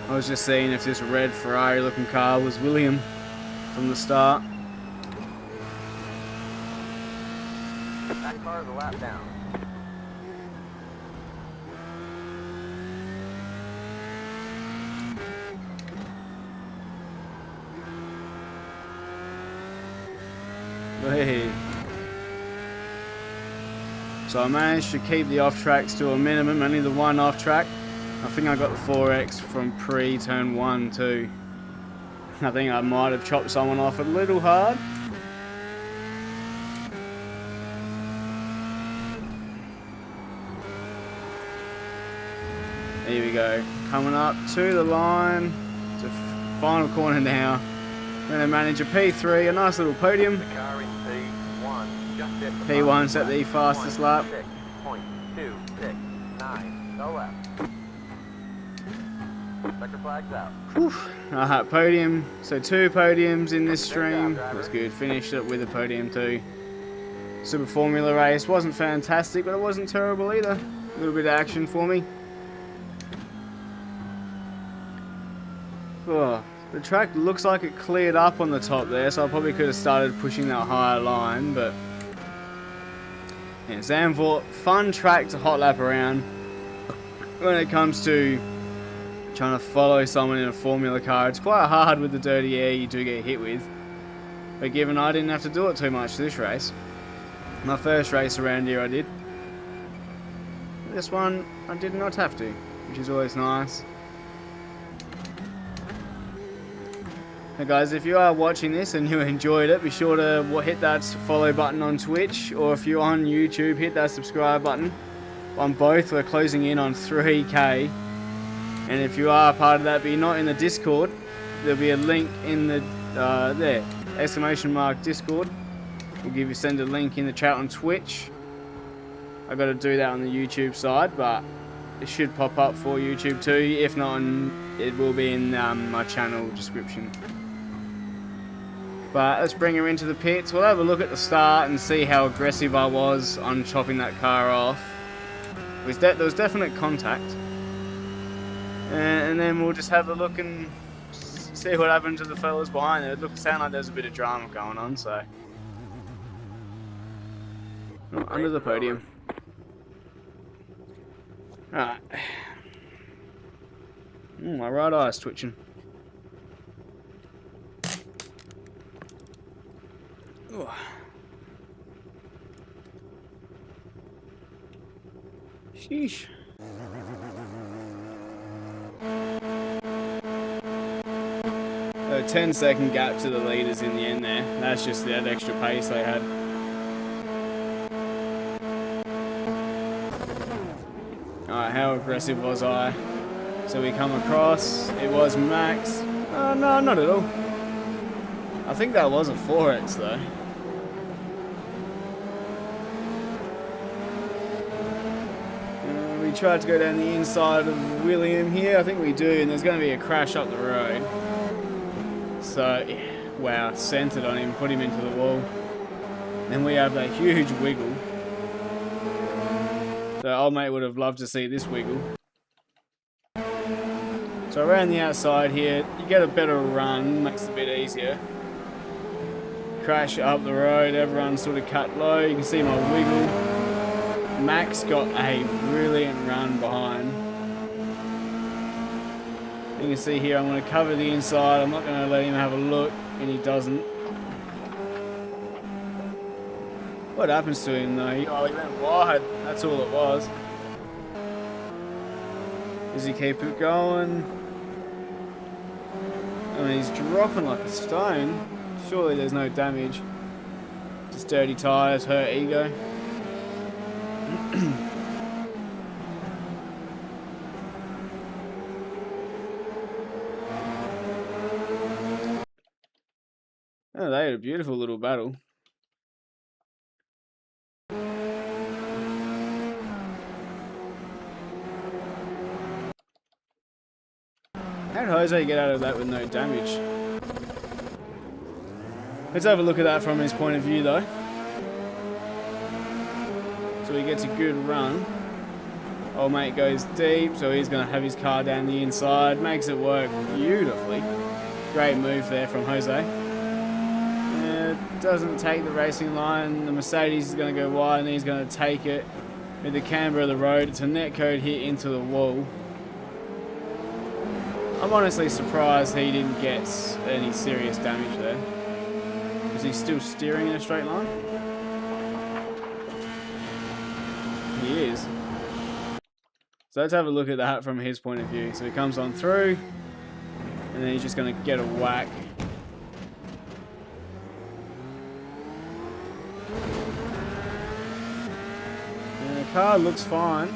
I was just seeing if this red Ferrari looking car was William from the start. That car's a lap down. Hey. So I managed to keep the off tracks to a minimum, only the one off track. I think I got the 4X from pre-turn 1 too. I think I might have chopped someone off a little hard. Here we go. Coming up to the line. It's a final corner now. Going to manage a P3, a nice little podium. The car in P1 just set the P1 set the fastest lap. 6.269. No lap. Checker flag's out. Podium. So 2 podiums in this stream. That's good. Finished it with a podium too. Super Formula race wasn't fantastic, but it wasn't terrible either. A little bit of action for me. Oh, the track looks like it cleared up on the top there, so I probably could have started pushing that higher line, but yeah, Zandvoort, fun track to hot lap around when it comes to trying to follow someone in a Formula car. It's quite hard with the dirty air you do get hit with, but given I didn't have to do it too much this race, my first race around here I did. This one I did not have to, which is always nice. Hey guys, if you are watching this and you enjoyed it, be sure to hit that follow button on Twitch, or if you're on YouTube, hit that subscribe button. On both, we're closing in on 3K. And if you are a part of that but you're not in the Discord, there'll be a link in the there, ! Discord. We'll send a link in the chat on Twitch. I got to do that on the YouTube side, but it should pop up for YouTube too. If not, it will be in my channel description. But let's bring her into the pits. We'll have a look at the start and see how aggressive I was on chopping that car off. There was definite contact. And then we'll just have a look and see what happened to the fellas behind there. It sounded like there's a bit of drama going on, so. Oh, under the podium. Alright. My right eye's twitching. Ooh. Sheesh. A 10-second gap to the leaders in the end there. That's just that extra pace they had. Alright, how aggressive was I? So we come across, it was Max. No, not at all. I think that was a 4X though. We tried to go down the inside of William here. I think we do, and there's going to be a crash up the road. So, wow, centered on him, put him into the wall. Then we have that huge wiggle. So old mate would have loved to see this wiggle. So around the outside here, you get a better run, makes it a bit easier. Crash up the road, everyone sort of cut low. You can see my wiggle. Max got a brilliant run behind. You can see here I'm going to cover the inside. I'm not going to let him have a look, and he doesn't. What happens to him though? Oh, he went wide. That's all it was. Does he keep it going? I mean, he's dropping like a stone. Surely there's no damage. Just dirty tyres, hurt ego. Oh, they had a beautiful little battle. How did Jose get out of that with no damage? Let's have a look at that from his point of view though. So he gets a good run. Old mate goes deep, so he's going to have his car down the inside. Makes it work beautifully. Great move there from Jose. Doesn't take the racing line. The Mercedes is going to go wide and he's going to take it with the camber of the road. It's a netcode hit into the wall. I'm honestly surprised he didn't get any serious damage there. Is he still steering in a straight line? He is. So let's have a look at that from his point of view. So he comes on through and then he's just going to get a whack. Car looks fine.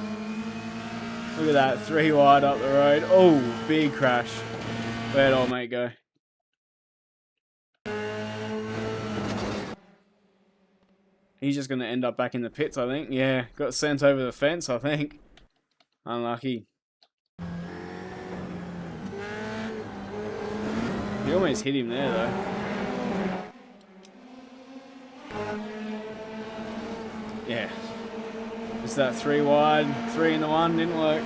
Look at that, 3 wide up the road. Oh, big crash. Where'd old mate go? He's just going to end up back in the pits, I think. Yeah, got sent over the fence, I think. Unlucky. He almost hit him there, though. Yeah. Just that 3 wide, 3 in the 1, didn't work.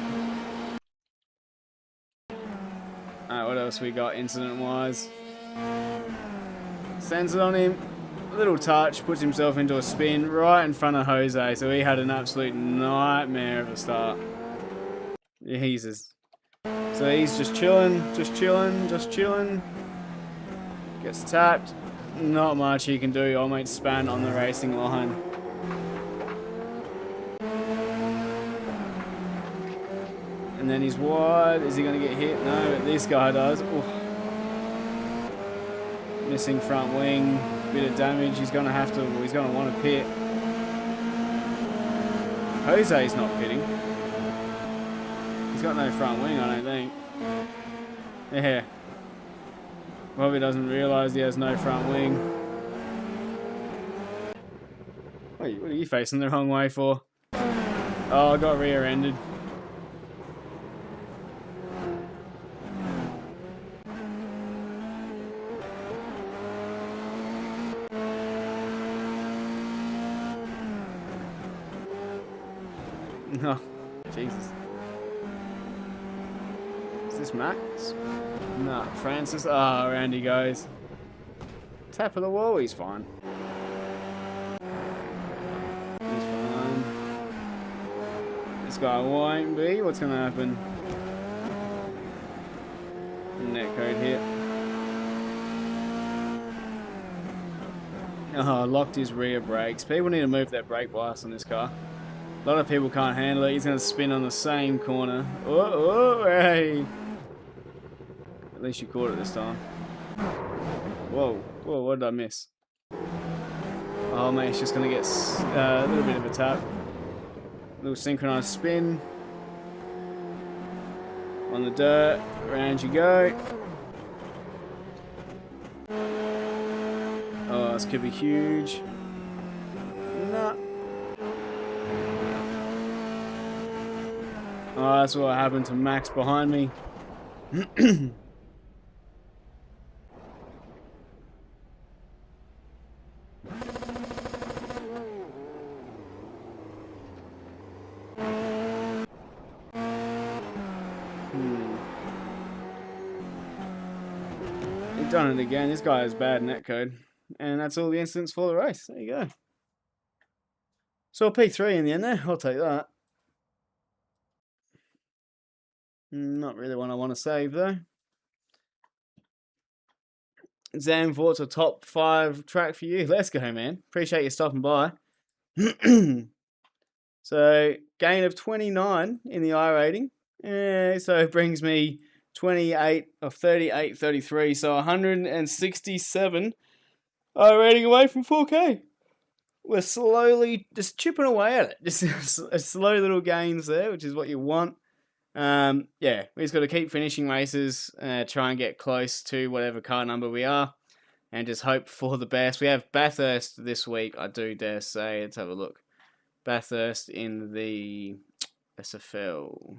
Alright, what else we got incident-wise? Sends it on him, little touch, puts himself into a spin right in front of Jose, so he had an absolute nightmare of a start. Jesus. So he's just chilling. Gets tapped. Not much he can do. Old mate span on the racing line. And then he's wide. Is he going to get hit? No, but this guy does. Oof. Missing front wing. Bit of damage. He's going to have to, he's going to want to pit. Jose's not pitting. He's got no front wing, I don't think. Yeah. Probably doesn't realise he has no front wing. Wait, what are you facing the wrong way for? Oh, I got rear-ended. Oh, Jesus. this Max? No, Francis. Ah, oh, Randy goes. Tap of the wall, he's fine. He's fine. This guy won't be. What's going to happen? Netcode hit. Oh, locked his rear brakes. People need to move their brake bias on this car. A lot of people can't handle it. He's going to spin on the same corner. Oh, hey. At least you caught it this time. Whoa, whoa, what did I miss? Oh, mate, it's just going to get a little bit of a tap. A little synchronized spin. On the dirt. Around you go. Oh, this could be huge. No. Oh, that's what happened to Max behind me. He's done it again. This guy has bad netcode. And that's all the incidents for the race. There you go. So a P3 in the end there. I'll take that. Not really one I want to save though. Zandvoort's a top 5 track for you. Let's go, man. Appreciate you stopping by. So gain of 29 in the I rating. So it brings me 28 of 38, 33. So 167 I rating away from 4K. We're slowly just chipping away at it. Just slow little gains there, which is what you want. Yeah, we just got to keep finishing races, try and get close to whatever car number we are, and just hope for the best. We have Bathurst this week, I do dare say. Let's have a look. Bathurst in the SFL.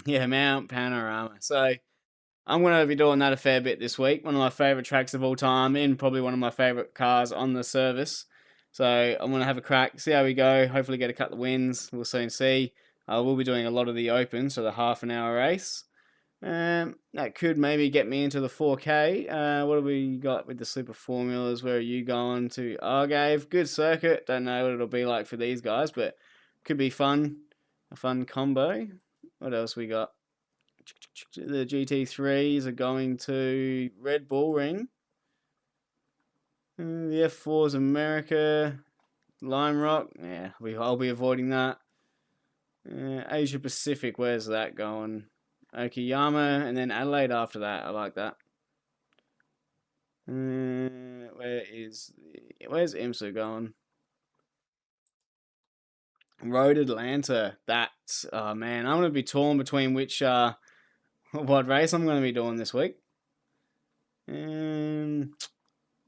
Yeah, Mount Panorama. So I'm going to be doing that a fair bit this week. One of my favourite tracks of all time, and probably one of my favourite cars on the service. So I'm going to have a crack, see how we go, hopefully get a couple of wins. We'll soon see. We'll be doing a lot of the Open, so the half-an-hour race. That could maybe get me into the 4K. What have we got with the Super Formulas? Where are you going to? Argave, good circuit. Don't know what it'll be like for these guys, but could be fun. A fun combo. What else we got? The GT3s are going to Red Bull Ring. The F4's America. Lime Rock. Yeah, I'll be avoiding that. Asia Pacific, where's that going? Okayama, and then Adelaide after that. I like that. Where's IMSA going? Road Atlanta. That's, oh man, I'm going to be torn between which, what race I'm going to be doing this week. The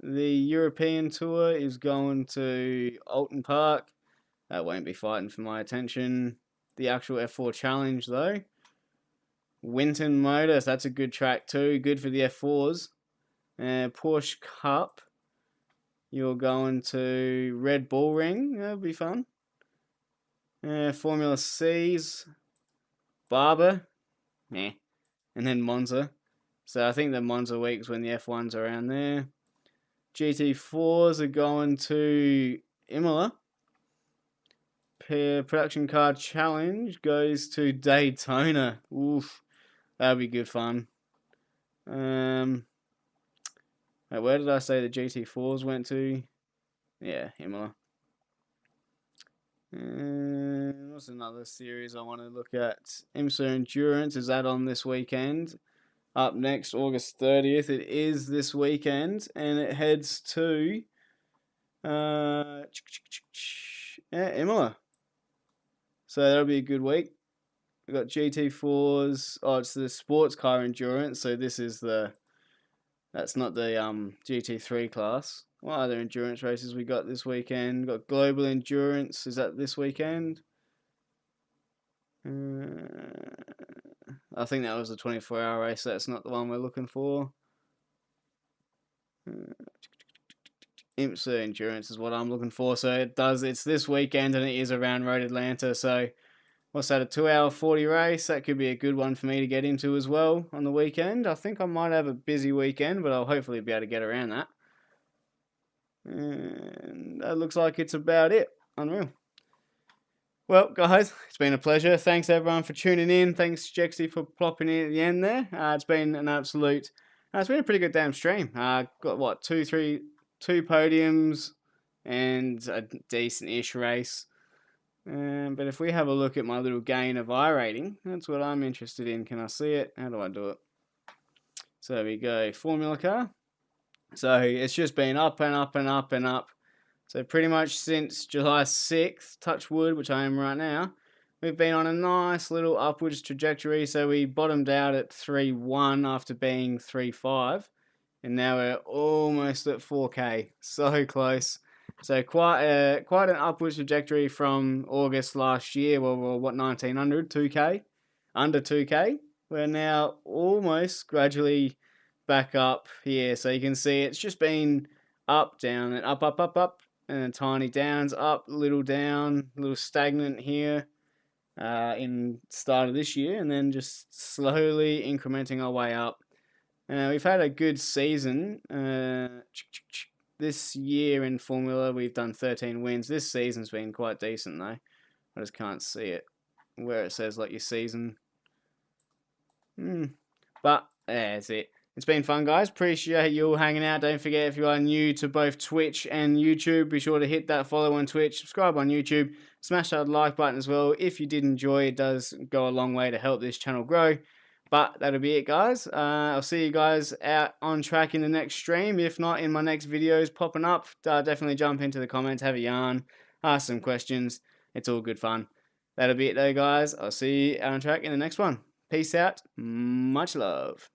European Tour is going to Alton Park. That won't be fighting for my attention. The actual F4 Challenge, though. Winton Motors, that's a good track too. Good for the F4s. Porsche Cup. You're going to Red Bull Ring. That'll be fun. Formula C's. Barber. Meh. And then Monza. So I think the Monza week's when the F1's around there. GT4s are going to Imola. Production Car Challenge goes to Daytona. Oof. That'll be good fun. Wait, where did I say the GT4s went to? Yeah, Imola. What's another series I want to look at? IMSA Endurance, is that on this weekend? Up next, August 30th. It is this weekend, and it heads to Imola. So that'll be a good week. We've got GT4s. Oh, it's the sports car endurance. So this is that's not the GT3 class. What other endurance races we got this weekend? We've got global endurance. Is that this weekend? I think that was the 24-hour race. That's not the one we're looking for. IMSA Endurance is what I'm looking for. So it's this weekend, and it is around Road Atlanta. So what's that, a 2-hour 40 race? That could be a good one for me to get into as well on the weekend. I think I might have a busy weekend, but I'll hopefully be able to get around that. And that looks like it's about it. Unreal. Well, guys, it's been a pleasure. Thanks, everyone, for tuning in. Thanks, Jexy, for plopping in at the end there. It's been an absolute... it's been a pretty good damn stream. Got, what, two podiums and a decent-ish race. But if we have a look at my little gain of iRating, that's what I'm interested in. Can I see it? How do I do it? So there we go. Formula car. So it's just been up and up and up and up. So pretty much since July 6th, touch wood, which I am right now, we've been on a nice little upwards trajectory. So we bottomed out at 3.1 after being 3.5. And now we're almost at 4K. So close. So quite an upwards trajectory from August last year. Well, we're what, 1900, 2K? Under 2K. We're now almost gradually back up here. So you can see it's just been up, down, and up, up, up, up. And then tiny downs, up, little down, little stagnant here in start of this year, and then just slowly incrementing our way up. We've had a good season. This year in Formula, we've done 13 wins. This season's been quite decent, though. I just can't see it where it says, like, your season. But, that's it. It's been fun, guys. Appreciate you all hanging out. Don't forget, if you are new to both Twitch and YouTube, be sure to hit that follow on Twitch, subscribe on YouTube, smash that like button as well. If you did enjoy, it does go a long way to help this channel grow. But that'll be it, guys. I'll see you guys out on track in the next stream. If not, in my next videos popping up, definitely jump into the comments, have a yarn, ask some questions. It's all good fun. That'll be it, though, guys. I'll see you out on track in the next one. Peace out. Much love.